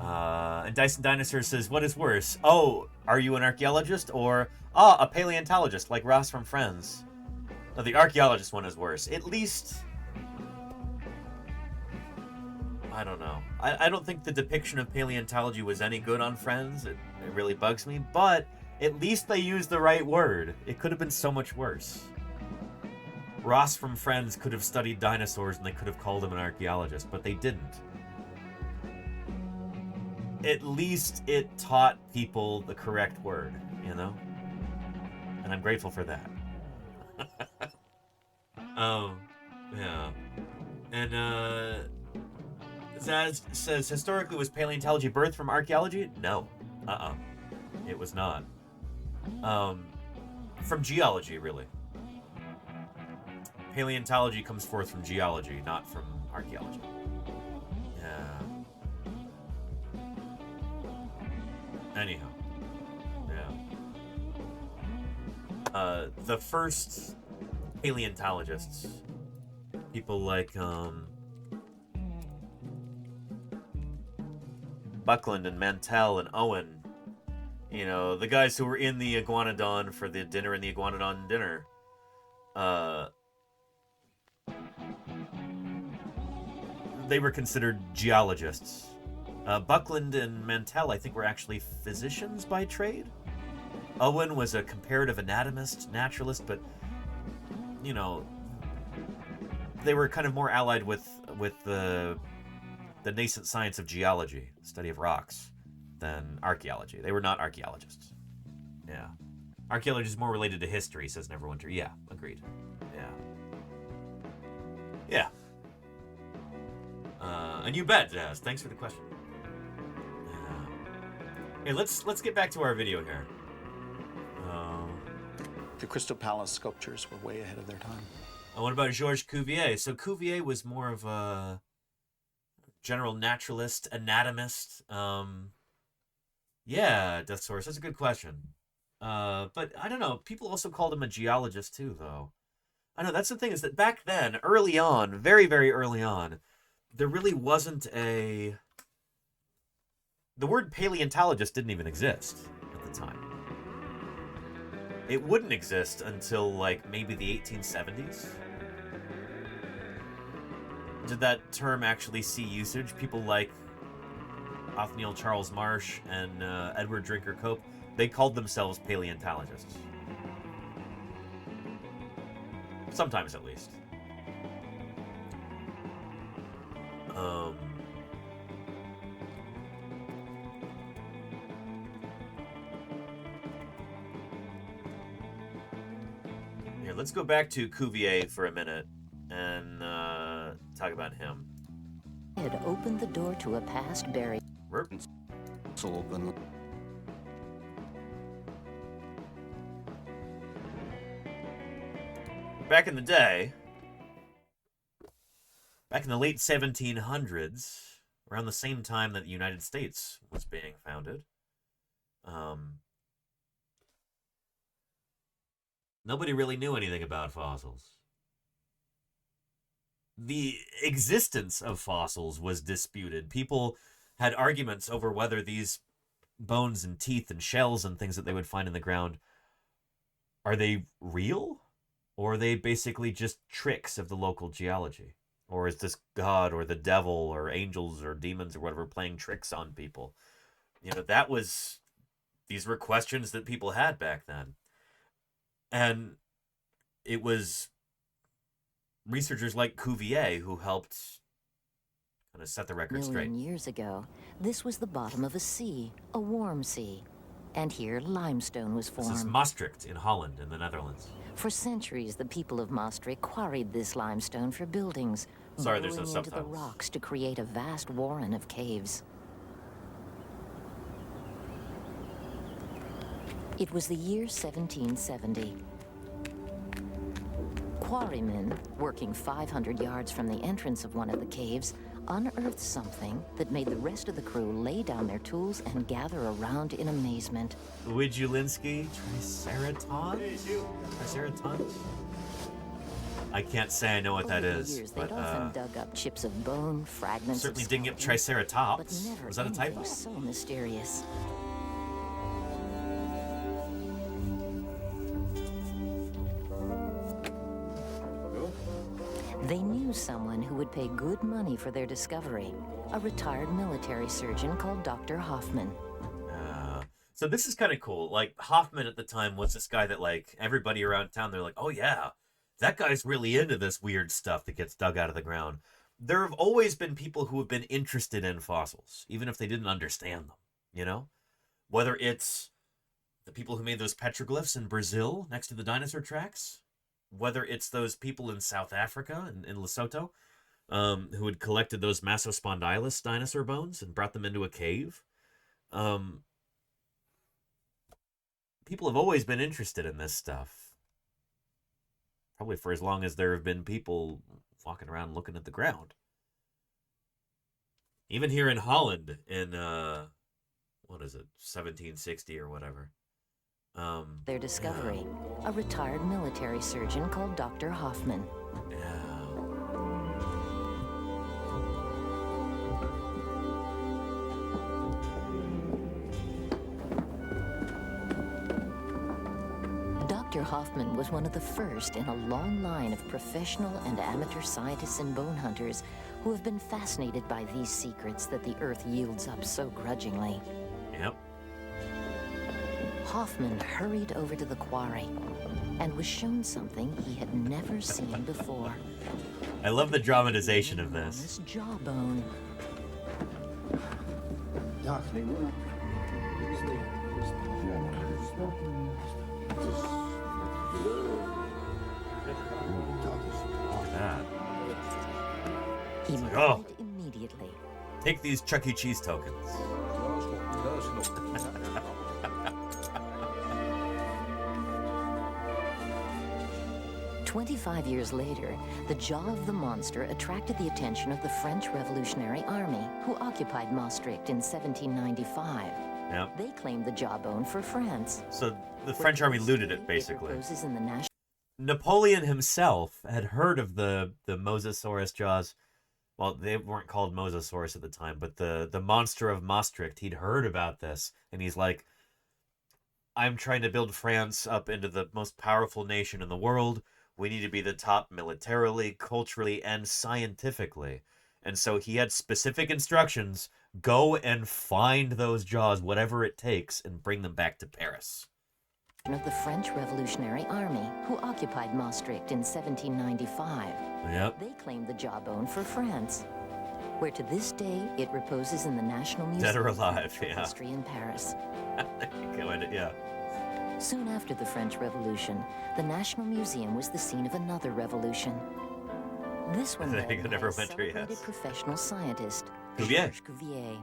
And Dyson Dinosaur says, what is worse? Oh, are you an archaeologist or a paleontologist like Ross from Friends? No, the archaeologist one is worse. At least, I don't know. I don't think the depiction of paleontology was any good on Friends. It really bugs me, but at least they used the right word. It could have been so much worse. Ross from Friends could have studied dinosaurs and they could have called him an archaeologist, but they didn't. At least it taught people the correct word, you know? And I'm grateful for that. Yeah. And, Zaz says, historically, was paleontology birthed from archaeology? No. It was not. From geology, really. Paleontology comes forth from geology, not from archaeology. Yeah. Anyhow. Yeah. The first paleontologists, people like, Buckland and Mantell and Owen, you know, the guys who were in the Iguanodon for the dinner in the Iguanodon dinner, they were considered geologists. Buckland and Mantell, I think, were actually physicians by trade. Owen was a comparative anatomist, naturalist, but, you know, they were kind of more allied with the nascent science of geology, study of rocks, than archaeology. They were not archaeologists. Yeah. Archaeology is more related to history, says Neverwinter. Yeah, agreed. Yeah. Yeah. And you bet, Jazz. Thanks for the question. Hey, let's get back to our video here. The Crystal Palace sculptures were way ahead of their time. What about Georges Cuvier? So Cuvier was more of a general naturalist, anatomist. Yeah, Deathsaurus, that's a good question. But I don't know. People also called him a geologist too, though. I know that's the thing, is that back then, early on, very, very early on, there really wasn't a... The word paleontologist didn't even exist at the time. It wouldn't exist until, like, maybe the 1870s. Did that term actually see usage? People like Othniel Charles Marsh and Edward Drinker Cope, they called themselves paleontologists. Sometimes, at least. Here, let's go back to Cuvier for a minute and talk about him. Had opened the door to a past buried. Open. Back in the day, back in the late 1700s, around the same time that the United States was being founded, nobody really knew anything about fossils. The existence of fossils was disputed. People had arguments over whether these bones and teeth and shells and things that they would find in the ground, are they real? Or are they basically just tricks of the local geology? Or is this God or the devil or angels or demons or whatever playing tricks on people? You know, these were questions that people had back then. And it was researchers like Cuvier who helped kind of set the record straight. Years ago, this was the bottom of a sea, a warm sea. And here limestone was formed. This is Maastricht in Holland, in the Netherlands. For centuries, the people of Maastricht quarried this limestone for buildings, Sorry, there's no burrowing into the subtitles. rocks to create a vast warren of caves. It was the year 1770. Quarrymen, working 500 yards from the entrance of one of the caves, unearthed something that made the rest of the crew lay down their tools and gather around in amazement. Wijulinski Triceratons? Triceratons? I can't say I know what that Over the is, years, but they'd often dug up chips of bone, fragments certainly of didn't get skeleton, Triceratops. but never Was that a typo? anything so mysterious. They knew someone who would pay good money for their discovery, a retired military surgeon called Dr. Hoffman. So this is kind of cool. Like, Hoffman at the time was this guy that, like, everybody around town, they're like, oh yeah, that guy's really into this weird stuff that gets dug out of the ground. There have always been people who have been interested in fossils, even if they didn't understand them, you know? Whether it's the people who made those petroglyphs in Brazil next to the dinosaur tracks, whether it's those people in South Africa, in Lesotho, who had collected those Massospondylus dinosaur bones and brought them into a cave. People have always been interested in this stuff. Probably for as long as there have been people walking around looking at the ground. Even here in Holland in, 1760 or whatever. Their discovery, a retired military surgeon called Dr. Hoffman. Dr. Hoffman was one of the first in a long line of professional and amateur scientists and bone hunters who have been fascinated by these secrets that the Earth yields up so grudgingly. Yep. Hoffman hurried over to the quarry and was shown something he had never seen before. I love the dramatization of this. This jawbone. He melted immediately. Take these Chuck E. Cheese tokens. 25 years later, the jaw of the monster attracted the attention of the French Revolutionary Army, who occupied Maastricht in 1795. Yep. They claimed the jawbone for France. So the French army looted it, basically. In the Napoleon himself had heard of the Mosasaurus jaws. Well, they weren't called Mosasaurus at the time, but the monster of Maastricht, he'd heard about this, and he's like, I'm trying to build France up into the most powerful nation in the world. We need to be the top militarily, culturally, and scientifically. And so he had specific instructions, go and find those jaws, whatever it takes, and bring them back to Paris. Of the French Revolutionary Army, who occupied Maastricht in 1795. Yep. They claimed the jawbone for France, where to this day it reposes in the National Museum Dead or of alive, Natural yeah. History in Paris. Yeah. Soon after the French Revolution, the National Museum was the scene of another revolution. This one led by a celebrated professional scientist, Cuvier. Georges Cuvier.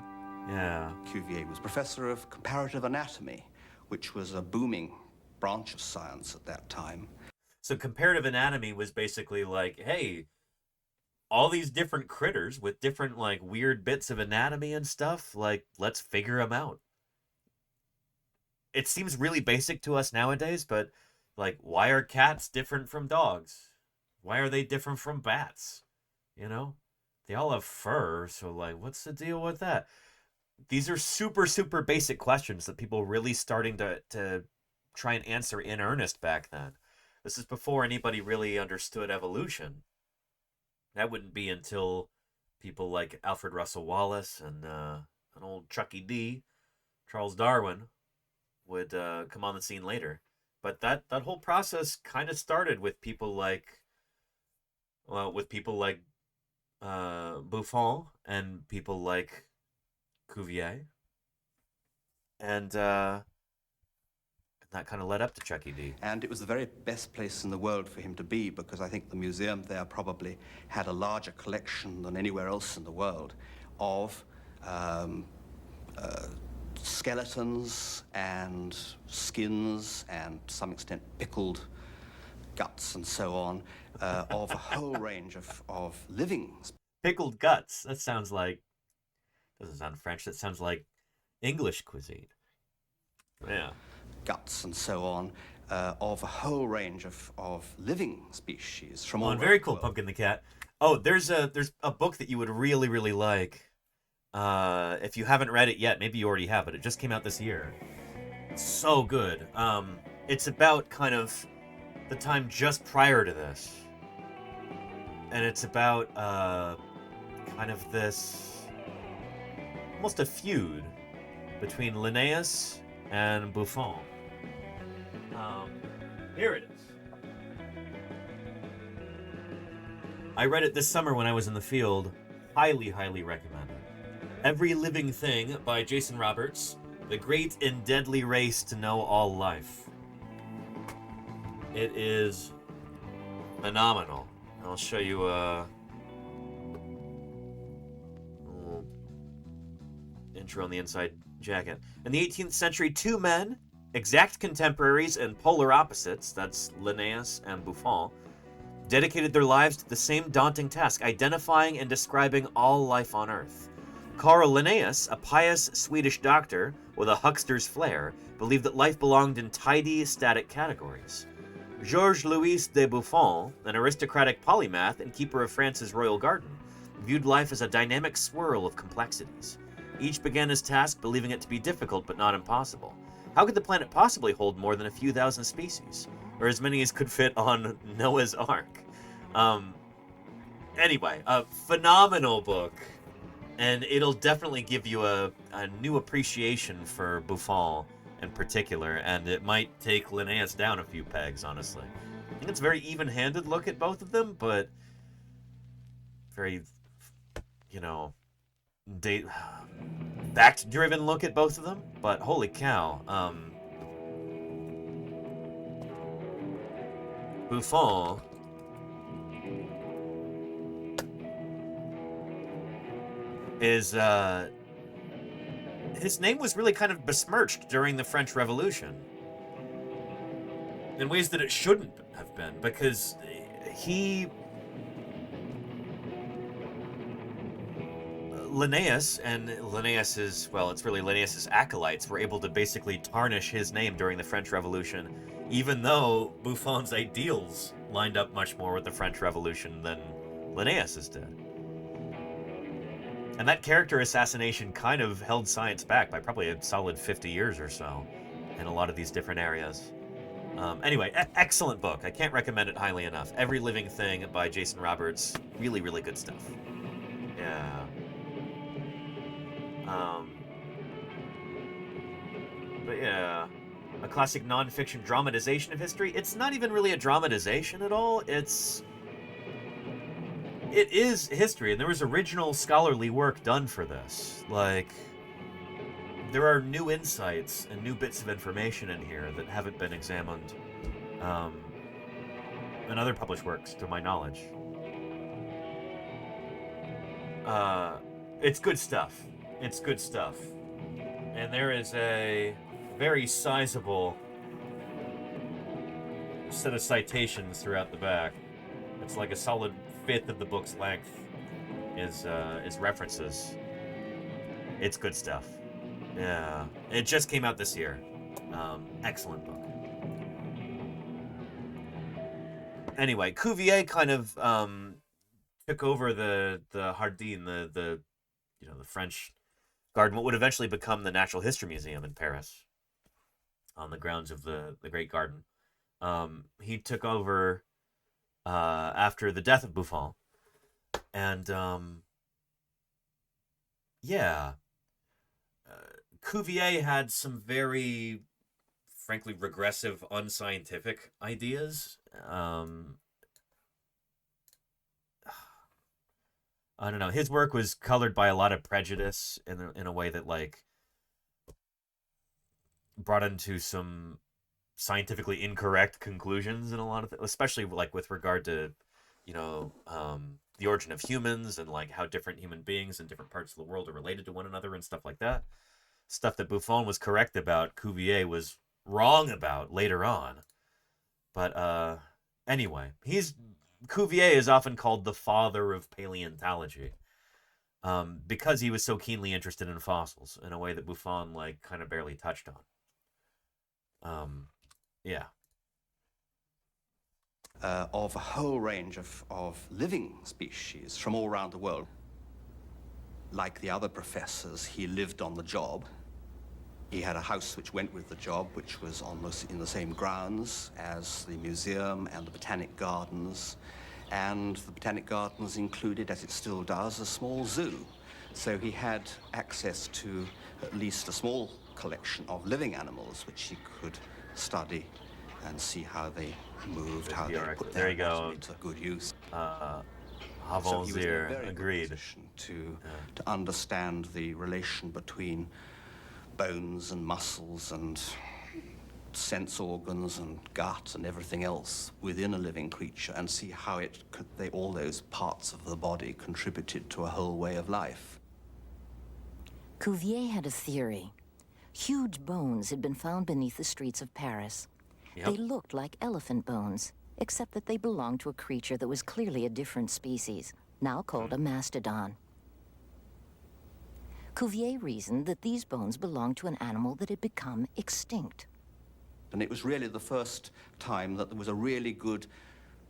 Yeah. Cuvier was professor of comparative anatomy, which was a booming branch of science at that time. So comparative anatomy was basically like, hey, all these different critters with different like weird bits of anatomy and stuff, like let's figure them out. It seems really basic to us nowadays, but like, why are cats different from dogs? Why are they different from bats? You know, they all have fur, so like, what's the deal with that? These are super, super basic questions that people really starting to try and answer in earnest back then. This is before anybody really understood evolution. That wouldn't be until people like Alfred Russel Wallace and an old Chucky D, Charles Darwin, would come on the scene later. But that whole process kind of started with people like, Buffon and people like Cuvier, and that kind of led up to Chucky D. And it was the very best place in the world for him to be, because I think the museum there probably had a larger collection than anywhere else in the world of skeletons and skins and to some extent pickled guts and so on, of a whole range of living. Pickled guts, that sounds like, doesn't sound French, that sounds like English cuisine. Yeah. Guts and so on, of a whole range of living species from all Oh, very cool, Pumpkin the Cat. Oh, there's a book that you would really, really like. If you haven't read it yet, maybe you already have, but it just came out this year. It's so good. It's about kind of the time just prior to this. And it's about kind of this, almost a feud between Linnaeus and Buffon. Here it is. I read it this summer when I was in the field. Highly, highly recommend it. Every Living Thing by Jason Roberts. The Great and Deadly Race to Know All Life. It is phenomenal. I'll show you a little intro on the inside jacket. In the 18th century, two men, exact contemporaries and polar opposites, that's Linnaeus and Buffon, dedicated their lives to the same daunting task, identifying and describing all life on Earth. Carl Linnaeus, a pious Swedish doctor with a huckster's flair, believed that life belonged in tidy, static categories. Georges Louis de Buffon, an aristocratic polymath and keeper of France's royal garden, viewed life as a dynamic swirl of complexities. Each began his task believing it to be difficult but not impossible. How could the planet possibly hold more than a few thousand species? Or as many as could fit on Noah's Ark? Anyway, a phenomenal book. And it'll definitely give you a new appreciation for Buffon in particular, and it might take Linnaeus down a few pegs, honestly. I think it's a very even-handed look at both of them, but very, fact-driven look at both of them. But holy cow, Buffon is, his name was really kind of besmirched during the French Revolution in ways that it shouldn't have been, because Linnaeus and Linnaeus's acolytes were able to basically tarnish his name during the French Revolution, even though Buffon's ideals lined up much more with the French Revolution than Linnaeus's did. And that character assassination kind of held science back by probably a solid 50 years or so in a lot of these different areas. Anyway, excellent book. I can't recommend it highly enough. Every Living Thing by Jason Roberts. Really, really good stuff. Yeah. But yeah, a classic non-fiction dramatization of history. It's not even really a dramatization at all. It is history, and there was original scholarly work done for this. Like, there are new insights and new bits of information in here that haven't been examined in other published works, to my knowledge. It's good stuff. It's good stuff. And there is a very sizable set of citations throughout the back. It's like a solid fifth of the book's length is references. It's good stuff. Yeah. It just came out this year. Excellent book. Anyway, Cuvier kind of took over the Jardin, the French garden, what would eventually become the Natural History Museum in Paris, on the grounds of the Great Garden. He took over after the death of Buffon, and Cuvier had some very, frankly, regressive, unscientific ideas. I don't know. His work was colored by a lot of prejudice in a way that, like, brought into some scientifically incorrect conclusions in a lot of especially like with regard to, the origin of humans and like how different human beings in different parts of the world are related to one another and stuff like that. Stuff that Buffon was correct about, Cuvier was wrong about later on. But anyway, Cuvier is often called the father of paleontology, because he was so keenly interested in fossils in a way that Buffon like kind of barely touched on. Yeah. Of a whole range of living species from all around the world. Like the other professors, he lived on the job. He had a house which went with the job, which was in the same grounds as the museum and the botanic gardens. And the botanic gardens included, as it still does, a small zoo. So he had access to at least a small collection of living animals, which he could study and see how they moved, how they put their into good use. So he was in a Avant-garde, very good agreed. position to understand the relation between bones and muscles and sense organs and gut and everything else within a living creature, and see how all those parts of the body contributed to a whole way of life. Cuvier had a theory. Huge bones had been found beneath the streets of Paris. Yep. They looked like elephant bones, except that they belonged to a creature that was clearly a different species, now called a mastodon. Cuvier reasoned that these bones belonged to an animal that had become extinct. And it was really the first time that there was a really good,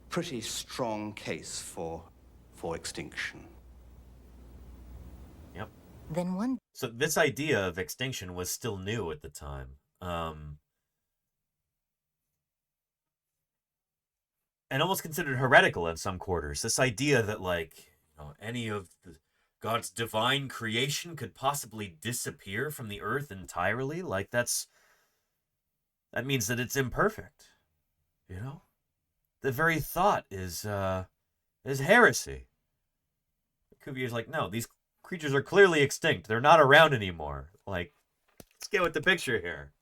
pretty strong case for extinction. Yep. Then one... So this idea of extinction was still new at the time. And almost considered heretical in some quarters. This idea that, like, any of God's divine creation could possibly disappear from the earth entirely. Like, that means that it's imperfect. The very thought is heresy. Cuvier's like, no, these creatures are clearly extinct. They're not around anymore. Like, let's get with the picture here,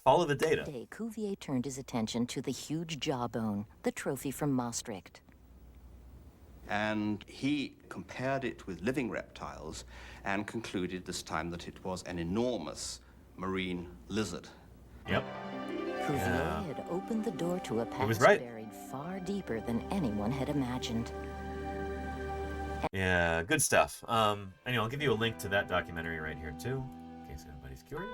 Follow the data. That day, Cuvier turned his attention to the huge jawbone, the trophy from Maastricht. And he compared it with living reptiles and concluded this time that it was an enormous marine lizard. Yep. Cuvier had opened the door to a past right. buried far deeper than anyone had imagined. Yeah, good stuff. Anyway, I'll give you a link to that documentary right here, too, in case anybody's curious.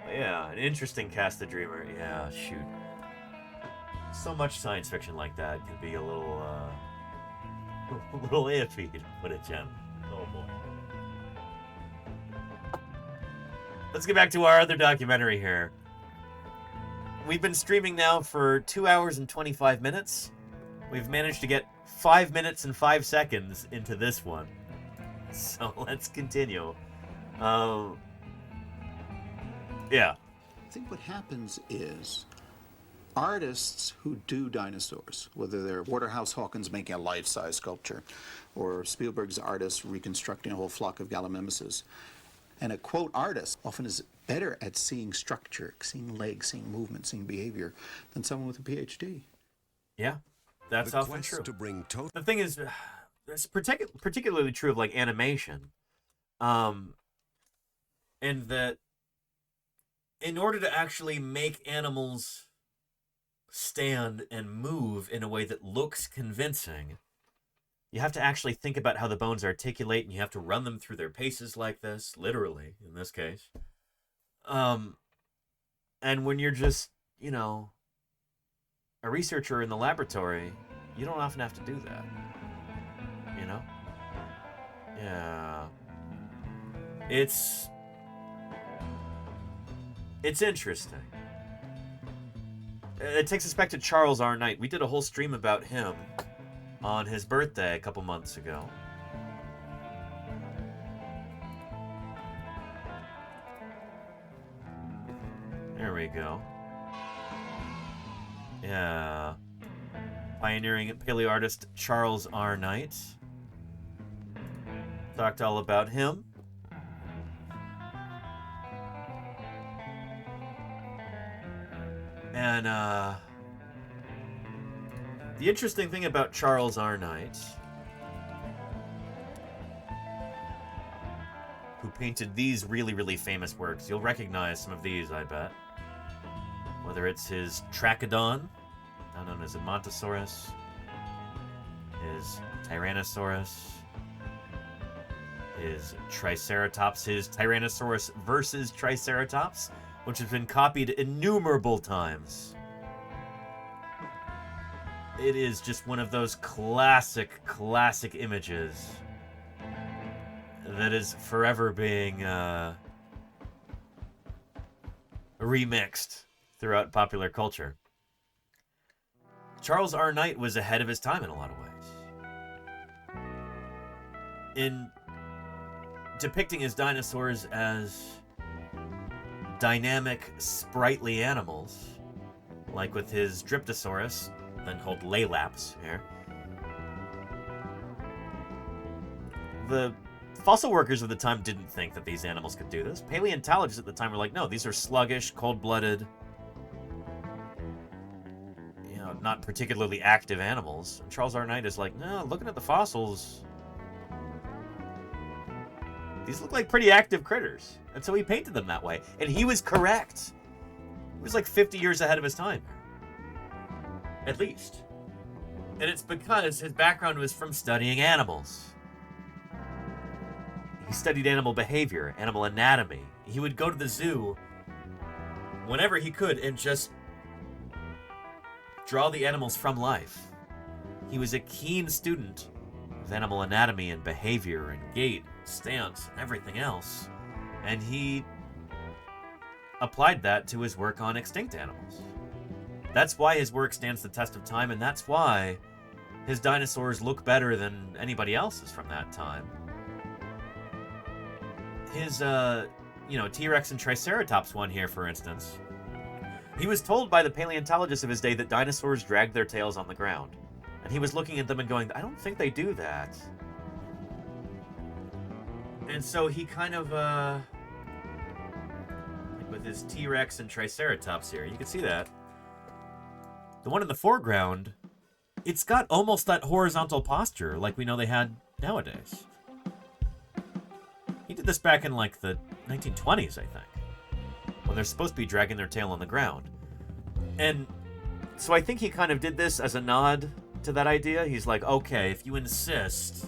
Yeah, an interesting cast the dreamer. Yeah, shoot. So much science fiction like that could be a little iffy, to put it gently. Oh boy. Let's get back to our other documentary here. We've been streaming now for 2 hours and 25 minutes. We've managed to get 5 minutes and 5 seconds into this one. So let's continue. Yeah. I think what happens is artists who do dinosaurs, whether they're Waterhouse Hawkins making a life-size sculpture, or Spielberg's artists reconstructing a whole flock of gallimimuses, and a quote artist often is better at seeing structure, seeing legs, seeing movement, seeing behavior than someone with a PhD. Yeah, that's The often quest true. to bring The thing is, it's particularly true of like animation, and that in order to actually make animals stand and move in a way that looks convincing, you have to actually think about how the bones articulate, and you have to run them through their paces like this, literally, in this case. And when you're just, a researcher in the laboratory, you don't often have to do that. Yeah. It's interesting. It takes us back to Charles R. Knight. We did a whole stream about him on his birthday a couple months ago. There we go. Yeah. Pioneering paleo artist Charles R. Knight. Talked all about him. And the interesting thing about Charles R. Knight, who painted these really, really famous works, you'll recognize some of these, I bet. Whether it's his Trachodon, now known as a Montosaurus, his Tyrannosaurus, his Triceratops, his Tyrannosaurus versus Triceratops, which has been copied innumerable times. It is just one of those classic images that is forever being remixed throughout popular culture. Charles R. Knight was ahead of his time in a lot of ways. In depicting his dinosaurs as dynamic, sprightly animals, like with his Dryptosaurus, then called Laelaps here. The fossil workers of the time didn't think that these animals could do this. Paleontologists at the time were like, no, these are sluggish, cold-blooded, not particularly active animals. And Charles R. Knight is like, no, looking at the fossils, these look like pretty active critters. And so he painted them that way. And he was correct. He was like 50 years ahead of his time. At least. And it's because his background was from studying animals. He studied animal behavior, animal anatomy. He would go to the zoo whenever he could and just draw the animals from life. He was a keen student of animal anatomy and behavior and gait, stance, and everything else. And he applied that to his work on extinct animals. That's why his work stands the test of time, and that's why his dinosaurs look better than anybody else's from that time. His, T-Rex and Triceratops one here, for instance. He was told by the paleontologists of his day that dinosaurs dragged their tails on the ground. And he was looking at them and going, I don't think they do that. And so he kind of, with his T-Rex and Triceratops here, you can see that. The one in the foreground, it's got almost that horizontal posture like we know they had nowadays. He did this back in like the 1920s, I think, when they're supposed to be dragging their tail on the ground. And so I think he kind of did this as a nod to that idea. He's like, okay, if you insist,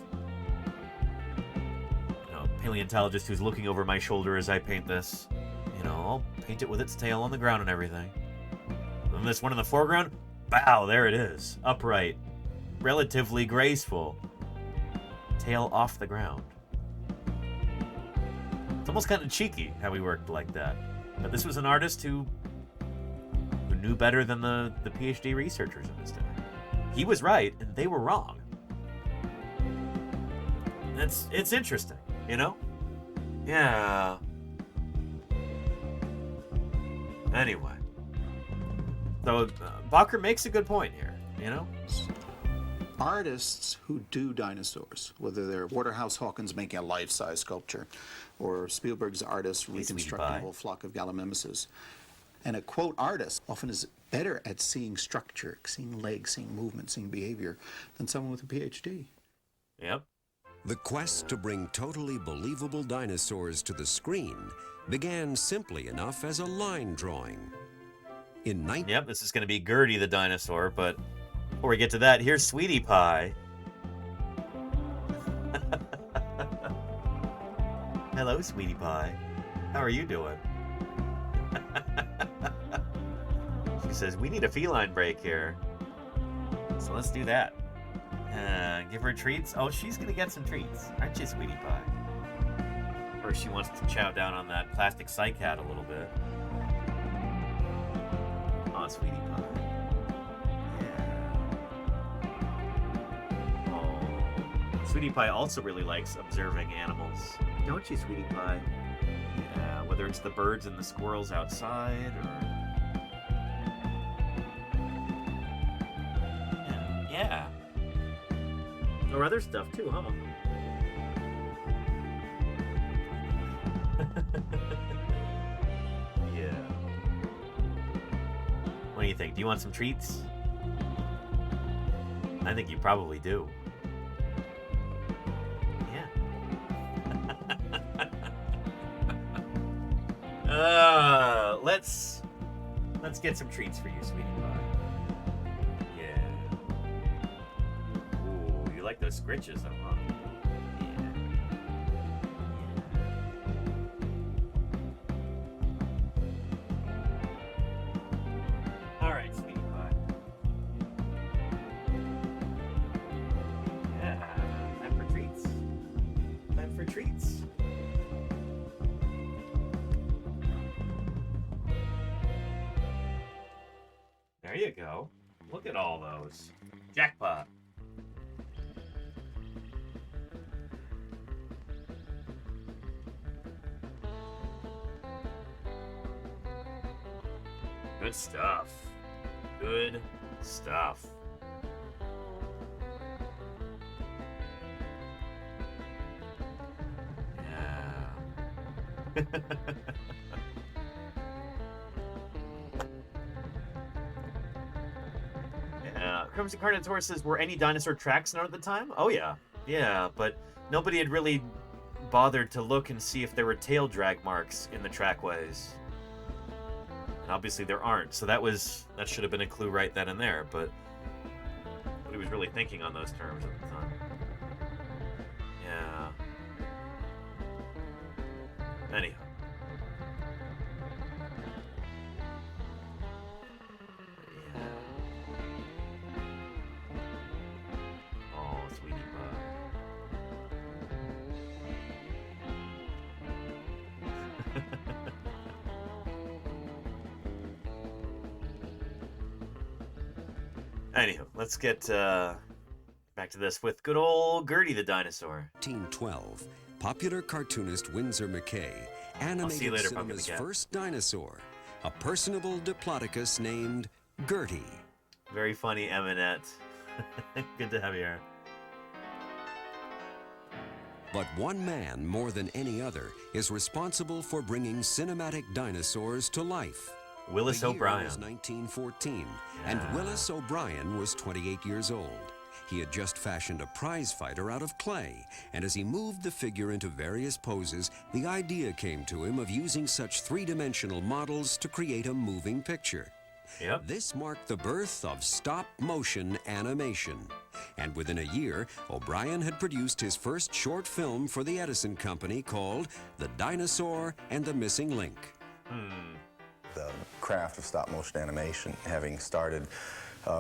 paleontologist who's looking over my shoulder as I paint this, I'll paint it with its tail on the ground and everything. And this one in the foreground, bow, there it is. Upright, relatively graceful, tail off the ground. It's almost kind of cheeky how he worked like that. But this was an artist who knew better than the PhD researchers of his day. He was right, and they were wrong. It's interesting, Yeah. Anyway. So, Bakker makes a good point here, Artists who do dinosaurs, whether they're Waterhouse Hawkins making a life-size sculpture, or Spielberg's artist reconstructing a whole flock of gallimimuses. And a quote artist often is better at seeing structure, seeing legs, seeing movement, seeing behavior than someone with a PhD. Yep. The quest to bring totally believable dinosaurs to the screen began simply enough as a line drawing. Yep, this is going to be Gertie the dinosaur, but before we get to that, here's Sweetie Pie. Hello, Sweetie Pie. How are you doing? She says, we need a feline break here. So let's do that. Give her treats. Oh, she's going to get some treats. Aren't you, Sweetie Pie? Or she wants to chow down on that plastic cycad a little bit. Oh, Sweetie Pie. Yeah. Oh. Sweetie Pie also really likes observing animals. Don't you, Sweetie Pie? Yeah, whether it's the birds and the squirrels outside, or... Yeah. Or other stuff, too, huh? Yeah. What do you think? Do you want some treats? I think you probably do. Yeah. Let's get some treats for you, Sweetie Pie. Yeah. Ooh, you like those scritches, though, huh? All right, Sweetie Pie. Yeah, time for treats. Time for treats. There you go. Look at all those. Jackpot. Good stuff. Good stuff. Yeah. Yeah. Crimson Carnotaurus says, were any dinosaur tracks known at the time? Oh, yeah. Yeah, but nobody had really bothered to look and see if there were tail drag marks in the trackways. And obviously there aren't, so that should have been a clue right then and there, but nobody was really thinking on those terms at the time. Yeah. Anyhow. Oh, sweetie pie. Anywho, let's get back to this with good old Gertie the dinosaur. 1912, popular cartoonist Winsor McCay animated later, cinema's first dinosaur, a personable Diplodocus named Gertie. Very funny, Eminette. Good to have you here. But one man, more than any other, is responsible for bringing cinematic dinosaurs to life. Willis The year O'Brien. was 1914, and Willis O'Brien was 28 years old. He had just fashioned a prize fighter out of clay, and as he moved the figure into various poses, the idea came to him of using such three-dimensional models to create a moving picture. Yep. This marked the birth of stop-motion animation. And within a year, O'Brien had produced his first short film for the Edison Company called The Dinosaur and the Missing Link. The craft of stop-motion animation, having started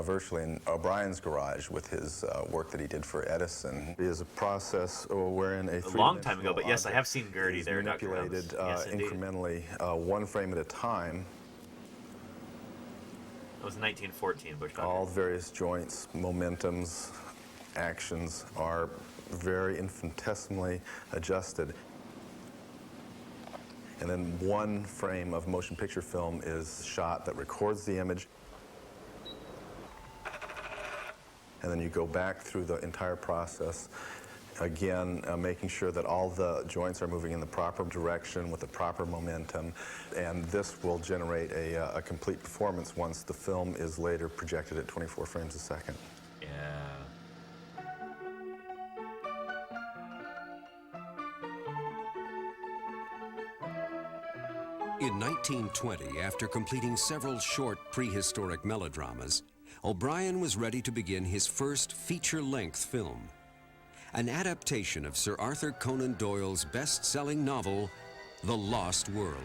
virtually in O'Brien's garage with his work that he did for Edison, is a process wherein a long time ago, but yes, I have seen Gertie there, Dr. manipulated Yes, indeed. incrementally, one frame at a time. That was 1914, Bushwhacker. All the various joints, momentums, actions are very infinitesimally adjusted. And then one frame of motion picture film is shot that records the image. And then you go back through the entire process, again, making sure that all the joints are moving in the proper direction with the proper momentum. And this will generate a complete performance once the film is later projected at 24 frames a second. Yeah. In 1920, after completing several short prehistoric melodramas, O'Brien was ready to begin his first feature-length film, an adaptation of Sir Arthur Conan Doyle's best-selling novel, The Lost World.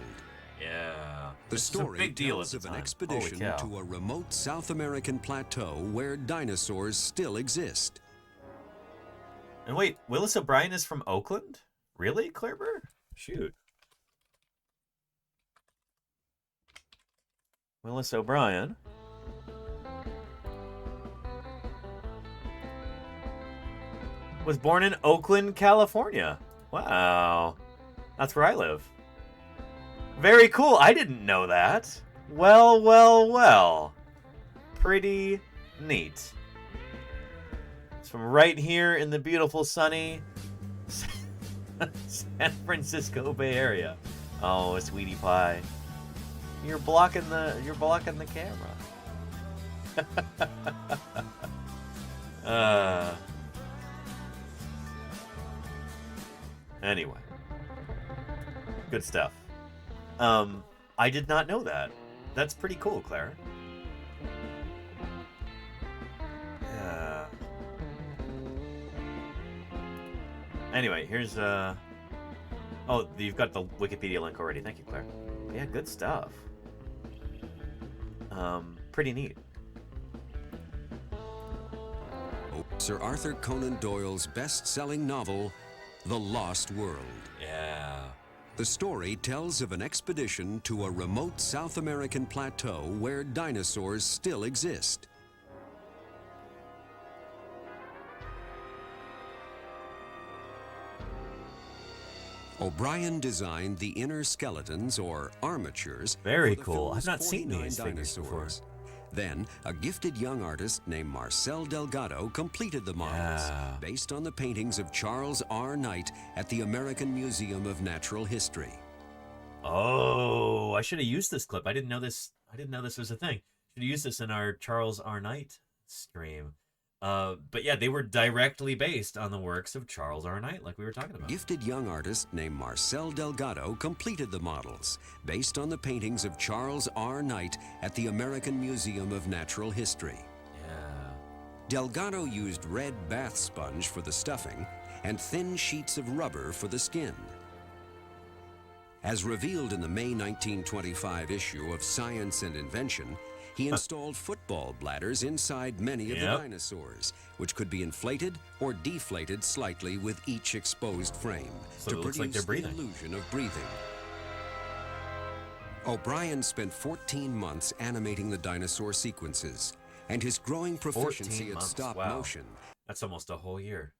Yeah. The This is a story big deal tells at the of an time. expedition Holy cow. to a remote South American plateau where dinosaurs still exist. And wait, Willis O'Brien is from Oakland? Really, Claire? Shoot. Willis O'Brien. Was born in Oakland, California. Wow. That's where I live. Very cool. I didn't know that. Well, well, well. Pretty neat. It's from right here in the beautiful, sunny San Francisco Bay Area. Oh, sweetie pie. You're blocking the camera. Anyway. Good stuff. I did not know that. That's pretty cool, Claire. Yeah. Anyway, here's oh, you've got the Wikipedia link already. Thank you, Claire. But yeah, good stuff. Pretty neat. Sir Arthur Conan Doyle's best-selling novel, The Lost World. Yeah. The story tells of an expedition to a remote South American plateau where dinosaurs still exist. O'Brien designed the inner skeletons, or armatures. Very for the cool. I've film's not seen 49 these figures before. dinosaurs. Then, a gifted young artist named Marcel Delgado completed the models based on the paintings of Charles R. Knight at the American Museum of Natural History. Oh, I should have used this clip. I didn't know this was a thing. Should have used this in our Charles R. Knight stream. But yeah, they were directly based on the works of Charles R. Knight, like we were talking about. Gifted young artist named Marcel Delgado completed the models based on the paintings of Charles R. Knight at the American Museum of Natural History. Yeah. Delgado used red bath sponge for the stuffing and thin sheets of rubber for the skin. As revealed in the May 1925 issue of Science and Invention, he installed football bladders inside many of the dinosaurs, which could be inflated or deflated slightly with each exposed frame to produce the illusion of breathing. O'Brien spent 14 months animating the dinosaur sequences, and his growing proficiency at stop motion. That's almost a whole year.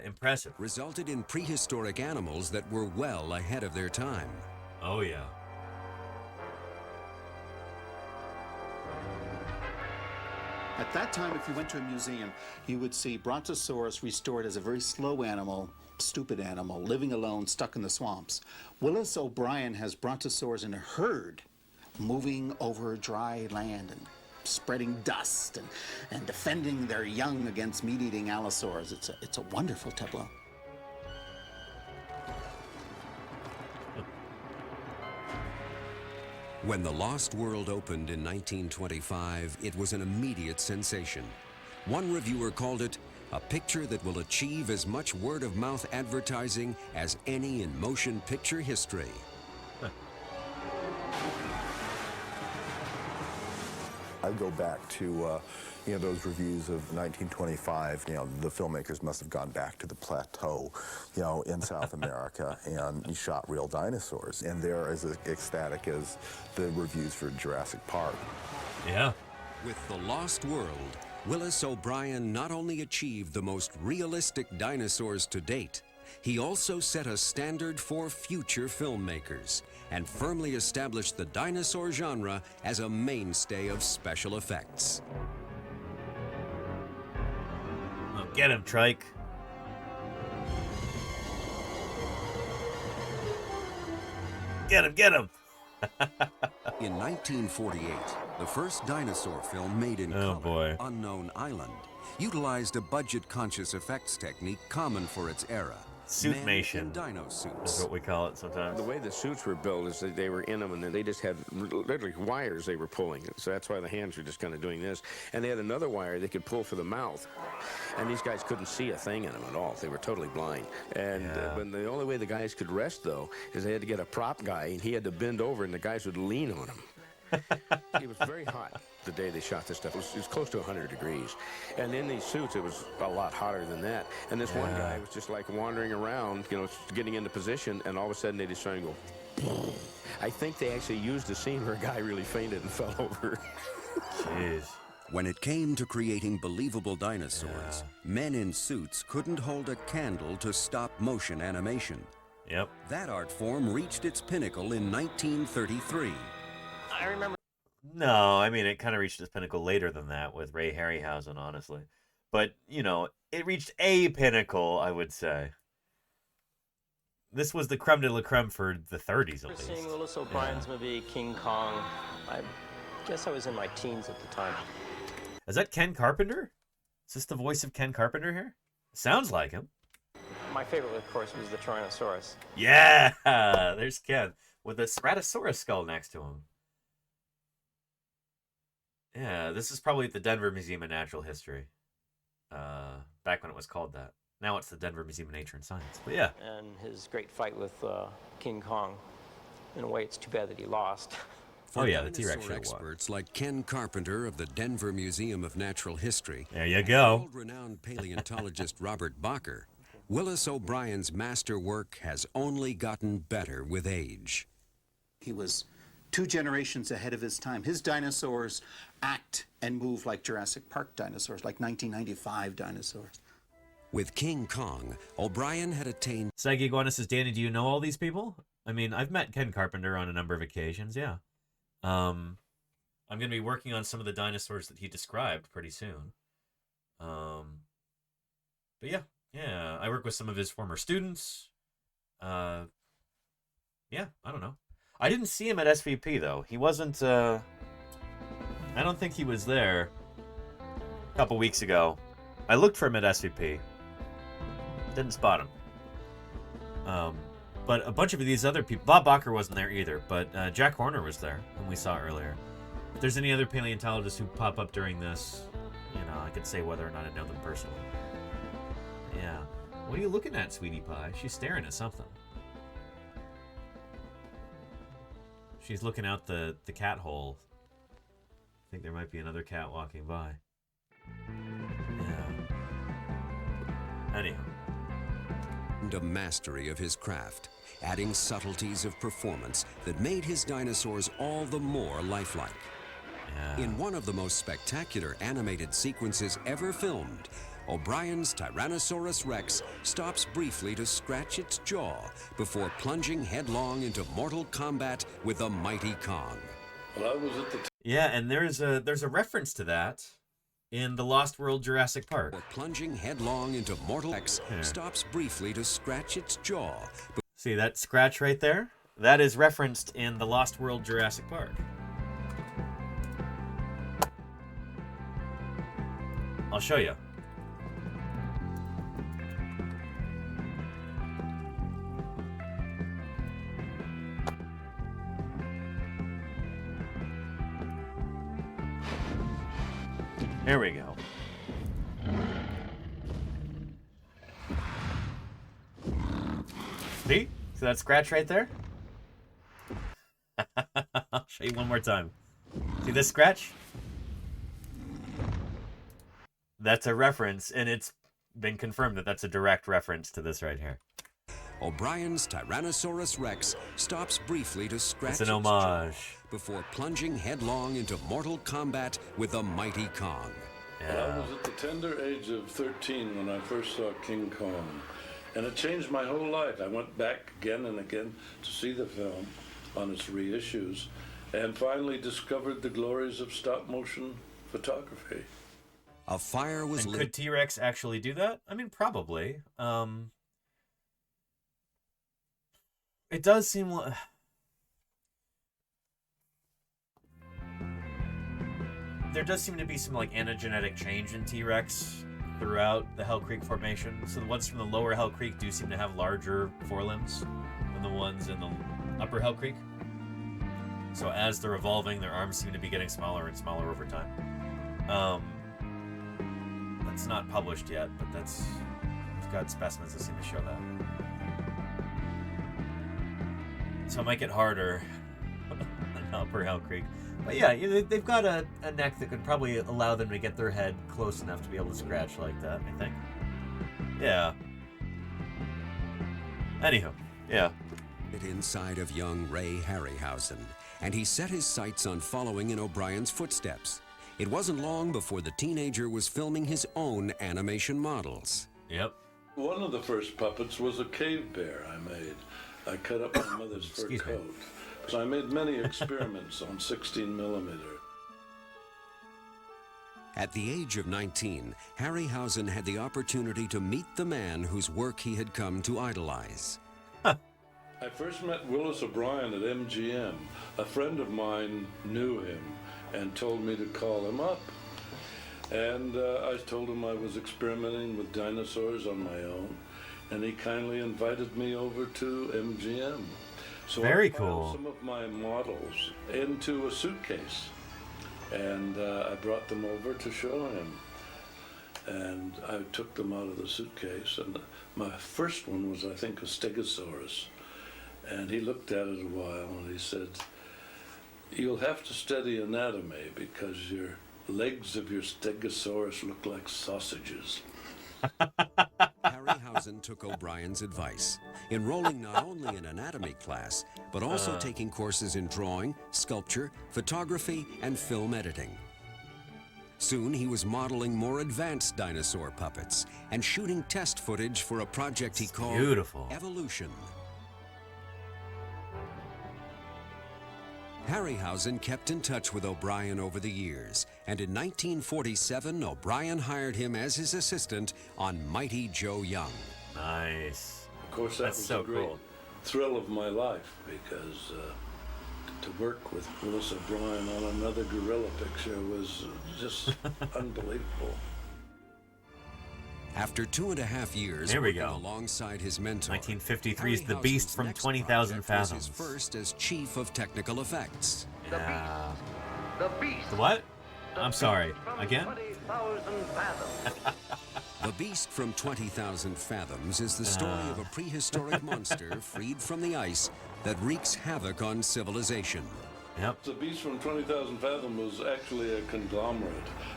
Impressive. Resulted in prehistoric animals that were well ahead of their time. Oh, yeah. At that time, if you went to a museum, you would see Brontosaurus restored as a very slow animal, stupid animal, living alone, stuck in the swamps. Willis O'Brien has Brontosaurs in a herd, moving over dry land and spreading dust and defending their young against meat-eating allosaurs. It's a wonderful tableau. When The Lost World opened in 1925, it was an immediate sensation. One reviewer called it a picture that will achieve as much word-of-mouth advertising as any in motion picture history. I go back to those reviews of 1925. The filmmakers must have gone back to the plateau, in South America, and shot real dinosaurs. And they're as ecstatic as the reviews for Jurassic Park. Yeah. With The Lost World, Willis O'Brien not only achieved the most realistic dinosaurs to date, he also set a standard for future filmmakers and firmly established the dinosaur genre as a mainstay of special effects. Oh, get him, Trike. Get him, get him. In 1948, the first dinosaur film made in color, Unknown Island, utilized a budget-conscious effects technique common for its era. Suitmation. Dino suits. That's what we call it sometimes. The way the suits were built is that they were in them and then they just had literally wires they were pulling. So that's why the hands were just kind of doing this. And they had another wire they could pull for the mouth. And these guys couldn't see a thing in them at all. They were totally blind. And when the only way the guys could rest, though, is they had to get a prop guy and he had to bend over and the guys would lean on him. It was very hot the day they shot this stuff. It was close to 100 degrees. And in these suits, it was a lot hotter than that. And this one guy was just like wandering around, getting into position, and all of a sudden they just started to go. I think they actually used a scene where a guy really fainted and fell over. Jeez. When it came to creating believable dinosaurs, men in suits couldn't hold a candle to stop-motion animation. Yep. That art form reached its pinnacle in 1933. I remember. No, I mean, it kind of reached its pinnacle later than that with Ray Harryhausen, honestly. But, it reached a pinnacle, I would say. This was the creme de la creme for the 30s, at least. Seeing Willis O'Brien's movie King Kong, I guess I was in my teens at the time. Is that Ken Carpenter? Is this the voice of Ken Carpenter here? Sounds like him. My favorite, of course, was the Tyrannosaurus. Yeah, there's Ken with a Ceratosaurus skull next to him. Yeah, this is probably at the Denver Museum of Natural History. Back when it was called that. Now it's the Denver Museum of Nature and Science. But yeah. And his great fight with King Kong. In a way, it's too bad that he lost. For the T-Rex show experts like Ken Carpenter of the Denver Museum of Natural History. There you go. World-renowned paleontologist Robert Bacher. Willis O'Brien's masterwork has only gotten better with age. He was 2 generations ahead of his time. His dinosaurs act and move like Jurassic Park dinosaurs, like 1995 dinosaurs. With King Kong, O'Brien had attained... Saggy Iguana says, Danny, do you know all these people? I mean, I've met Ken Carpenter on a number of occasions, yeah. I'm going to be working on some of the dinosaurs that he described pretty soon. But yeah, I work with some of his former students. Yeah, I don't know. I didn't see him at SVP, though. He wasn't, I don't think he was there a couple weeks ago. I looked for him at SVP. Didn't spot him. But a bunch of these other people... Bob Bacher wasn't there either, but Jack Horner was there, whom we saw earlier. If there's any other paleontologists who pop up during this, you know, I could say whether or not I know them personally. Yeah. What are you looking at, sweetie pie? She's staring at something. She's looking out the cat hole. I think there might be another cat walking by. Yeah. Anyhow. A mastery of his craft, adding subtleties of performance that made his dinosaurs all the more lifelike. Yeah. In one of the most spectacular animated sequences ever filmed, O'Brien's Tyrannosaurus Rex stops briefly to scratch its jaw before plunging headlong into mortal combat with the mighty Kong. Well, I was at the yeah, and there's a reference to that in the Lost World Jurassic Park. Plunging headlong into mortal Rex stops briefly to scratch its jaw. See that scratch right there? That is referenced in the Lost World Jurassic Park. I'll show you. Here we go. See? See that scratch right there? I'll show you one more time. See this scratch? That's a reference, and it's been confirmed that that's a direct reference to this right here. O'Brien's Tyrannosaurus Rex stops briefly to scratch It's an homage. Before plunging headlong into mortal combat with the mighty Kong. Well, I was at the tender age of 13 when I first saw King Kong, and it changed my whole life. I went back again and again to see the film on its reissues, and finally discovered the glories of stop-motion photography. A fire was lit. lit. Could T-Rex actually do that? I mean, probably. It does seem like... There does seem to be some like anagenetic change in T-Rex throughout the Hell Creek Formation. So the ones from the lower Hell Creek do seem to have larger forelimbs than the ones in the upper Hell Creek. So as they're evolving, their arms seem to be getting smaller and smaller over time. That's not published yet, but that's... We've got specimens that seem to show that. So it might get harder than upper Hell Creek. But yeah, they've got a neck that could probably allow them to get their head close enough to be able to scratch like that, I think. Yeah. Anywho, yeah. Inside of young Ray Harryhausen, and he set his sights on following in O'Brien's footsteps. It wasn't long before the teenager was filming his own animation models. Yep. One of the first puppets was a cave bear I made. I cut up my mother's fur coat. So I made many experiments on 16 millimeter. At the age of 19, Harryhausen had the opportunity to meet the man whose work he had come to idolize. I first met Willis O'Brien at MGM. A friend of mine knew him and told me to call him up. And I told him I was experimenting with dinosaurs on my own, and he kindly invited me over to MGM. So Very I piled cool. some of my models into a suitcase, and I brought them over to show him. And I took them out of the suitcase, and my first one was, I think, a Stegosaurus. And he looked at it a while, and he said, "You'll have to study anatomy because your legs of your Stegosaurus look like sausages." Harryhausen took O'Brien's advice, enrolling not only in anatomy class, but also taking courses in drawing, sculpture, photography, and film editing. Soon he was modeling more advanced dinosaur puppets and shooting test footage for a project he called Evolution. Harryhausen kept in touch with O'Brien over the years, and in 1947, O'Brien hired him as his assistant on Mighty Joe Young. Nice. Of course, that was a great thrill of my life, because to work with Willis O'Brien on another gorilla picture was just unbelievable. After 2.5 years working alongside his mentor, 1953's The Beast from 20,000 Fathoms. Was his first as chief of technical effects. Yeah. The Beast. The what? I'm sorry. Again? 20,000 fathoms. The Beast from 20,000 Fathoms is the story of a prehistoric monster freed from the ice that wreaks havoc on civilization. Yep. The Beast from 20,000 Fathoms was actually a conglomerate.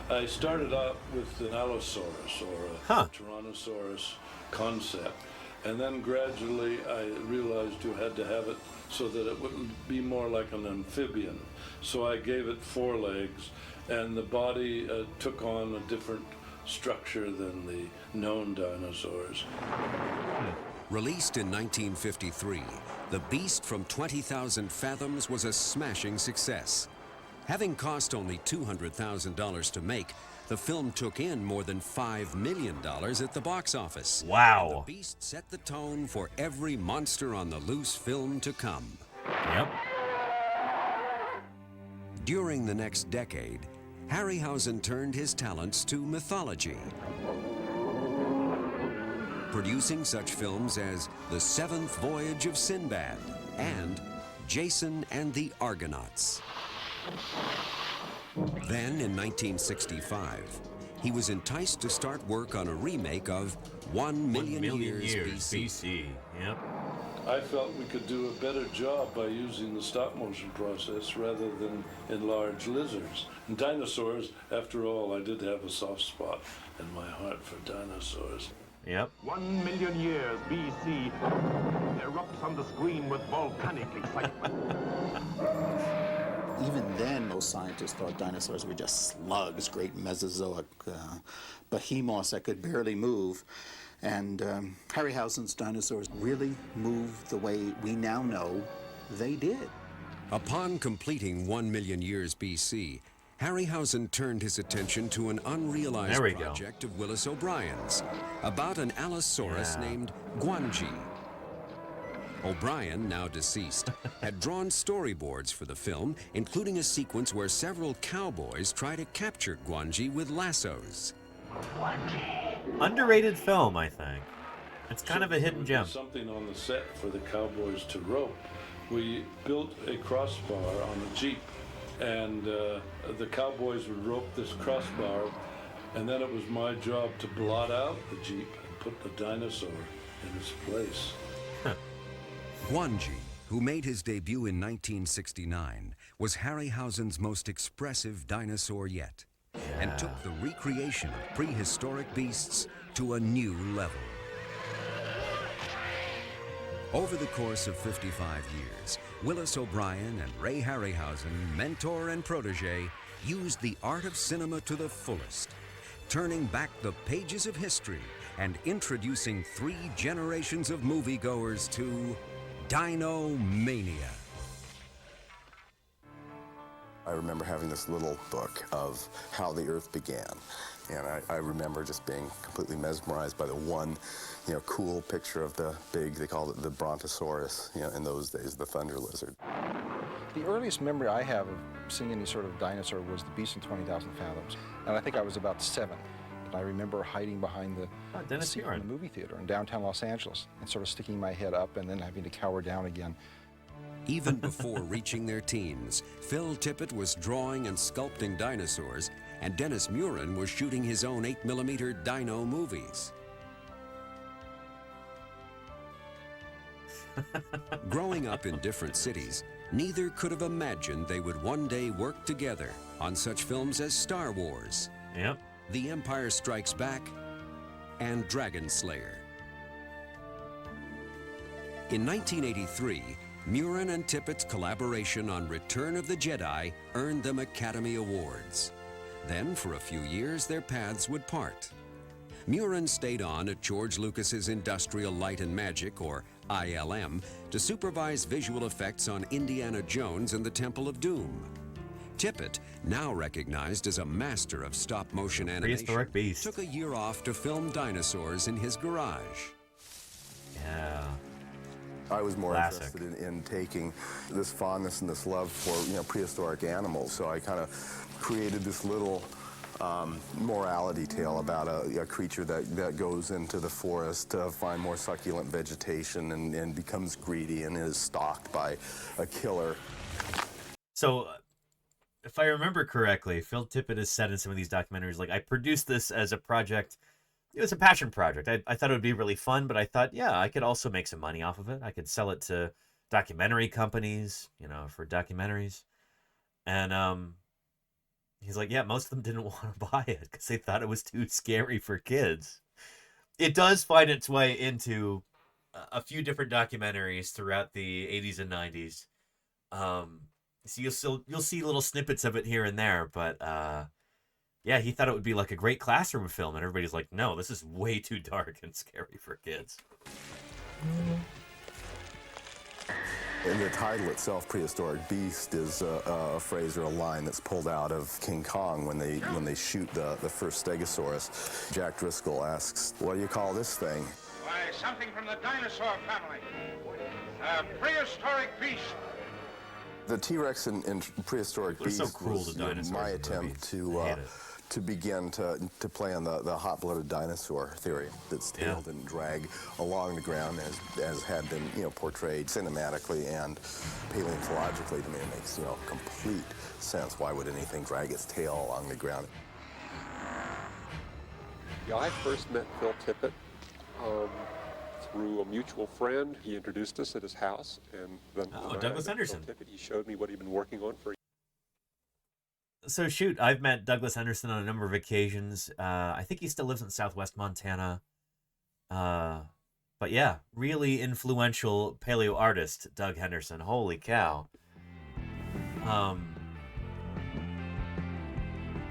I started out with an Allosaurus or a Tyrannosaurus concept, and then gradually I realized you had to have it so that it wouldn't be more like an amphibian. So I gave it 4 legs, and the body took on a different structure than the known dinosaurs. Released in 1953, The Beast from 20,000 Fathoms was a smashing success. Having cost only $200,000 to make, the film took in more than $5 million at the box office. Wow. The Beast set the tone for every Monster on the Loose film to come. Yep. During the next decade, Harryhausen turned his talents to mythology, producing such films as The Seventh Voyage of Sinbad and Jason and the Argonauts. Then, in 1965, he was enticed to start work on a remake of 1 million years BC. Yep. I felt we could do a better job by using the stop-motion process rather than enlarge lizards. And dinosaurs, after all, I did have a soft spot in my heart for dinosaurs. Yep. 1 million years BC erupts on the screen with volcanic excitement. Even then, most scientists thought dinosaurs were just slugs, great Mesozoic behemoths that could barely move. And Harryhausen's dinosaurs really moved the way we now know they did. Upon completing 1 million years BC, Harryhausen turned his attention to an unrealized project of Willis O'Brien's about an Allosaurus named Guanji. O'Brien, now deceased, had drawn storyboards for the film, including a sequence where several cowboys try to capture Guanji with lassos. Underrated film, I think. It's kind of a hidden gem. Something on the set for the cowboys to rope. We built a crossbar on a Jeep, and the cowboys would rope this crossbar, and then it was my job to blot out the Jeep and put the dinosaur in its place. Guanji, who made his debut in 1969, was Harryhausen's most expressive dinosaur yet, and took the recreation of prehistoric beasts to a new level. Over the course of 55 years, Willis O'Brien and Ray Harryhausen, mentor and protege, used the art of cinema to the fullest, turning back the pages of history and introducing 3 generations of moviegoers to Dino-mania. I remember having this little book of how the Earth began. And I remember just being completely mesmerized by the one, cool picture of the big, they called it the Brontosaurus, in those days, the thunder lizard. The earliest memory I have of seeing any sort of dinosaur was the Beast in 20,000 Fathoms. And I think I was about 7. And I remember hiding behind the seat in the movie theater in downtown Los Angeles and sort of sticking my head up and then having to cower down again. Even before reaching their teens, Phil Tippett was drawing and sculpting dinosaurs, and Dennis Muren was shooting his own 8mm dino movies. Growing up in different cities, neither could have imagined they would one day work together on such films as Star Wars, The Empire Strikes Back, and Dragon Slayer. In 1983, Muren and Tippett's collaboration on Return of the Jedi earned them Academy Awards. Then, for a few years, their paths would part. Murin stayed on at George Lucas's Industrial Light and Magic, or ILM, to supervise visual effects on Indiana Jones and the Temple of Doom. Tippett, now recognized as a master of stop-motion animation, Prehistoric beast. took a year off to film dinosaurs in his garage. Yeah. I was more Classic. interested in taking this fondness and this love for prehistoric animals, so I kind of created this little morality tale about a creature that goes into the forest to find more succulent vegetation and becomes greedy and is stalked by a killer. So, if I remember correctly, Phil Tippett has said in some of these documentaries, like, I produced this as a project. It was a passion project. I thought it would be really fun, but I thought, yeah, I could also make some money off of it. I could sell it to documentary companies, for documentaries. And he's like, yeah, most of them didn't want to buy it because they thought it was too scary for kids. It does find its way into a few different documentaries throughout the 80s and 90s. So you'll see little snippets of it here and there, but yeah, he thought it would be like a great classroom film, and everybody's like, no, this is way too dark and scary for kids. And the title itself, Prehistoric Beast, is a phrase or a line that's pulled out of King Kong when they shoot the first Stegosaurus. Jack Driscoll asks, what do you call this thing? Why, something from the dinosaur family. A prehistoric beast. The T-Rex and Prehistoric They're Beast so cruel was to dinosaurs my in attempt movies. to begin to play on the hot-blooded dinosaur theory that's tailed and dragged along the ground as had been portrayed cinematically and paleontologically. To me, it makes complete sense. Why would anything drag its tail along the ground? Yeah, I first met Phil Tippett through a mutual friend. He introduced us at his house, and then Douglas Henderson. Phil Tippett, he showed me what he'd been working on for. So shoot, I've met Douglas Henderson on a number of occasions. I think he still lives in Southwest Montana. But yeah, really influential paleo artist, Doug Henderson. Holy cow. Let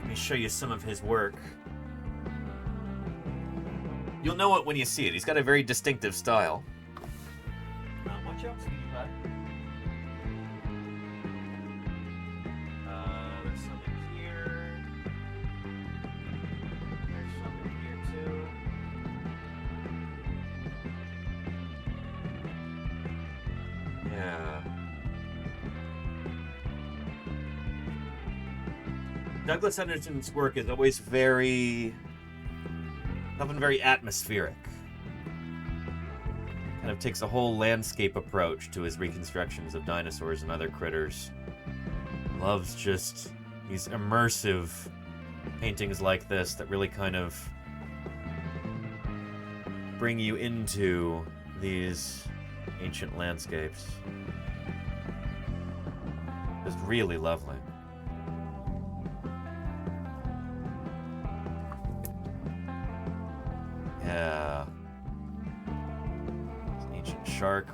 me show you some of his work. You'll know it when you see it. He's got a very distinctive style. Watch out, sweetie pie. There's something here. There's something here too. Yeah. Douglas Henderson's work is always often very atmospheric. Kind of takes a whole landscape approach to his reconstructions of dinosaurs and other critters. Loves just these immersive paintings like this that really kind of bring you into these ancient landscapes. It's really lovely. Yeah. There's an ancient shark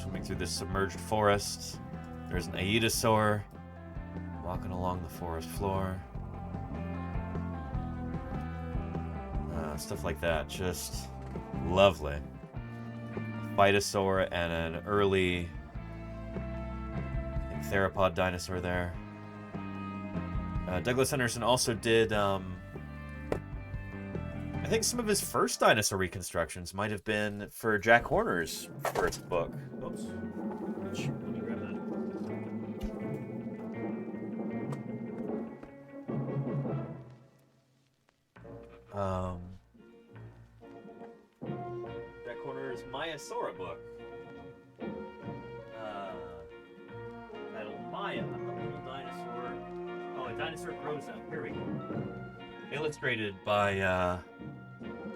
swimming through this submerged forest. There's an Aedosaur walking along the forest floor. Stuff like that. Just lovely. Phytosaur and an early theropod dinosaur there. Douglas Henderson also did I think some of his first dinosaur reconstructions might have been for Jack Horner's first book. Oops. Let me grab that. Jack Horner's Maiasaura book. Titled Maya, a little dinosaur. Oh, a dinosaur grows up. Here we go. Illustrated by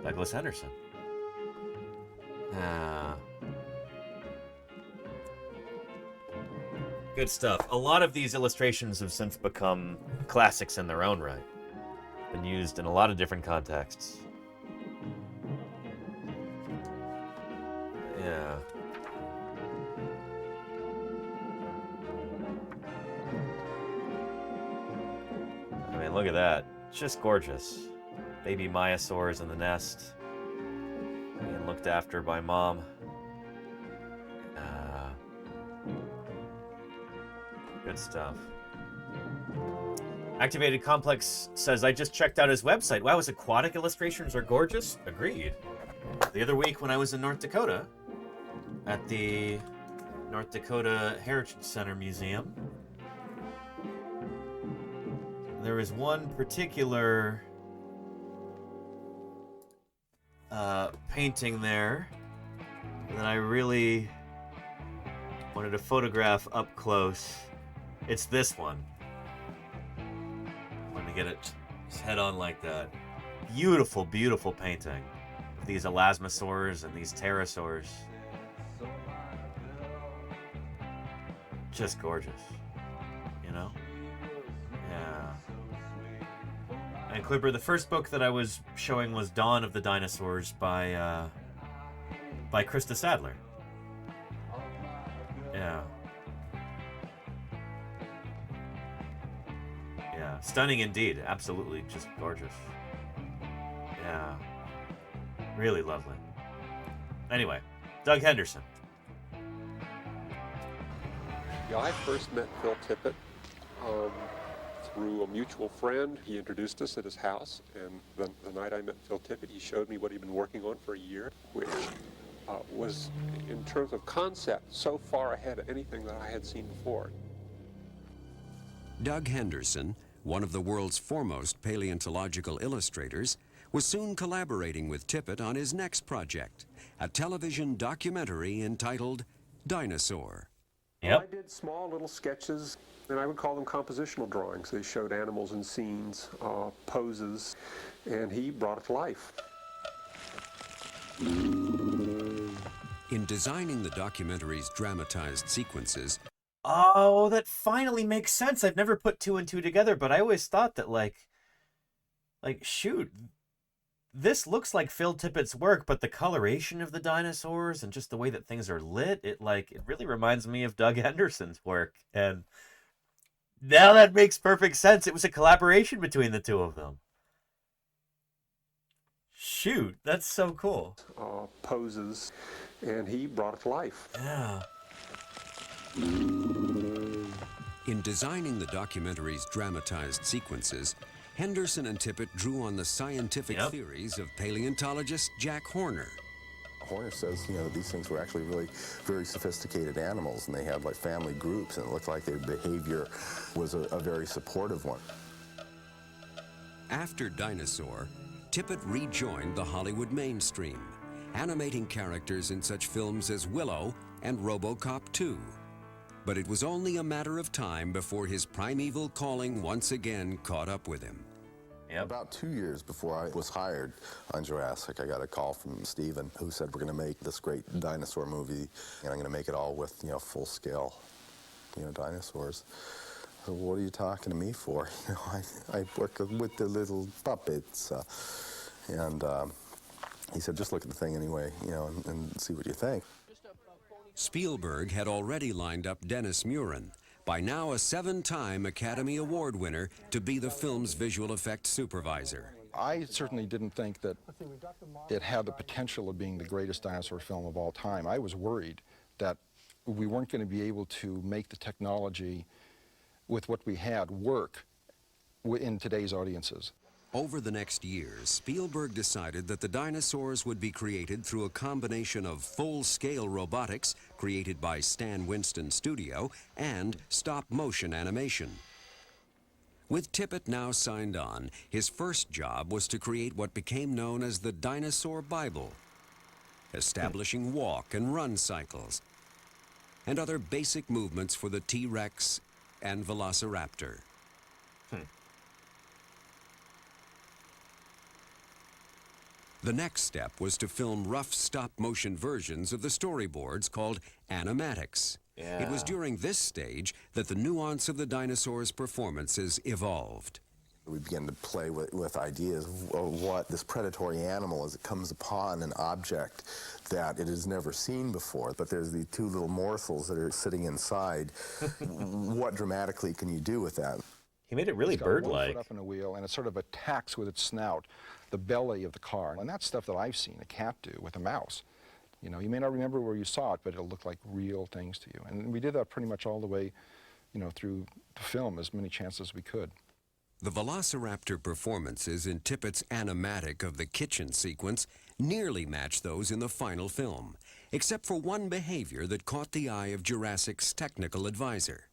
Douglas Henderson. Good stuff. A lot of these illustrations have since become classics in their own right. Been used in a lot of different contexts. Yeah. I mean, Man, look at that. Just gorgeous. Baby Maiasaurs in the nest. Being looked after by mom. Good stuff. Activated Complex says, I just checked out his website. Wow, his aquatic illustrations are gorgeous. Agreed. The other week when I was in North Dakota, at the North Dakota Heritage Center Museum, there was one particular painting there that I really wanted to photograph up close. It's this one. I'm gonna get it head on like that. Beautiful, beautiful painting of these elasmosaurs and these pterosaurs. Just gorgeous, you know? Yeah. And Clipper, the first book that I was showing was Dawn of the Dinosaurs by Krista Sadler. Yeah. Yeah, stunning indeed. Absolutely just gorgeous. Yeah. Really lovely. Anyway, Doug Henderson. Yeah, I first met Phil Tippett through a mutual friend. He introduced us at his house, and the night I met Phil Tippett, he showed me what he'd been working on for a year, which was, in terms of concept, so far ahead of anything that I had seen before. Doug Henderson, one of the world's foremost paleontological illustrators, was soon collaborating with Tippett on his next project, a television documentary entitled Dinosaur. Yep. I did small little sketches, and I would call them compositional drawings. They showed animals and scenes, poses, and he brought it to life. In designing the documentary's dramatized sequences, Oh, that finally makes sense. I've never put two and two together, but I always thought that, like, shoot, this looks like Phil Tippett's work, but the coloration of the dinosaurs and just the way that things are lit, it really reminds me of Doug Henderson's work. And now that makes perfect sense. It was a collaboration between the two of them. Shoot, that's so cool. Poses, and he brought it to life. Yeah. In designing the documentary's dramatized sequences, Henderson and Tippett drew on the scientific theories of paleontologist Jack Horner. Horner says, these things were actually really very sophisticated animals, and they had like family groups, and it looked like their behavior was a very supportive one. After Dinosaur, Tippett rejoined the Hollywood mainstream, animating characters in such films as Willow and RoboCop 2. But it was only a matter of time before his primeval calling once again caught up with him. About 2 years before I was hired on Jurassic, I got a call from Steven, who said, we're going to make this great dinosaur movie, and I'm going to make it all with, full-scale, dinosaurs. So what are you talking to me for? I work with the little puppets. And he said, just look at the thing anyway, and see what you think. Spielberg had already lined up Dennis Muren, by now a 7-time Academy Award winner, to be the film's visual effects supervisor. I certainly didn't think that it had the potential of being the greatest dinosaur film of all time. I was worried that we weren't going to be able to make the technology with what we had work in today's audiences. Over the next years, Spielberg decided that the dinosaurs would be created through a combination of full-scale robotics created by Stan Winston Studio and stop-motion animation. With Tippett now signed on, his first job was to create what became known as the Dinosaur Bible, establishing walk and run cycles, and other basic movements for the T-Rex and Velociraptor. The next step was to film rough stop-motion versions of the storyboards called animatics. It was during this stage that the nuance of the dinosaurs' performances evolved. We began to play with ideas of what this predatory animal, as it comes upon an object that it has never seen before, but there's the two little morsels that are sitting inside. What dramatically can you do with that? He made it really It's got one bird-like. foot up in a wheel, and it sort of attacks with its snout the belly of the car. And that's stuff that I've seen a cat do with a mouse. You know, you may not remember where you saw it, but it'll look like real things to you. And we did that pretty much all the way, you know, through the film, as many chances as we could. The Velociraptor performances in Tippett's animatic of the kitchen sequence nearly match those in the final film, except for one behavior that caught the eye of Jurassic's technical advisor.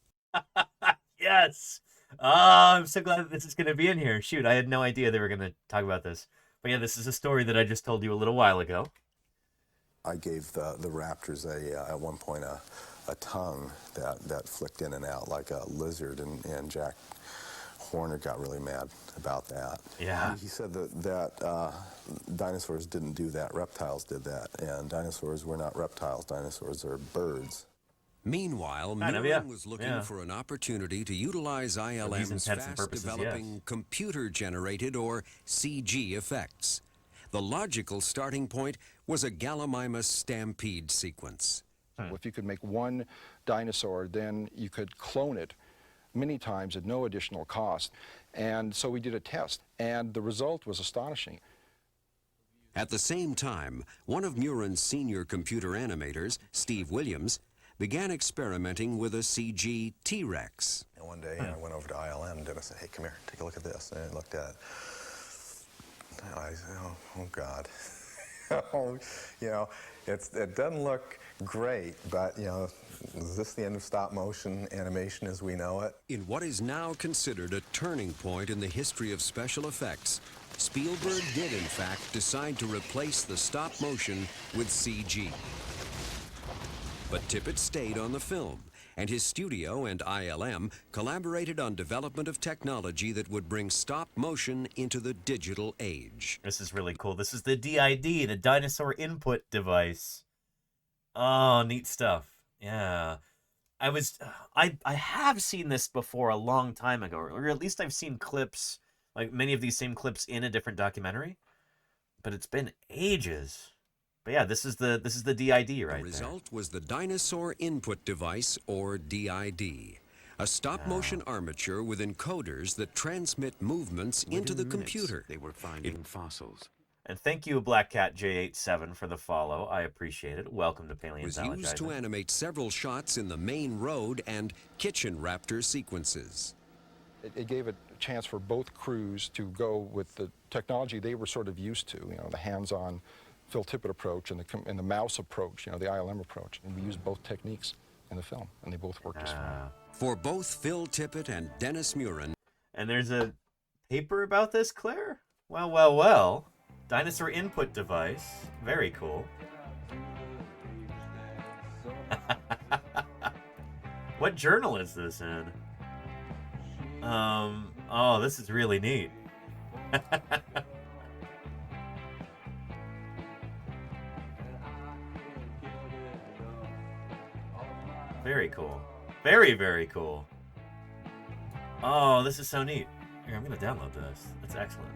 Yes! Oh, I'm so glad that this is going to be in here. Shoot, I had no idea they were going to talk about this. But yeah, this is a story that I just told you a little while ago. I gave the raptors at one point a tongue that flicked in and out like a lizard, and Jack Horner got really mad about that. Yeah. He said that dinosaurs didn't do that, reptiles did that, and dinosaurs were not reptiles, dinosaurs are birds. Meanwhile, Murin was looking for an opportunity to utilize ILM's fast-developing computer-generated, or CG, effects. The logical starting point was a Gallimimus stampede sequence. If you could make one dinosaur, then you could clone it many times at no additional cost. And so we did a test, and the result was astonishing. At the same time, one of Murin's senior computer animators, Steve Williams, began experimenting with a CG T-Rex. And one day I went over to ILM and Dennis said, hey, come here, take a look at this. And I looked at it. I said, oh God. You know, it doesn't look great, but, you know, is this the end of stop motion animation as we know it? In what is now considered a turning point in the history of special effects, Spielberg did, in fact, decide to replace the stop motion with CG. But Tippett stayed on the film, and his studio and ILM collaborated on development of technology that would bring stop motion into the digital age. This is really cool. This is the DID, the Dinosaur Input Device. Oh, neat stuff. Yeah. I have seen this before a long time ago, or at least I've seen clips, like many of these same clips in a different documentary, but it's been ages. But yeah, this is the DID right there. The result was the Dinosaur Input Device, or DID, a stop-motion armature with encoders that transmit movements into the computer. They were finding fossils. And thank you, Black Cat J87, for the follow. I appreciate it. Welcome to Paleontologizing. It was used to animate several shots in the main road and kitchen raptor sequences. It gave a chance for both crews to go with the technology they were sort of used to, you know, the hands-on Phil Tippett approach and the mouse approach, you know, the ILM approach. And we used both techniques in the film, and they both worked just fine. For both Phil Tippett and Dennis Murin. And there's a paper about this, Claire? Well, well, well. Dinosaur Input Device. Very cool. What journal is this in? Oh, this is really neat. Very cool. Very, very cool. Oh, this is so neat. Here, I'm gonna download this. That's excellent.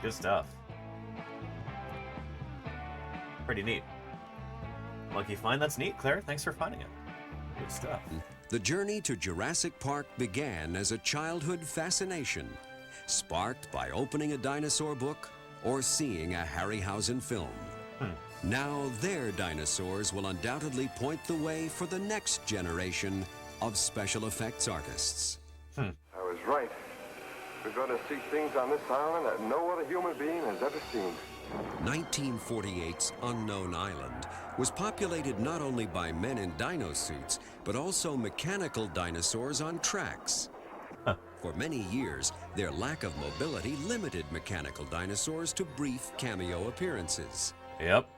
Good stuff. Pretty neat. Lucky find. That's neat, Claire. Thanks for finding it. Good stuff. The journey to Jurassic Park began as a childhood fascination, sparked by opening a dinosaur book or seeing a Harryhausen film. Now their dinosaurs will undoubtedly point the way for the next generation of special effects artists. I was right. We're going to see things on this island that no other human being has ever seen. 1948's Unknown Island was populated not only by men in dino suits, but also mechanical dinosaurs on tracks. For many years, their lack of mobility limited mechanical dinosaurs to brief cameo appearances. Yep.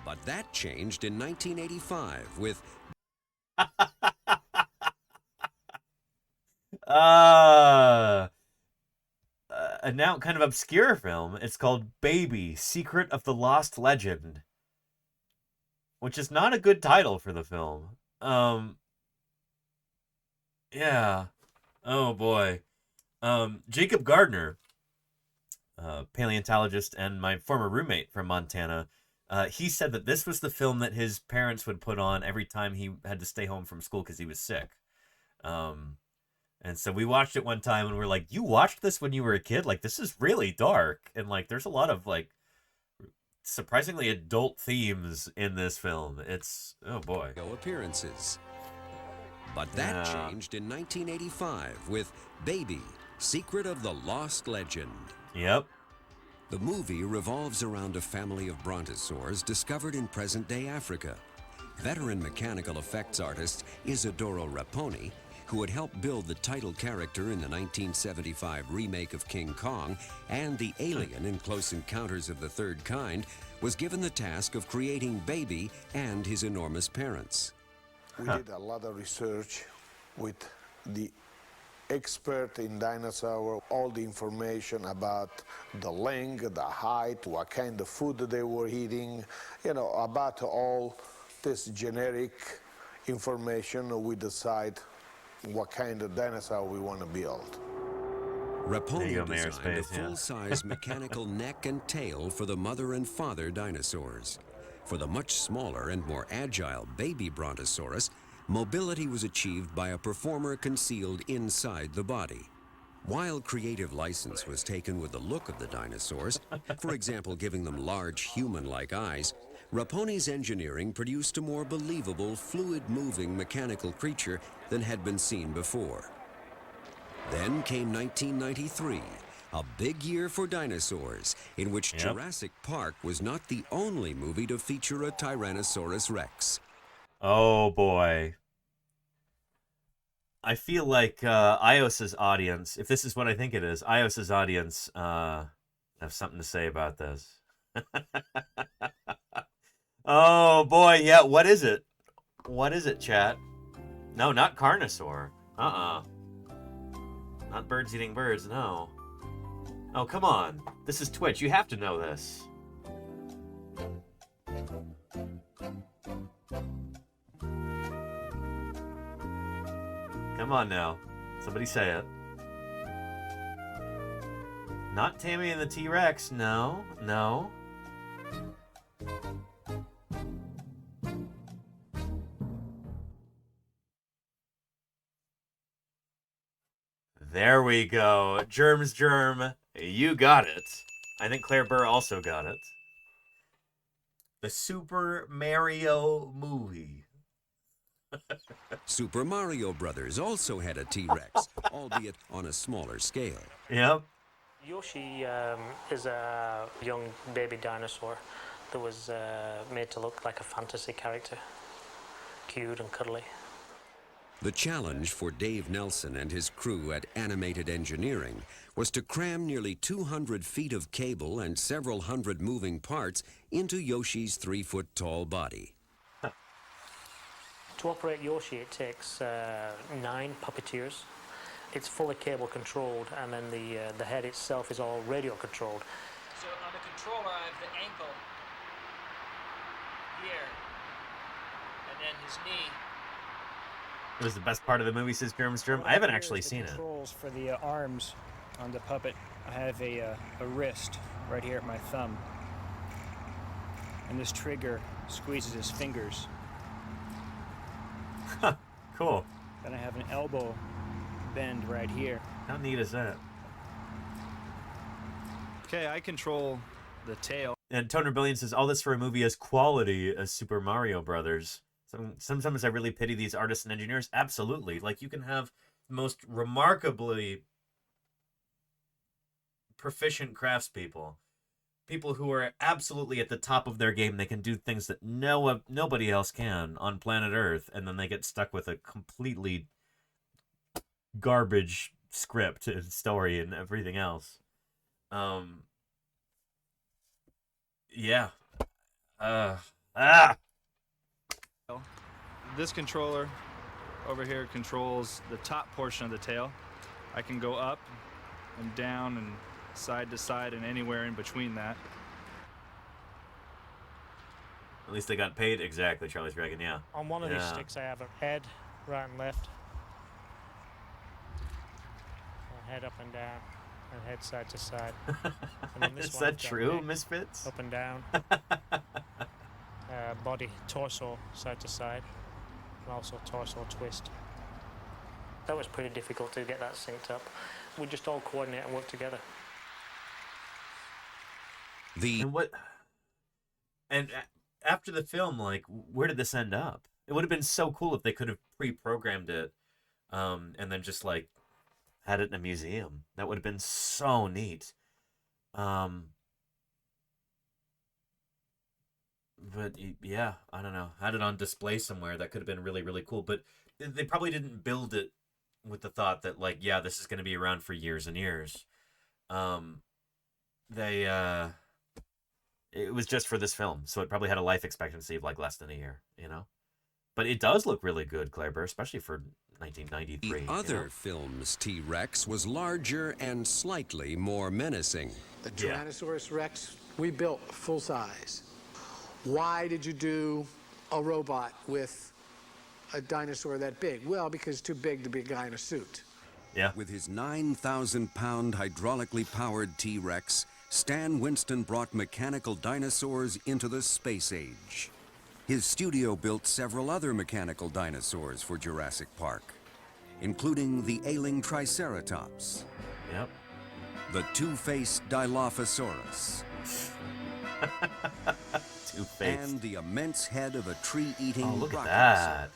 But that changed in 1985 with... A now kind of obscure film. It's called Baby, Secret of the Lost Legend, which is not a good title for the film. Yeah. Oh boy. Jacob Gardner, paleontologist and my former roommate from Montana, he said that this was the film that his parents would put on every time he had to stay home from school because he was sick. And so we watched it one time and we're like, you watched this when you were a kid? Like, this is really dark. And like, there's a lot of like surprisingly adult themes in this film. It's, oh boy. Appearances. But that changed in 1985 with Baby, Secret of the Lost Legend. Yep. The movie revolves around a family of brontosaurs discovered in present-day Africa. Veteran mechanical effects artist Isidoro Raponi, who had helped build the title character in the 1975 remake of King Kong and the alien in Close Encounters of the Third Kind, was given the task of creating Baby and his enormous parents. We did a lot of research with the expert in dinosaur, all the information about the length, the height, what kind of food they were eating, you know, about all this generic information. We decide what kind of dinosaur we want to build. Raponi designed a full-size mechanical neck and tail for the mother and father dinosaurs. For the much smaller and more agile baby brontosaurus, mobility was achieved by a performer concealed inside the body. While creative license was taken with the look of the dinosaurs, for example giving them large human-like eyes, Raponi's engineering produced a more believable, fluid-moving mechanical creature than had been seen before. Then came 1993, a big year for dinosaurs, in which Jurassic Park was not the only movie to feature a Tyrannosaurus Rex. Oh boy. I feel like iOS's audience, if this is what I think it is, iOS's audience have something to say about this. Oh boy, yeah, what is it? What is it, chat? No, not Carnosaur. Not birds eating birds, no. Oh, come on. This is Twitch. You have to know this. Come on now. Somebody say it. Not Tammy and the T-Rex. No, no. There we go. Germs Germ, you got it. I think Claire Burr also got it. The Super Mario movie. Super Mario Brothers also had a T-Rex, albeit on a smaller scale. Yep. Yoshi is a young baby dinosaur that was made to look like a fantasy character. Cute and cuddly. The challenge for Dave Nelson and his crew at Animated Engineering was to cram nearly 200 feet of cable and several hundred moving parts into Yoshi's 3-foot-tall body. To operate Yoshi, it takes 9 puppeteers. It's fully cable controlled, and then the head itself is all radio controlled. So on the controller, I have the ankle here, and then his knee. It was the best part of the movie, says Germs Germ. I haven't actually seen it. Controls for the arms on the puppet. I have a wrist right here at my thumb. And this trigger squeezes his fingers. Cool. Then I have an elbow bend right here. How neat is that? Okay, I control the tail. And Toner Billion says, all this for a movie as quality as Super Mario Brothers. Sometimes I really pity these artists and engineers. Absolutely. Like, you can have the most remarkably proficient craftspeople. People who are absolutely at the top of their game. They can do things that nobody else can on planet Earth. And then they get stuck with a completely garbage script and story and everything else. Yeah. This controller over here controls the top portion of the tail. I can go up and down and side to side and anywhere in between that. At least they got paid. Exactly, Charlie's Dragon, yeah. On one of these sticks, I have a head, right and left. head up and down, and head side to side. And on this Is one, that I've got true, neck Misfits? Up and down. Body, torso, side to side, and also torso twist. That was pretty difficult to get that synced up. We just all coordinate and work together. And after the film, like, where did this end up? It would have been so cool if they could have pre-programmed it, and then just like had it in a museum. That would have been so neat. But yeah, I don't know. Had it on display somewhere, that could have been really, really cool. But they probably didn't build it with the thought that, like, yeah, this is going to be around for years and years. It was just for this film, so it probably had a life expectancy of like less than a year, you know? But it does look really good, Claire, especially for 1993. The other film's T-Rex was larger and slightly more menacing. The Tyrannosaurus Rex, we built full size. Why did you do a robot with a dinosaur that big? Well, because it's too big to be a guy in a suit. Yeah. With his 9,000-pound hydraulically powered T-Rex, Stan Winston brought mechanical dinosaurs into the space age. His studio built several other mechanical dinosaurs for Jurassic Park, including the ailing Triceratops, the two-faced Dilophosaurus, and the immense head of a tree-eating Oh, look at Brachiosaurus. that.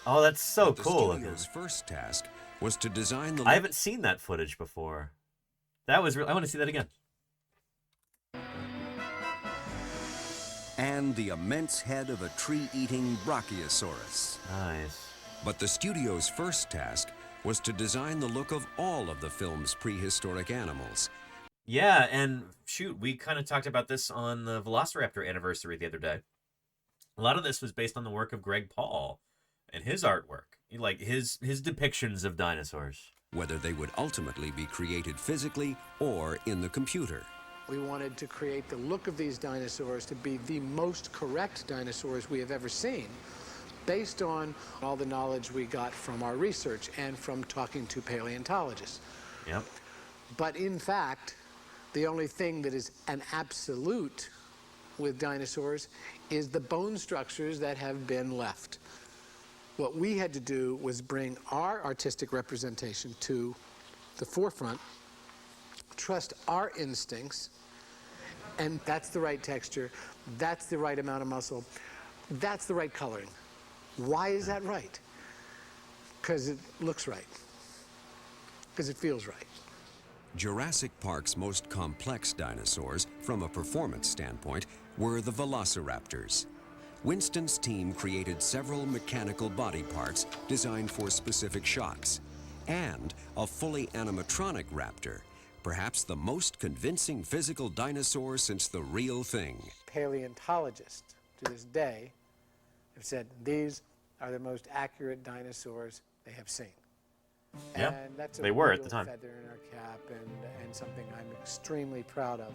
Oh, that's so cool. The studio's first task was to design the... I haven't seen that footage before. That was I want to see that again. And the immense head of a tree-eating Brachiosaurus. Nice. But the studio's first task was to design the look of all of the film's prehistoric animals. Yeah, and shoot, we kind of talked about this on the Velociraptor anniversary the other day. A lot of this was based on the work of Greg Paul and his artwork, like his depictions of dinosaurs. Whether they would ultimately be created physically or in the computer. We wanted to create the look of these dinosaurs to be the most correct dinosaurs we have ever seen, based on all the knowledge we got from our research and from talking to paleontologists. Yep. But in fact, the only thing that is an absolute with dinosaurs is the bone structures that have been left. What we had to do was bring our artistic representation to the forefront, trust our instincts, and that's the right texture, that's the right amount of muscle, that's the right coloring. Why is that right? Because it looks right. Because it feels right. Jurassic Park's most complex dinosaurs, from a performance standpoint, were the velociraptors. Winston's team created several mechanical body parts designed for specific shots, and a fully animatronic raptor, perhaps the most convincing physical dinosaur since the real thing. Paleontologists, to this day, have said these are the most accurate dinosaurs they have seen. Yeah, and that's they were a at the time. feather in our cap and something I'm extremely proud of.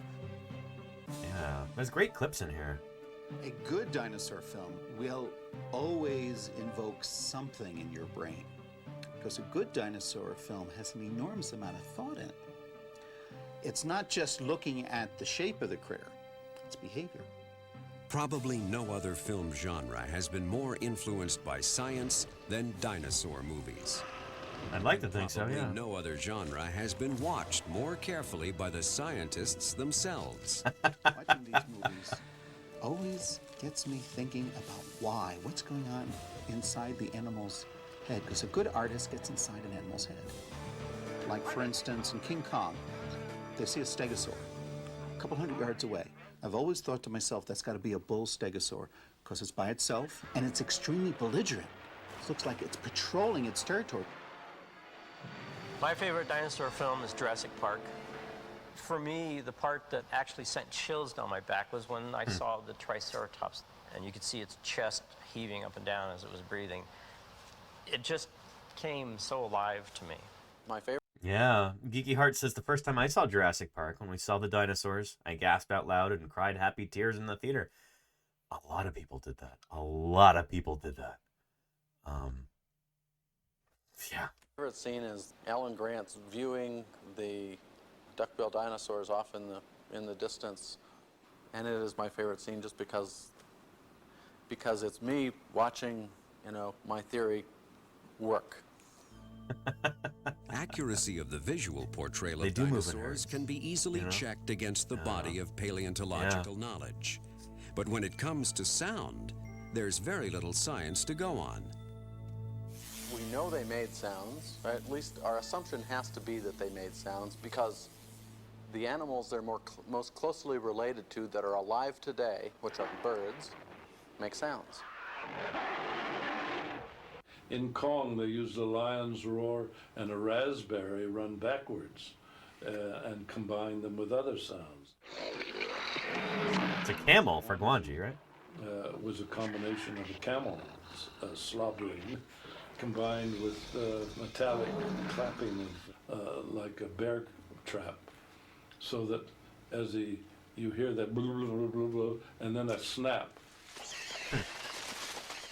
Yeah, there's great clips in here. A good dinosaur film will always invoke something in your brain, because a good dinosaur film has an enormous amount of thought in it. It's not just looking at the shape of the critter, it's behavior. Probably no other film genre has been more influenced by science than dinosaur movies. I'd like to think so, Probably yeah. no other genre has been watched more carefully by the scientists themselves. Watching these movies always gets me thinking about why, what's going on inside the animal's head, because a good artist gets inside an animal's head. Like, for instance, in King Kong, they see a stegosaur a couple hundred yards away. I've always thought to myself, that's got to be a bull stegosaur, because it's by itself and it's extremely belligerent. It looks like it's patrolling its territory. My favorite dinosaur film is Jurassic Park. For me, the part that actually sent chills down my back was when I saw the Triceratops, and you could see its chest heaving up and down as it was breathing. It just came so alive to me. My favorite. Yeah, Geeky Heart says the first time I saw Jurassic Park, when we saw the dinosaurs, I gasped out loud and cried happy tears in the theater. A lot of people did that. A lot of people did that. Yeah, favorite scene is Alan Grant's viewing the duck-billed dinosaurs off in the distance, and it is my favorite scene just because it's me watching, you know, my theory work. Accuracy of the visual portrayal of dinosaurs can be easily checked against the body of paleontological knowledge. But when it comes to sound, there's very little science to go on. We know they made sounds, right? At least our assumption has to be that they made sounds because the animals they're most closely related to that are alive today, which are birds, make sounds. In Kong, they used a lion's roar and a raspberry run backwards and combined them with other sounds. It's a camel for Guanji, right? It was a combination of a camel slobbering combined with metallic clapping of, like a bear trap, so that as you hear that blah, blah, blah, blah, blah, and then a snap.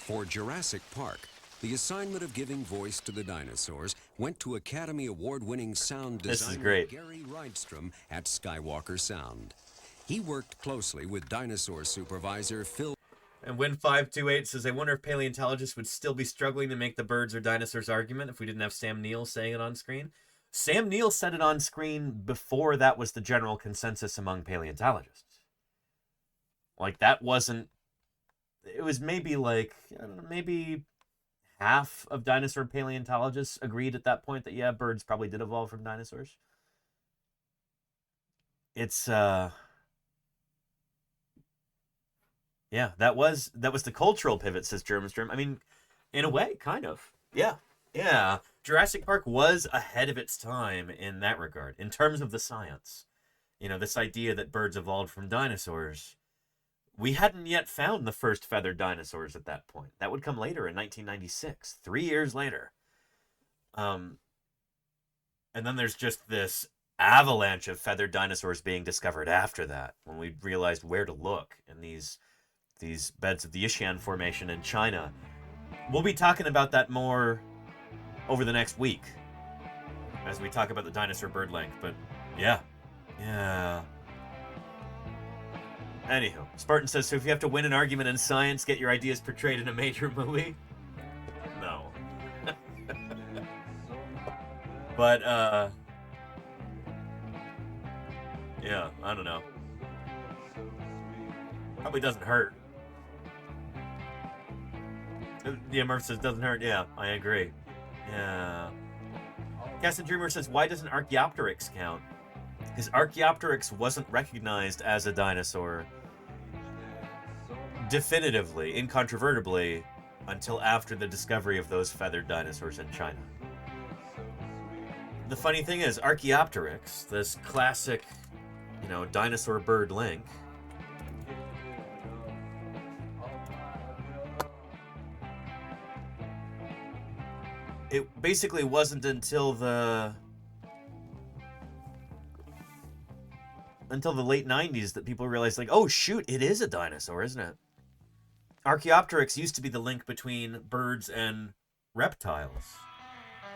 For Jurassic Park, the assignment of giving voice to the dinosaurs went to Academy Award-winning sound designer Gary Rydstrom at Skywalker Sound. He worked closely with dinosaur supervisor Phil. And Win528 says, I wonder if paleontologists would still be struggling to make the birds or dinosaurs argument if we didn't have Sam Neill saying it on screen. Sam Neill said it on screen before that was the general consensus among paleontologists. Like, that wasn't... It was maybe like, I don't know, maybe half of dinosaur paleontologists agreed at that point that, yeah, birds probably did evolve from dinosaurs. It's, yeah, that was the cultural pivot, says Germstrom. I mean, in a way, kind of. Yeah. Yeah. Jurassic Park was ahead of its time in that regard, in terms of the science. You know, this idea that birds evolved from dinosaurs. We hadn't yet found the first feathered dinosaurs at that point. That would come later in 1996, 3 years later. And then there's just this avalanche of feathered dinosaurs being discovered after that, when we realized where to look in these beds of the Yishan Formation in China. We'll be talking about that more over the next week as we talk about the dinosaur bird link, but yeah. Anywho, Spartan says, so if you have to win an argument in science, get your ideas portrayed in a major movie? No. But, yeah, I don't know. Probably doesn't hurt. Yeah, Murph says doesn't hurt. Yeah, I agree. Yeah. Castle Dreamer says, why doesn't Archaeopteryx count? Because Archaeopteryx wasn't recognized as a dinosaur definitively, incontrovertibly, until after the discovery of those feathered dinosaurs in China. The funny thing is, Archaeopteryx, this classic, you know, dinosaur bird link, it basically wasn't until the late 90s that people realized, like, oh shoot, it is a dinosaur, isn't it? Archaeopteryx used to be the link between birds and reptiles.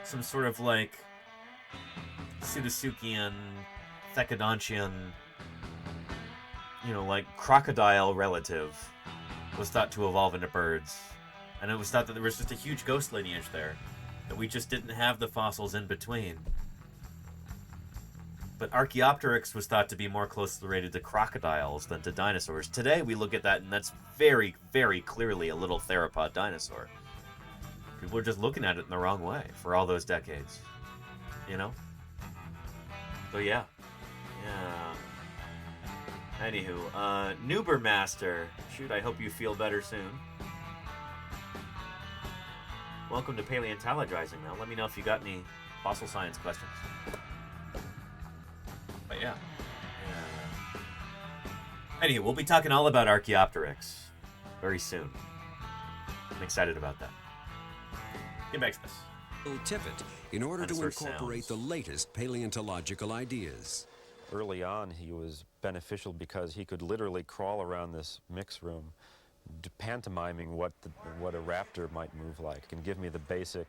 Some sort of like Pseudotsuchian, Thecodontian, you know, like crocodile relative was thought to evolve into birds. And it was thought that there was just a huge ghost lineage there, that we just didn't have the fossils in between. But Archaeopteryx was thought to be more closely related to crocodiles than to dinosaurs. Today we look at that and that's very, very clearly a little theropod dinosaur. People are just looking at it in the wrong way for all those decades. You know? So yeah. Anywho, Nubermaster. Shoot, I hope you feel better soon. Welcome to Paleontologizing now. Let me know if you got any fossil science questions. But yeah. Anyway, we'll be talking all about Archaeopteryx very soon. I'm excited about that. Get back to this. Tippett in order to incorporate the latest paleontological ideas. Early on, he was beneficial because he could literally crawl around this mix room, pantomiming what a raptor might move like, and give me the basic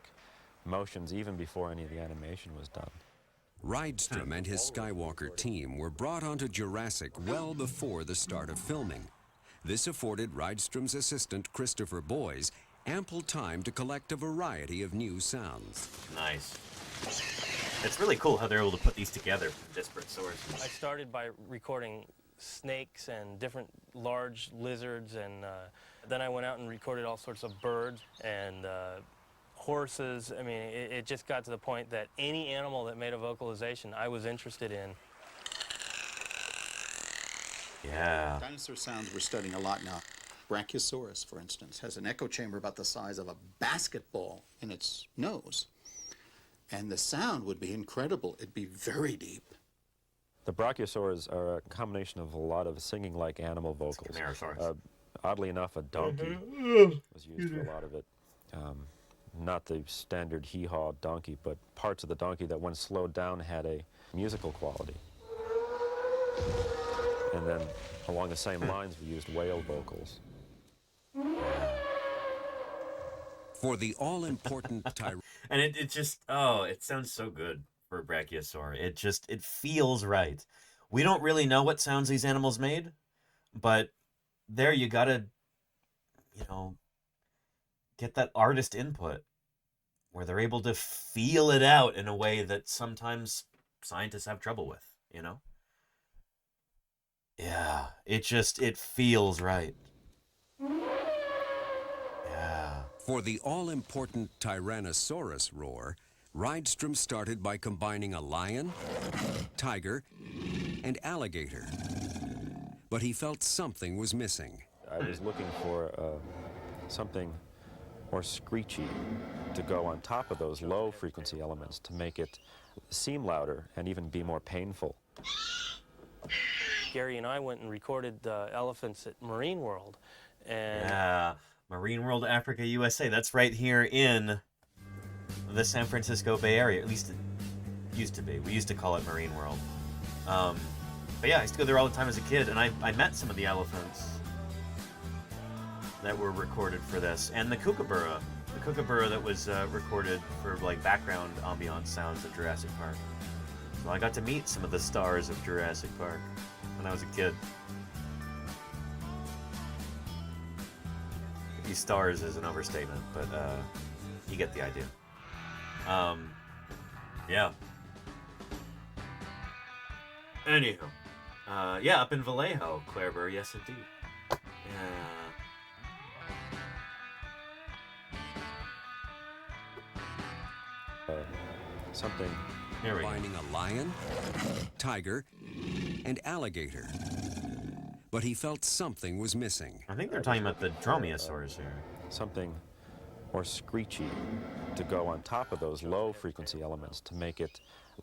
motions even before any of the animation was done. Rydstrom and his Skywalker team were brought onto Jurassic well before the start of filming. This afforded Rydstrom's assistant, Christopher Boyes, ample time to collect a variety of new sounds. Nice. It's really cool how they're able to put these together from disparate sources. I started by recording snakes and different large lizards, and then I went out and recorded all sorts of birds and horses. I mean, it just got to the point that any animal that made a vocalization I was interested in. Yeah. Dinosaur sounds we're studying a lot now. Brachiosaurus, for instance, has an echo chamber about the size of a basketball in its nose. And the sound would be incredible. It'd be very deep. The brachiosaurs are a combination of a lot of singing-like animal vocals. Oddly enough, a donkey was used for a lot of it. Not the standard hee-haw donkey, but parts of the donkey that when slowed down had a musical quality. And then along the same lines, we used whale vocals. For the all-important And it just, oh, it sounds so good for a brachiosaur. It feels right. We don't really know what sounds these animals made, but there you gotta, you know, get that artist input where they're able to feel it out in a way that sometimes scientists have trouble with, you know? Yeah, it feels right. Yeah. For the all-important Tyrannosaurus roar, Rydstrom started by combining a lion, tiger, and alligator. But he felt something was missing. I was looking for something more screechy to go on top of those low-frequency elements to make it seem louder and even be more painful. Gary and I went and recorded elephants at Marine World. And yeah, Marine World Africa, USA. That's right here in the San Francisco Bay Area. At least it used to be. We used to call it Marine World. But yeah, I used to go there all the time as a kid, and I met some of the elephants that were recorded for this, and the kookaburra. The kookaburra that was recorded for like background ambiance sounds at Jurassic Park. So I got to meet some of the stars of Jurassic Park when I was a kid. These stars is an overstatement, but you get the idea. Yeah. Anywho. Yeah, up in Vallejo, Clairburg, yes indeed. Something. Combining a lion, tiger, and alligator. But he felt something was missing. I think they're talking about the dromaeosaurs here. Something more screechy to go on top of those low-frequency elements to make it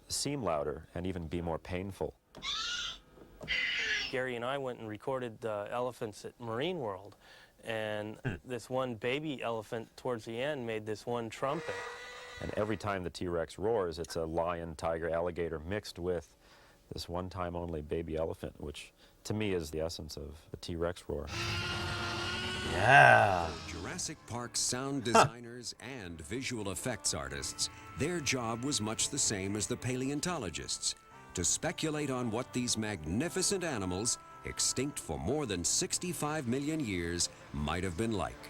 seem louder and even be more painful. Gary and I went and recorded elephants at Marine World, and this one baby elephant towards the end made this one trumpet. And every time the T-Rex roars, it's a lion, tiger, alligator mixed with this one-time only baby elephant, which to me is the essence of the T-Rex roar. Yeah. Jurassic Park sound designers and visual effects artists, their job was much the same as the paleontologists, to speculate on what these magnificent animals, extinct for more than 65 million years, might have been like.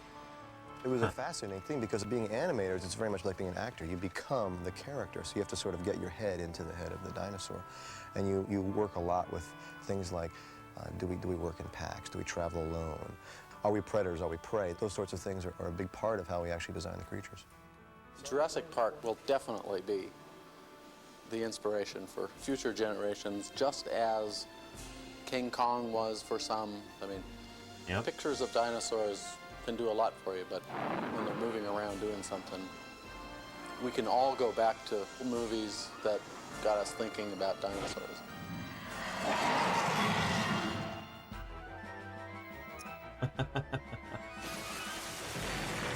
It was a fascinating thing because being animators, it's very much like being an actor. You become the character, so you have to sort of get your head into the head of the dinosaur. And you work a lot with things like, do we work in packs? Do we travel alone? Are we predators? Are we prey? Those sorts of things are a big part of how we actually design the creatures. Jurassic Park will definitely be the inspiration for future generations, just as King Kong was for some. I mean, pictures of dinosaurs can do a lot for you, but when they're moving around doing something, we can all go back to movies that got us thinking about dinosaurs.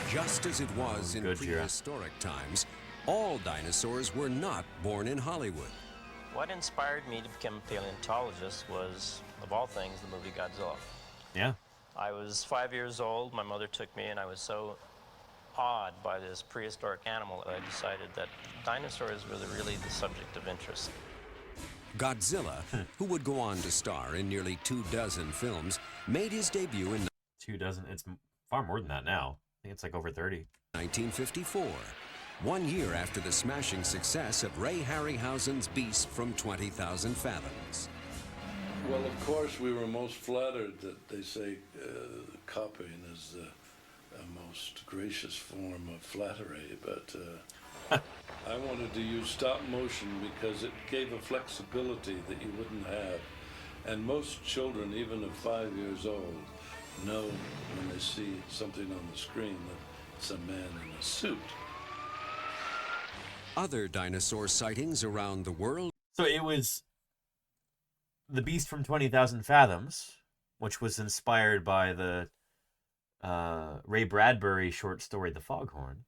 Just as it was in prehistoric times, all dinosaurs were not born in Hollywood. What inspired me to become a paleontologist was, of all things, the movie Godzilla. Yeah. I was 5 years old, my mother took me, and I was so awed by this prehistoric animal, I decided that dinosaurs were really the subject of interest. Godzilla, who would go on to star in nearly 24 films, made his debut in 24. It's far more than that now. I think it's like over 30. 1954, 1 year after the smashing success of Ray Harryhausen's Beast from 20,000 Fathoms. Well, of course, we were most flattered that they say copying is a most gracious form of flattery, but I wanted to use stop motion because it gave a flexibility that you wouldn't have. And most children, even at 5 years old, know when they see something on the screen that it's a man in a suit. Other dinosaur sightings around the world. So it was The Beast from 20,000 Fathoms, which was inspired by the Ray Bradbury short story, The Foghorn.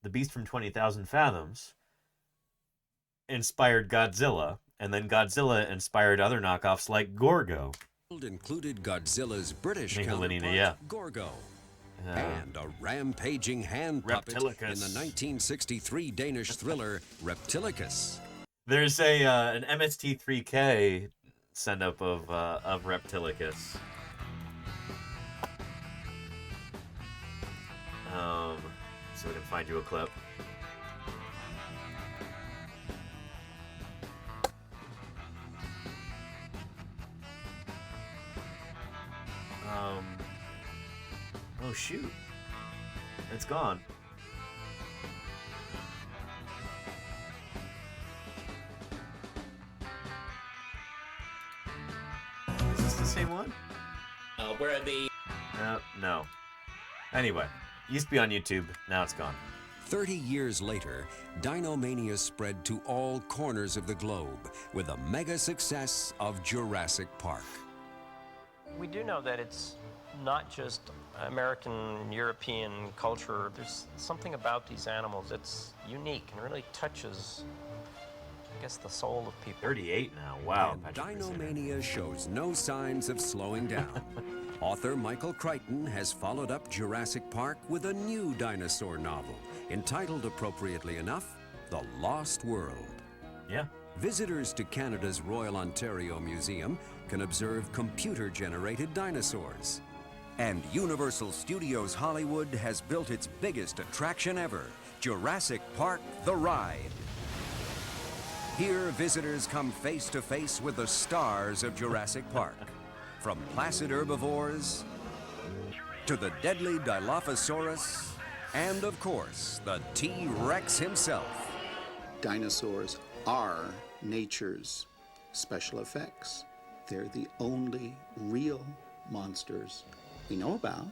The Beast from 20,000 Fathoms inspired Godzilla, and then Godzilla inspired other knockoffs like Gorgo. Included Godzilla's British Nicolini, counterpart, yeah. Gorgo, and a rampaging hand puppet in the 1963 Danish thriller Reptilicus. There's an MST3K send-up of Reptilicus. So we can find you a clip. Oh shoot, it's gone. Is this the same one? Where the... No. Anyway, used to be on YouTube, now it's gone. 30 years later, Dinomania spread to all corners of the globe with a mega success of Jurassic Park. We do know that it's not just American, European culture. There's something about these animals that's unique and really touches, I guess, the soul of people. 38 now, wow. And Dinomania shows no signs of slowing down. Author Michael Crichton has followed up Jurassic Park with a new dinosaur novel, entitled appropriately enough, The Lost World. Yeah. Visitors to Canada's Royal Ontario Museum can observe computer-generated dinosaurs. And Universal Studios Hollywood has built its biggest attraction ever, Jurassic Park The Ride. Here, visitors come face to face with the stars of Jurassic Park. From placid herbivores to the deadly Dilophosaurus, and of course, the T-Rex himself. Dinosaurs are nature's special effects. They're the only real monsters we know about.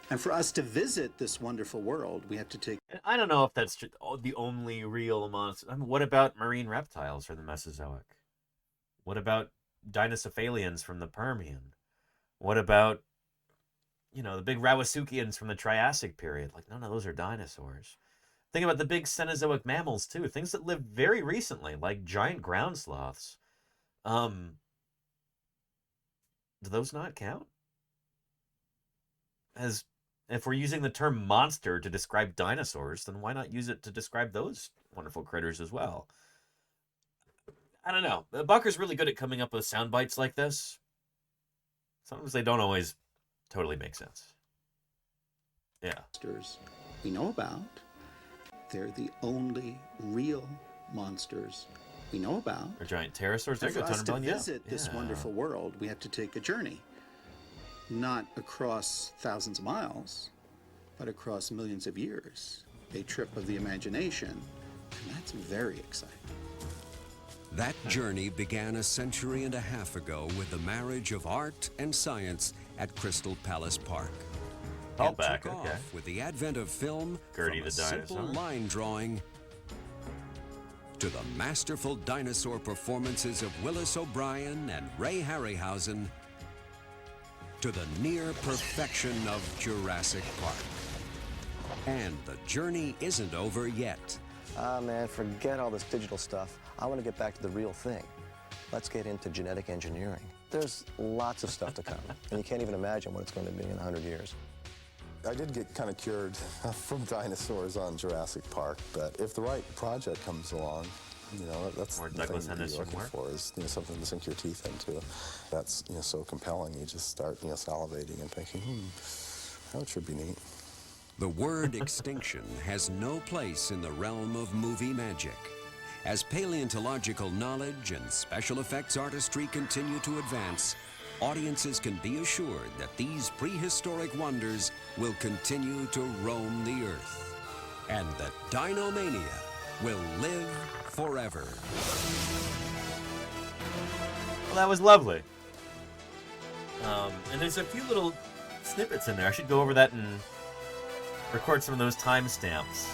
And for us to visit this wonderful world, we have to take... I don't know if that's the only real monster. I mean, what about marine reptiles from the Mesozoic? What about Dinocephalians from the Permian? What about, the big Rawasuchians from the Triassic period? Like, none of those are dinosaurs. Think about the big Cenozoic mammals, too. Things that lived very recently, like giant ground sloths. Do those not count? If we're using the term monster to describe dinosaurs, then why not use it to describe those wonderful critters as well? I don't know. Bucker's really good at coming up with sound bites like this. Sometimes they don't always totally make sense. Yeah. Monsters we know about. They're the only real monsters we know about. Or giant pterosaurs. And for us to visit this wonderful world, we have to take a journey. Not across thousands of miles, but across millions of years. A trip of the imagination, and that's very exciting. That journey began a century and a half ago with the marriage of art and science at Crystal Palace Park. All back, took okay. off with the advent of film, Gertie from the a simple dinosaur. line drawing to the masterful dinosaur performances of Willis O'Brien and Ray Harryhausen, to the near perfection of Jurassic Park. And the journey isn't over yet. Man, forget all this digital stuff. I want to get back to the real thing. Let's get into genetic engineering. There's lots of stuff to come, and you can't even imagine what it's going to be in 100 years. I did get kind of cured from dinosaurs on Jurassic Park, but if the right project comes along, you know, that's More the Douglas thing that you're Henderson looking work. for is, you know, something to sink your teeth into. That's, you know, so compelling. You just start, you know, salivating and thinking, that should be neat. The word extinction has no place in the realm of movie magic. As paleontological knowledge and special effects artistry continue to advance, audiences can be assured that these prehistoric wonders will continue to roam the earth. And that Dinomania will live forever. Well, that was lovely. And there's a few little snippets in there. I should go over that and record some of those timestamps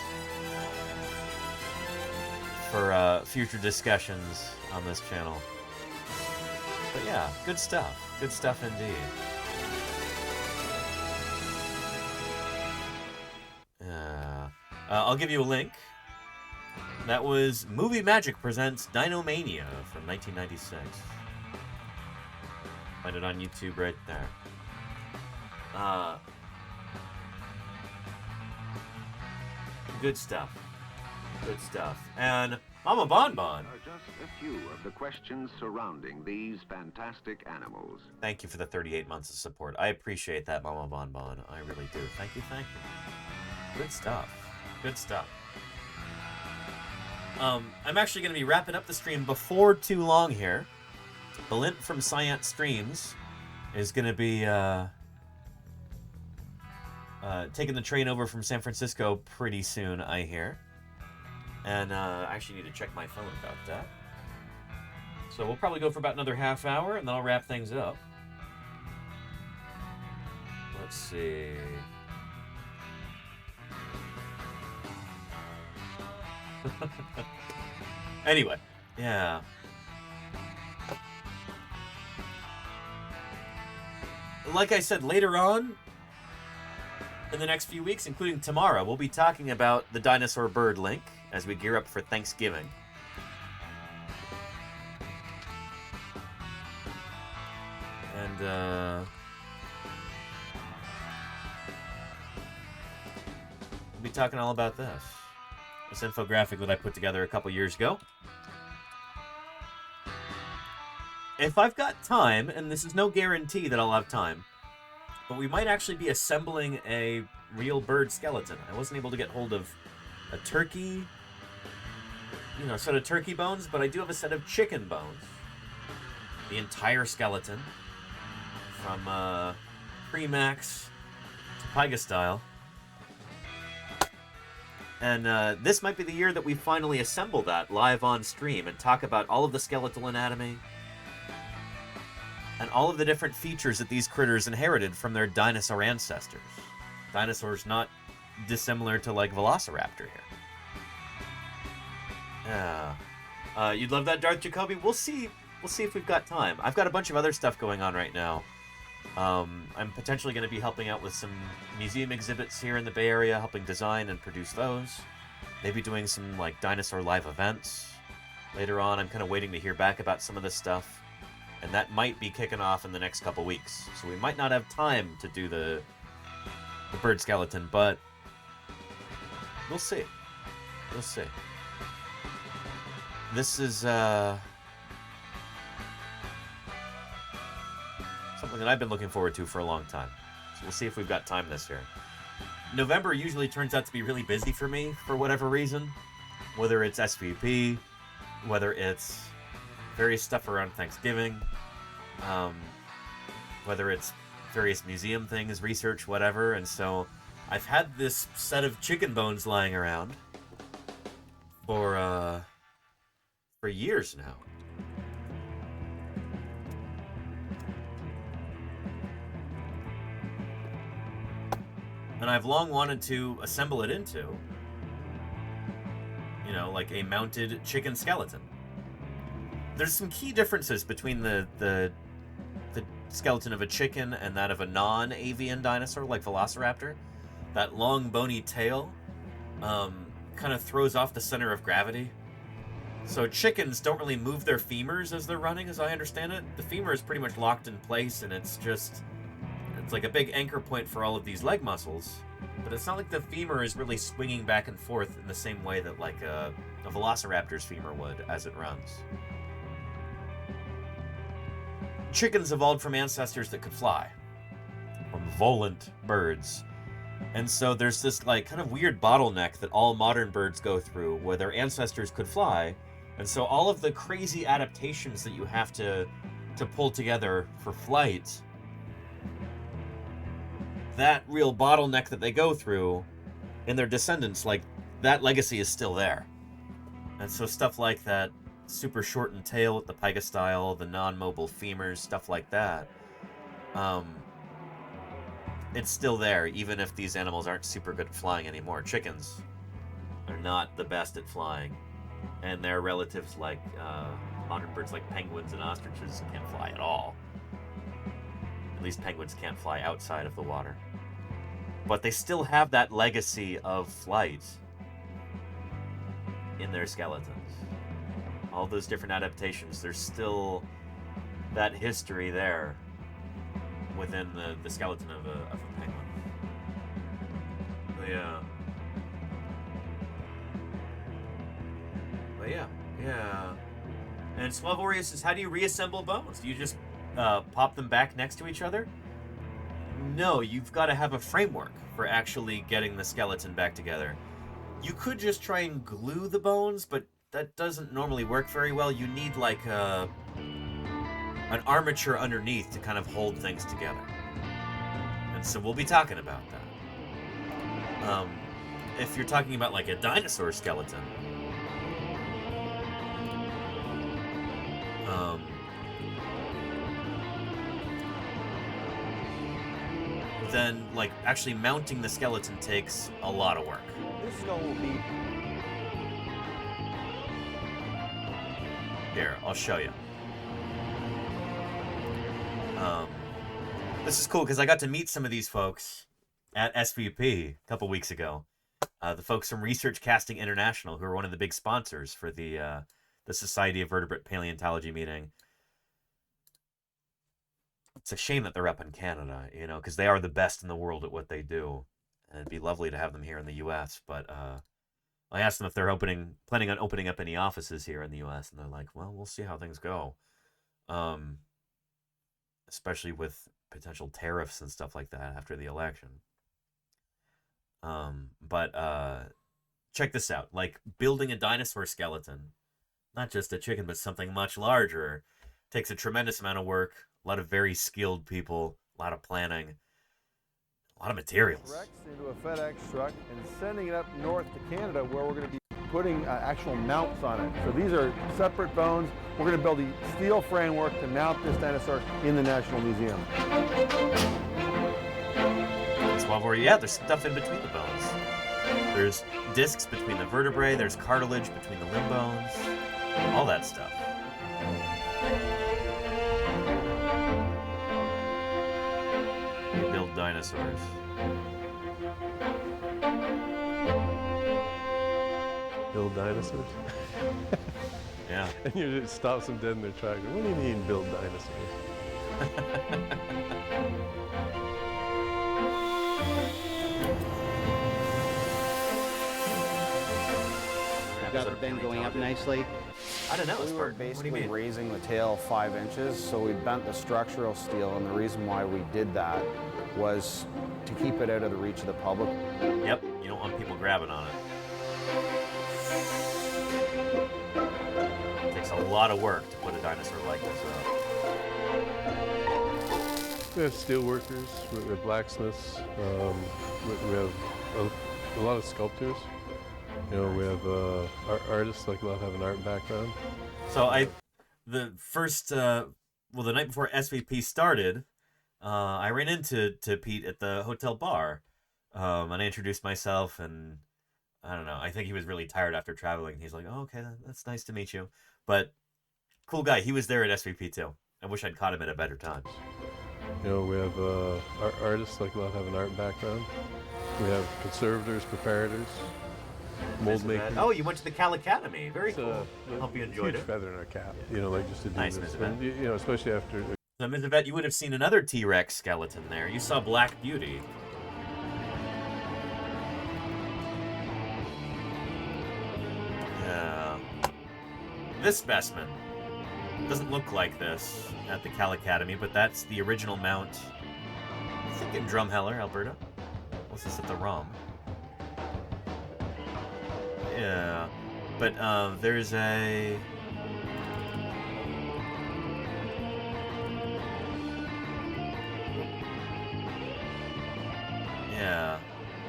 for future discussions on this channel. But yeah, good stuff. Good stuff indeed. I'll give you a link. That was Movie Magic Presents Dinomania from 1996. Find it on YouTube right there. Good stuff. Good stuff. And Mama Bonbon. Are just a few of the questions surrounding these fantastic animals. Thank you for the 38 months of support. I appreciate that, Mama Bonbon. I really do. Thank you, thank you. Good stuff. Good stuff. I'm actually going to be wrapping up the stream before too long here. Balint from Science Streams is going to be taking the train over from San Francisco pretty soon, I hear. And I actually need to check my phone about that. So we'll probably go for about another half hour, and then I'll wrap things up. Let's see. Anyway, yeah. Like I said, later on, in the next few weeks, including tomorrow, we'll be talking about the dinosaur bird link as we gear up for Thanksgiving. And, we'll be talking all about this. This infographic that I put together a couple years ago. If I've got time, and this is no guarantee that I'll have time, but we might actually be assembling a real bird skeleton. I wasn't able to get hold of a turkey, you know, set of turkey bones, but I do have a set of chicken bones. The entire skeleton, from pre-max to Pyga style. And this might be the year that we finally assemble that live on stream and talk about all of the skeletal anatomy and all of the different features that these critters inherited from their dinosaur ancestors. Dinosaurs not dissimilar to, like, Velociraptor here. Yeah. You'd love that, Darth Jacoby? We'll see. We'll see if we've got time. I've got a bunch of other stuff going on right now. I'm potentially going to be helping out with some museum exhibits here in the Bay Area, helping design and produce those. Maybe doing some, like, dinosaur live events later on. I'm kind of waiting to hear back about some of this stuff. And that might be kicking off in the next couple weeks. So we might not have time to do the bird skeleton, but we'll see. We'll see. This is something that I've been looking forward to for a long time. So we'll see if we've got time this year. November usually turns out to be really busy for me for whatever reason. Whether it's SVP, whether it's various stuff around Thanksgiving, whether it's various museum things, research, whatever. And so I've had this set of chicken bones lying around for years now. And I've long wanted to assemble it into, you know, like a mounted chicken skeleton. There's some key differences between the skeleton of a chicken and that of a non-avian dinosaur like Velociraptor. That long bony tail kind of throws off the center of gravity. So chickens don't really move their femurs as they're running, as I understand it. The femur is pretty much locked in place, and it's just It's like a big anchor point for all of these leg muscles, but it's not like the femur is really swinging back and forth in the same way that like a velociraptor's femur would as it runs. Chickens evolved from ancestors that could fly, from volant birds. And so there's this like kind of weird bottleneck that all modern birds go through where their ancestors could fly. And so all of the crazy adaptations that you have to pull together for flight, that real bottleneck that they go through in their descendants, like that legacy is still there. And so stuff like that super shortened tail with the pygostyle, the non-mobile femurs, stuff like that, it's still there, even if these animals aren't super good at flying anymore. Chickens are not the best at flying, and their relatives like modern birds like penguins and ostriches can't fly at all. At least penguins can't fly outside of the water. But they still have that legacy of flight in their skeletons. All those different adaptations, there's still that history there within the skeleton of a penguin. But yeah. And Suavorius says, how do you reassemble bones? Do you just pop them back next to each other? No, you've got to have a framework for actually getting the skeleton back together. You could just try and glue the bones, but that doesn't normally work very well. You need like an armature underneath to kind of hold things together. And so we'll be talking about that. If you're talking about like a dinosaur skeleton, then like actually mounting the skeleton takes a lot of work. This skull will be... Here, I'll show you. This is cool because I got to meet some of these folks at SVP a couple weeks ago. The folks from Research Casting International, who are one of the big sponsors for the Society of Vertebrate Paleontology meeting. It's a shame that they're up in Canada, you know, because they are the best in the world at what they do. And it'd be lovely to have them here in the U.S., but I asked them if they're planning on opening up any offices here in the U.S., and they're like, well, we'll see how things go. Especially with potential tariffs and stuff like that after the election. But check this out. Like, building a dinosaur skeleton, not just a chicken, but something much larger, takes a tremendous amount of work, a lot of very skilled people, a lot of planning, a lot of materials. Rex into a FedEx truck and sending it up north to Canada, where we're going to be putting actual mounts on it. So these are separate bones. We're going to build a steel framework to mount this dinosaur in the National Museum. Yeah, there's stuff in between the bones. There's discs between the vertebrae, there's cartilage between the limb bones, all that stuff. We build dinosaurs. Build dinosaurs? Yeah. And you just stops them dead in their tracks. What do you mean, build dinosaurs? Got the bend going up nicely. I don't know. We were basically raising the tail 5 inches, so we bent the structural steel, and the reason why we did that was to keep it out of the reach of the public. Yep, you don't want people grabbing on it. It takes a lot of work to put a dinosaur like this up. We have steel workers, we have blacksmiths, we have a lot of sculptors. You know, we have artists, like a lot have an art background. So the night before SVP started, I ran into Pete at the hotel bar, and I introduced myself, and I don't know, I think he was really tired after traveling. He's like, oh, okay, that's nice to meet you. But cool guy, he was there at SVP too. I wish I'd caught him at a better time. You know, we have artists, like a lot have an art background. We have conservators, preparators, mold makers. Oh, you went to the Cal Academy. Very cool. I hope you enjoyed huge it. Feather in our cap. You know, like just to do Nice, this. Mr. And, you know, especially after So, Ms. Yvette, you would have seen another T-Rex skeleton there. You saw Black Beauty. Yeah. This specimen doesn't look like this at the Cal Academy, but that's the original mount, I think in Drumheller, Alberta. What's this at the ROM? Yeah. But there's a... Yeah.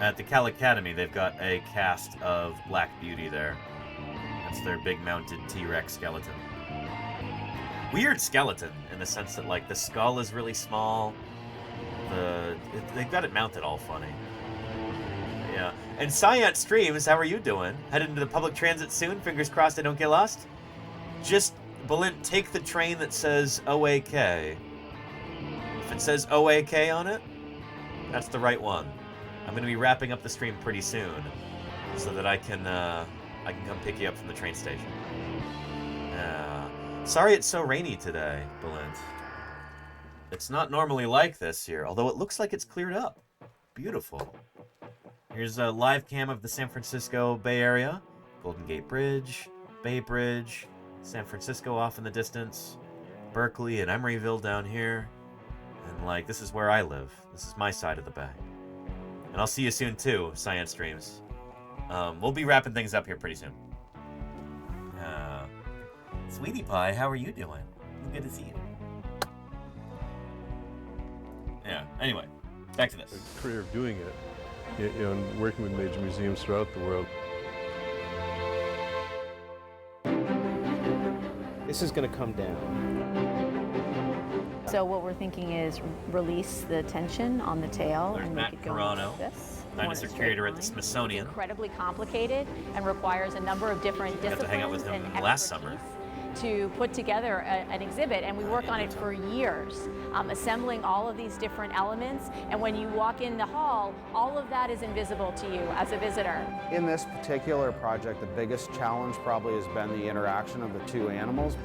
At the Cal Academy, they've got a cast of Black Beauty there. That's their big mounted T-Rex skeleton. Weird skeleton in the sense that, like, the skull is really small. They've got it mounted all funny. Yeah. And Science Streams, how are you doing? Headed into the public transit soon? Fingers crossed I don't get lost? Just, Balint, take the train that says OAK. If it says OAK on it, that's the right one. I'm going to be wrapping up the stream pretty soon so that I can come pick you up from the train station. Sorry it's so rainy today, Balint. It's not normally like this here, although it looks like it's cleared up. Beautiful. Here's a live cam of the San Francisco Bay Area. Golden Gate Bridge, Bay Bridge, San Francisco off in the distance, Berkeley and Emeryville down here. And, like, this is where I live. This is my side of the bay. And I'll see you soon, too, Science Streams. We'll be wrapping things up here pretty soon. Sweetie Pie, how are you doing? Good to see you. Yeah, anyway, back to this. A career of doing it, you know, and working with major museums throughout the world. This is going to come down. So what we're thinking is release the tension on the tail There's and Matt make it go Carano, like this. dinosaur curator at the Smithsonian. Incredibly complicated and requires a number of different I got disciplines to hang out with him and last summer. to put together an exhibit, and we work on it for years, assembling all of these different elements. And when you walk in the hall, all of that is invisible to you as a visitor. In this particular project, the biggest challenge probably has been the interaction of the two animals.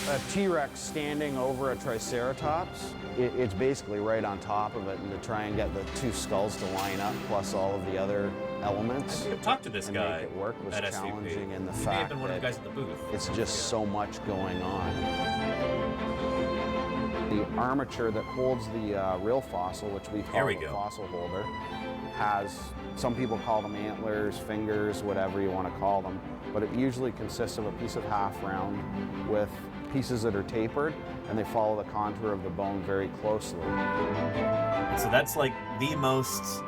A T-Rex standing over a Triceratops, it's basically right on top of it, and to try and get the two skulls to line up, plus all of the other elements. I've talked to this and guy make it work was at SVP. challenging in the He may have fact been one of the that guys at the booth. it's just so much going on. The armature that holds the real fossil, which we call the fossil holder, has, some people call them antlers, fingers, whatever you want to call them, but it usually consists of a piece of half round with pieces that are tapered, and they follow the contour of the bone very closely. So that's like the most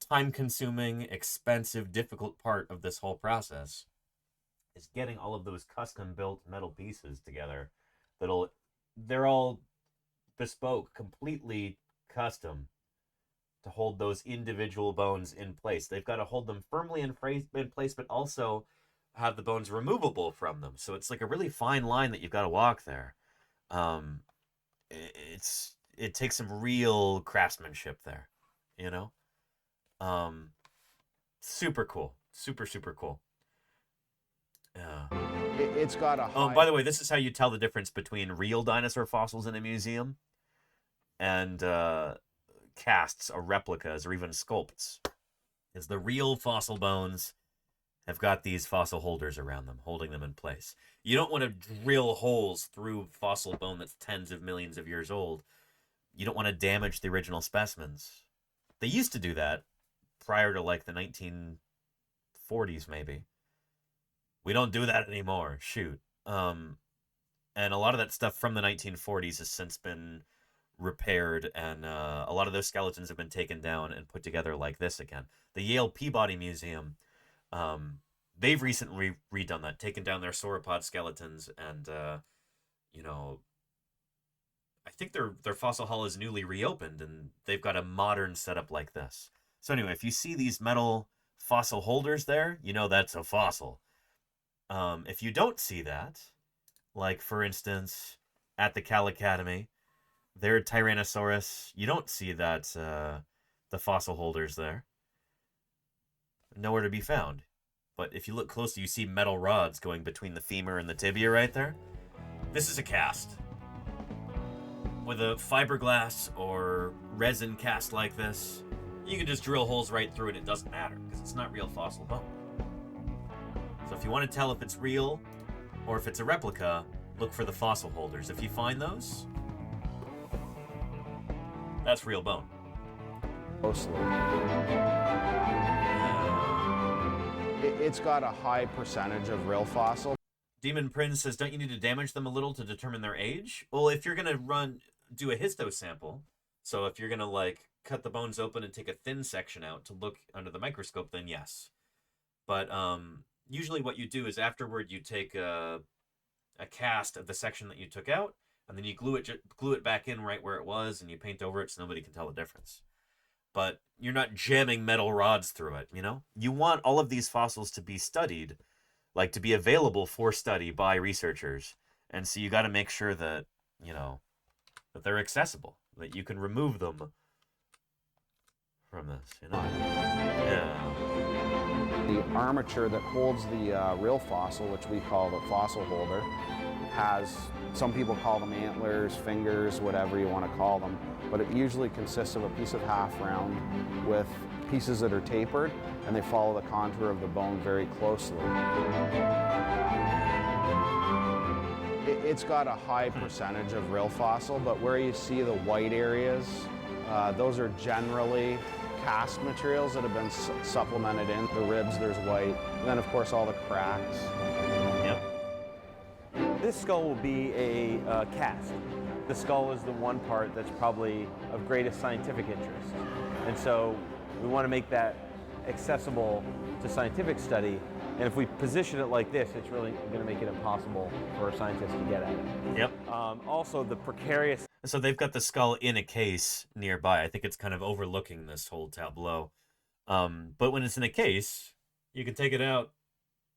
time-consuming, expensive, difficult part of this whole process is getting all of those custom-built metal pieces together. They're all bespoke, completely custom to hold those individual bones in place. They've got to hold them firmly in place, but also have the bones removable from them. So it's like a really fine line that you've got to walk there. It takes some real craftsmanship there, you know? Super cool. Super, super cool. Yeah. It's got a Oh, by the way, this is how you tell the difference between real dinosaur fossils in a museum and casts or replicas or even sculpts. Is the real fossil bones have got these fossil holders around them, holding them in place. You don't want to drill holes through fossil bone that's tens of millions of years old. You don't want to damage the original specimens. They used to do that prior to like the 1940s, maybe. We don't do that anymore. Shoot. And a lot of that stuff from the 1940s has since been repaired, and a lot of those skeletons have been taken down and put together like this again. The Yale Peabody Museum, they've recently redone that, taken down their sauropod skeletons, and you know, I think their fossil hall is newly reopened, and they've got a modern setup like this. So anyway, if you see these metal fossil holders there, you know that's a fossil. If you don't see that, like for instance at the Cal Academy, their Tyrannosaurus, you don't see that the fossil holders there. Nowhere to be found. But if you look closely, you see metal rods going between the femur and the tibia right there. This is a cast. with a fiberglass or resin cast like this, you can just drill holes right through it. It doesn't matter because it's not real fossil bone. So if you want to tell if it's real or if it's a replica, look for the fossil holders. If you find those, that's real bone. Mostly. It's got a high percentage of real fossil. Demon Prince says, don't you need to damage them a little to determine their age? Well, if you're going to do a histo sample, so if you're going to like cut the bones open and take a thin section out to look under the microscope, then yes. But usually what you do is afterward you take a cast of the section that you took out, and then you glue it back in right where it was, and you paint over it so nobody can tell the difference. But you're not jamming metal rods through it, you know? You want all of these fossils to be studied, like to be available for study by researchers. And so you got to make sure that, you know, that they're accessible, that you can remove them from this, you know? Yeah. The armature that holds the real fossil, which we call the fossil holder, has, some people call them antlers, fingers, whatever you want to call them, but it usually consists of a piece of half round with pieces that are tapered, and they follow the contour of the bone very closely. It's got a high percentage of real fossil, but where you see the white areas, those are generally cast materials that have been supplemented in. The ribs, there's white, and then of course all the cracks. Yep. This skull will be a cast. The skull is the one part that's probably of greatest scientific interest. And so we want to make that accessible to scientific study. And if we position it like this, it's really going to make it impossible for scientists to get at it. Yep. Also, the precarious... So they've got the skull in a case nearby. I think it's kind of overlooking this whole tableau. But when it's in a case, you can take it out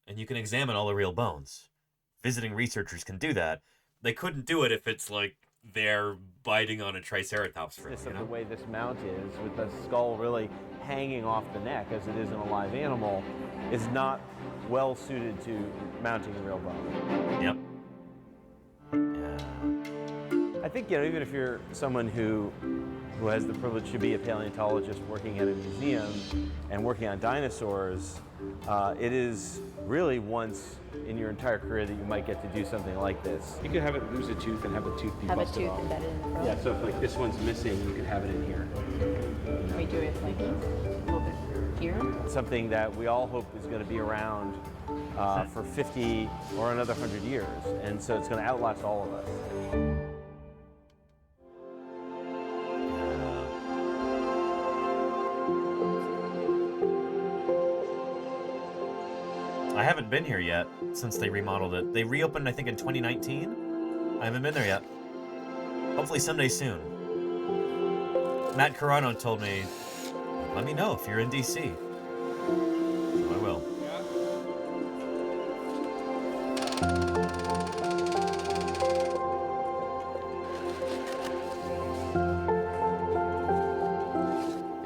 and you can examine all the real bones. Visiting researchers can do that. They couldn't do it if it's like they're biting on a triceratops frill, you know? The way this mount is, with the skull really hanging off the neck as it is in a live animal, is not well suited to mounting a real bone. Yep. I think, you know, even if you're someone who has the privilege to be a paleontologist working at a museum and working on dinosaurs, it is really once in your entire career that you might get to do something like this. You could have it lose a tooth and have the tooth be Have a busted tooth off. embedded in the front. Yeah, so if like this one's missing, you could have it in here. Can we do it like this? A little bit here? Something that we all hope is going to be around for 50 or another 100 years, and so it's going to outlast all of us. I haven't been here yet since they remodeled it. They reopened, I think, in 2019. I haven't been there yet. Hopefully someday soon. Matt Carano told me, let me know if you're in DC. So I will.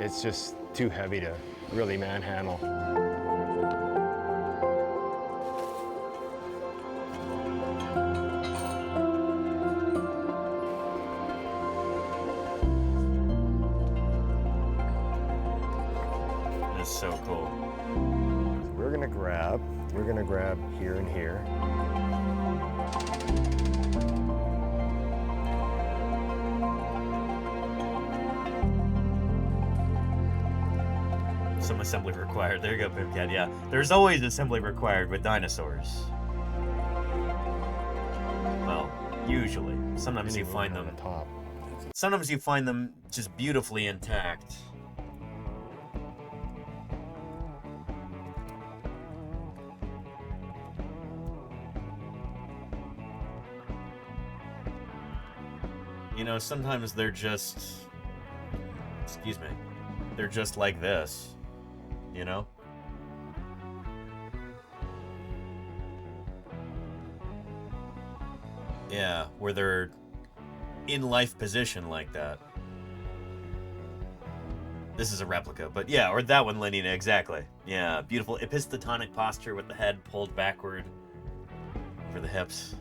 It's just too heavy to really manhandle. It's so cool. We're gonna grab here and here. Some assembly required. There you go, Pimcat. Yeah, there's always assembly required with dinosaurs. Well, usually. Sometimes you find them. Sometimes you find them just beautifully intact. You know, sometimes they're just, excuse me, they're just like this, you know? Yeah, where they're in life position like that. This is a replica, but yeah, or that one, Lenina, exactly. Yeah, beautiful epistotonic posture with the head pulled backward for the hips.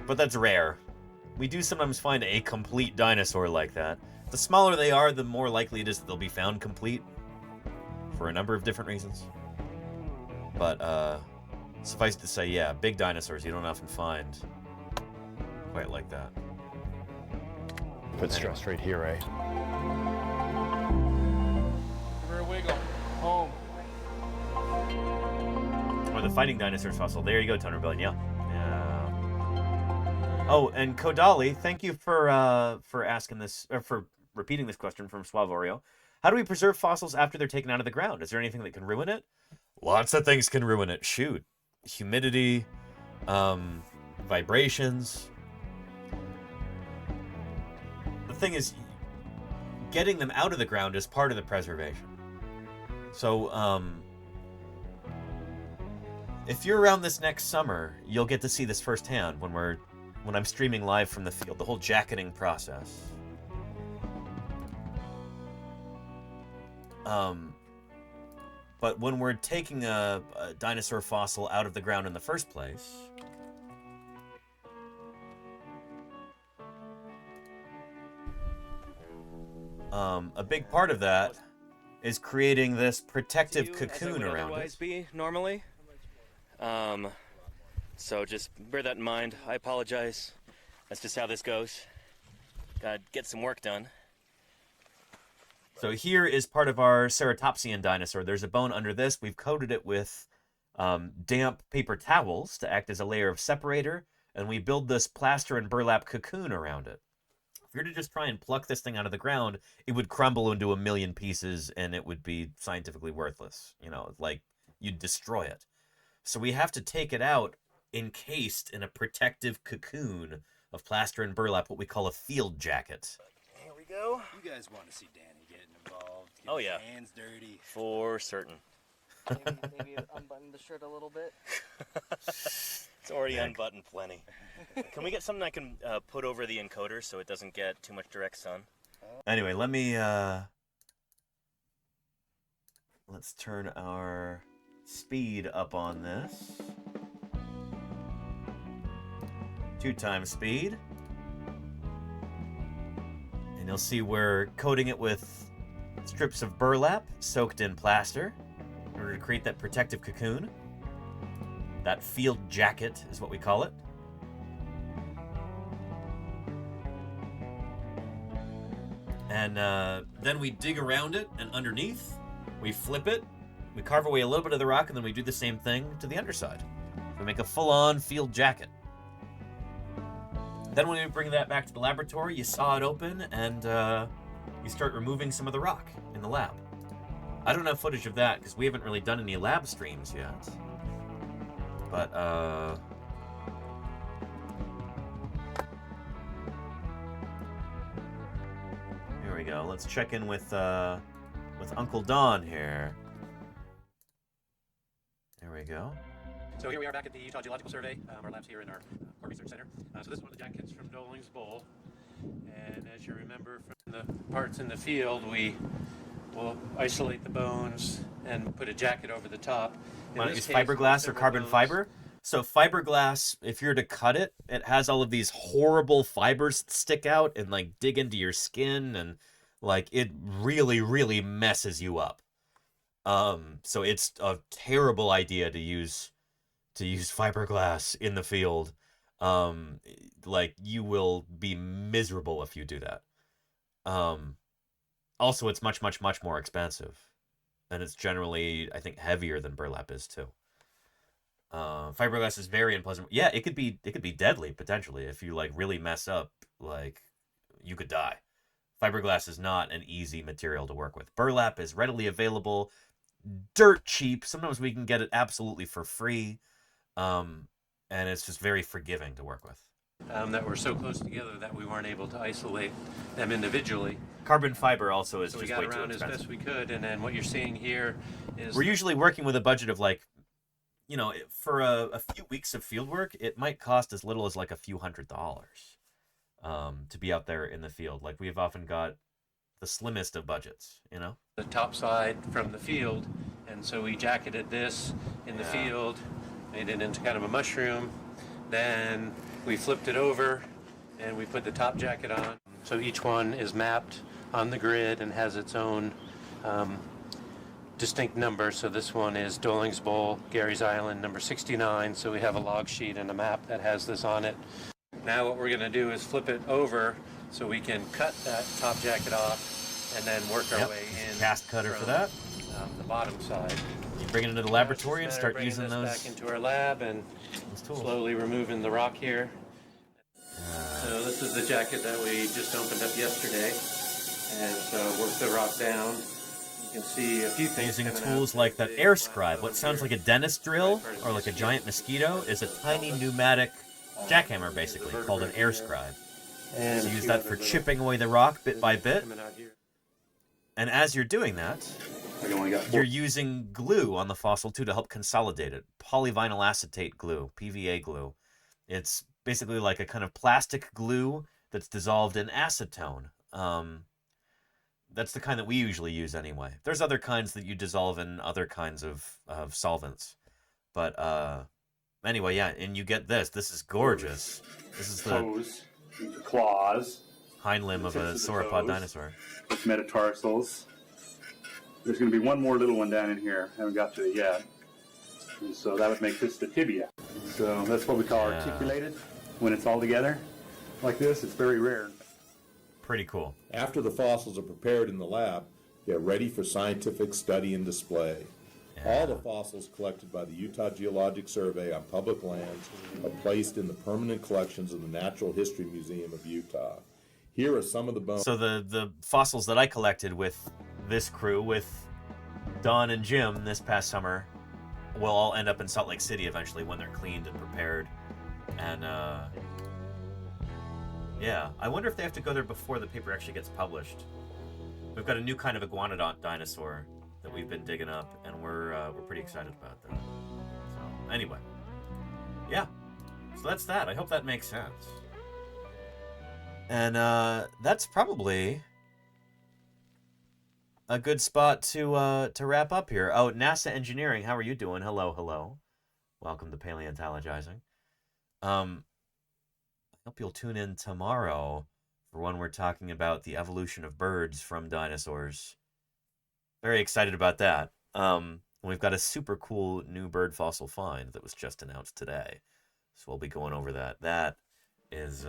but that's rare. We do sometimes find a complete dinosaur like that. The smaller they are, the more likely it is that they'll be found complete for a number of different reasons. But suffice it to say, yeah, big dinosaurs you don't often find quite like that. Put stress right here, eh? Give her a wiggle. Home. Or the fighting dinosaurs fossil. There you go, Tone Rebellion. Yeah. Oh, and Kodali, thank you for asking this, or for repeating this question from Suave Oreo. How do we preserve fossils after they're taken out of the ground? Is there anything that can ruin it? Lots of things can ruin it. Shoot. Humidity, vibrations. The thing is, getting them out of the ground is part of the preservation. So, if you're around this next summer, you'll get to see this firsthand when I'm streaming live from the field, the whole jacketing process. But when we're taking a dinosaur fossil out of the ground in the first place, a big part of that is creating this protective cocoon around it. Otherwise be normally. So just bear that in mind. I apologize. That's just how this goes. Gotta get some work done. So here is part of our ceratopsian dinosaur. There's a bone under this. We've coated it with damp paper towels to act as a layer of separator, and we build this plaster and burlap cocoon around it. If you were to just try and pluck this thing out of the ground, it would crumble into a million pieces, and it would be scientifically worthless. You know, like, you'd destroy it. So we have to take it out encased in a protective cocoon of plaster and burlap, what we call a field jacket. Here we go. You guys want to see Danny getting involved, get Oh his yeah. hands dirty. For certain. Maybe unbutton the shirt a little bit. It's already unbuttoned plenty. Can we get something I can put over the encoder so it doesn't get too much direct sun? Anyway, let me, let's turn our speed up on this. 2x speed. And you'll see we're coating it with strips of burlap soaked in plaster in order to create that protective cocoon. That field jacket is what we call it. And then we dig around it, and underneath, we flip it, we carve away a little bit of the rock, and then we do the same thing to the underside. We make a full-on field jacket. Then when we bring that back to the laboratory, you saw it open, and you start removing some of the rock in the lab. I don't have footage of that, because we haven't really done any lab streams yet. But, here we go. Let's check in with Uncle Don here. There we go. So here we are back at the Utah Geological Survey, our labs here in our Core Research Center. So this is one of the jackets from Doling's Bowl. And as you remember from the parts in the field, we will isolate the bones and put a jacket over the top. Is fiberglass or carbon fiber? So fiberglass, if you're to cut it, it has all of these horrible fibers that stick out and like dig into your skin, and like it really, really messes you up. So it's a terrible idea to use fiberglass in the field. Like you will be miserable if you do that. Also, it's much, much, much more expensive, and it's generally, I think, heavier than burlap is too. Fiberglass is very unpleasant. Yeah, it could be deadly potentially if you like really mess up. Like you could die. Fiberglass is not an easy material to work with. Burlap is readily available, dirt cheap. Sometimes we can get it absolutely for free, and it's just very forgiving to work with. That were so close together that we weren't able to isolate them individually. Carbon fiber also is so just we way got too around expensive. as best we could, and then what you're seeing here is We're usually working with a budget of like, you know, for a few weeks of field work, it might cost as little as like a few $100s to be out there in the field. Like we've often got the slimmest of budgets, you know? the top side from the field, and so we jacketed this in the field, made it into kind of a mushroom, then we flipped it over and we put the top jacket on. So each one is mapped on the grid and has its own distinct number. So this one is Dolings Bowl, Gary's Island, number 69. So we have a log sheet and a map that has this on it. Now what we're going to do is flip it over so we can cut that top jacket off and then work our way in. Cast cutter for that. The bottom side. You bring it into the laboratory and start using those. Back into our lab and slowly removing the rock here. So this is the jacket that we just opened up yesterday, and so work the rock down. You can see a few things. Using tools like that air scribe, what sounds like a dentist drill or like a giant mosquito is a tiny pneumatic jackhammer, basically, called an air scribe. So use that for chipping away the rock bit by bit. And as you're doing that, you're using glue on the fossil too to help consolidate it. Polyvinyl acetate glue, PVA glue. It's basically like a kind of plastic glue that's dissolved in acetone. That's the kind that we usually use anyway. There's other kinds that you dissolve in other kinds of solvents. But anyway, yeah, and you get this. This is gorgeous. This is the claws. Hind limb of a sauropod dinosaur. Metatarsals. There's going to be one more little one down in here. Haven't got to it yet. And so that would make this the tibia. So that's what we call articulated. When it's all together like this, it's very rare. Pretty cool. After the fossils are prepared in the lab, they're ready for scientific study and display. All the fossils collected by the Utah Geologic Survey on public lands are placed in the permanent collections of the Natural History Museum of Utah. Here are some of the bones. So the fossils that I collected with this crew, with Don and Jim this past summer, will all end up in Salt Lake City eventually when they're cleaned and prepared. And yeah, I wonder if they have to go there before the paper actually gets published. We've got a new kind of iguanodont dinosaur that we've been digging up, and we're pretty excited about that. So anyway, yeah, so that's that. I hope that makes sense. And that's probably a good spot to wrap up here. Oh, NASA Engineering, how are you doing? Hello, hello. Welcome to Paleontologizing. I hope you'll tune in tomorrow for when we're talking about the evolution of birds from dinosaurs. Very excited about that. We've got a super cool new bird fossil find that was just announced today. So we'll be going over that. That is...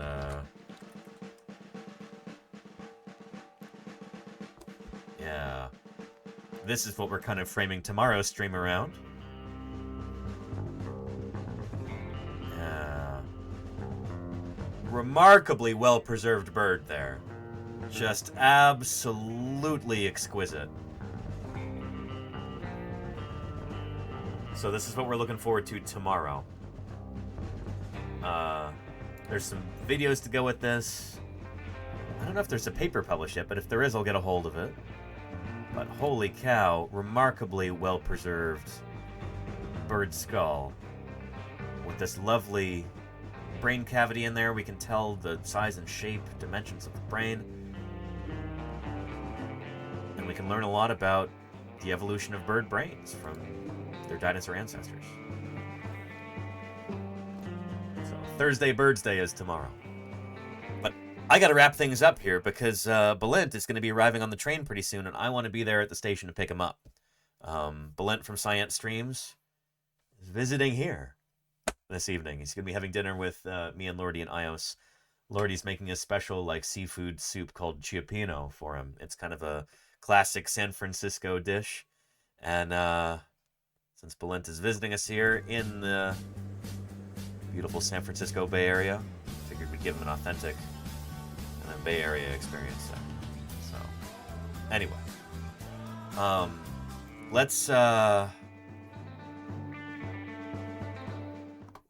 yeah. This is what we're kind of framing tomorrow's stream around. Yeah. Remarkably well-preserved bird there. Just absolutely exquisite. So this is what we're looking forward to tomorrow. There's some videos to go with this. I don't know if there's a paper published yet, but if there is, I'll get a hold of it. But holy cow, remarkably well-preserved bird skull. With this lovely brain cavity in there, we can tell the size and shape, dimensions of the brain. And we can learn a lot about the evolution of bird brains from their dinosaur ancestors. So Thursday Birds Day is tomorrow. But I gotta wrap things up here because Balint is going to be arriving on the train pretty soon, and I want to be there at the station to pick him up. Balint from Science Streams is visiting here this evening. He's going to be having dinner with me and Lordy and Ios. Lordy's making a special like seafood soup called Chiappino for him. It's kind of a classic San Francisco dish. And since Balint is visiting us here in the beautiful San Francisco Bay Area, figured we'd give him an authentic Bay Area experience. So anyway, let's go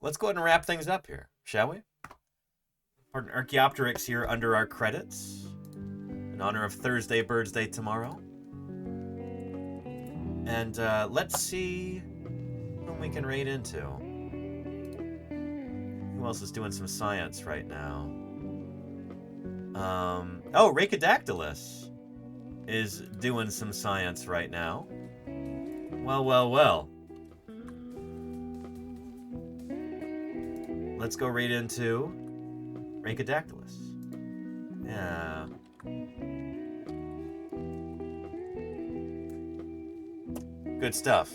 ahead and wrap things up here, shall we? Pardon, Archaeopteryx here under our credits in honor of Thursday Birds Day tomorrow. And let's see whom we can raid into. Who else is doing some science right now? Oh, Rhacodactylus is doing some science right now. Well. let's go right into Rhacodactylus. Yeah. Good stuff.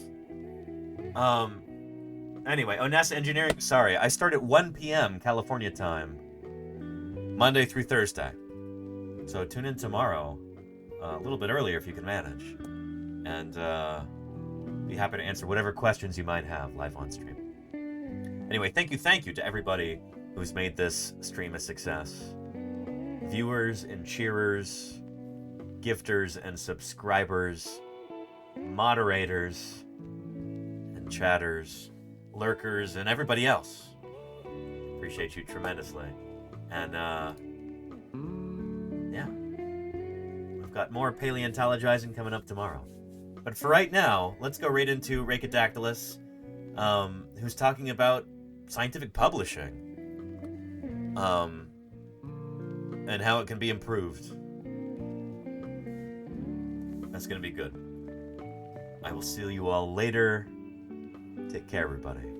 Anyway, NASA Engineering, sorry, I start at 1 p.m. California time, Monday through Thursday. So tune in tomorrow, a little bit earlier if you can manage. And be happy to answer whatever questions you might have live on stream. Anyway, thank you to everybody who's made this stream a success. Viewers and cheerers, gifters and subscribers, moderators and chatters, lurkers, and everybody else. Appreciate you tremendously. And yeah, we've got more paleontologizing coming up tomorrow. But for right now, let's go right into Rhacodactylus, who's talking about scientific publishing, and how it can be improved. That's going to be good. I will see you all later. Take care, everybody.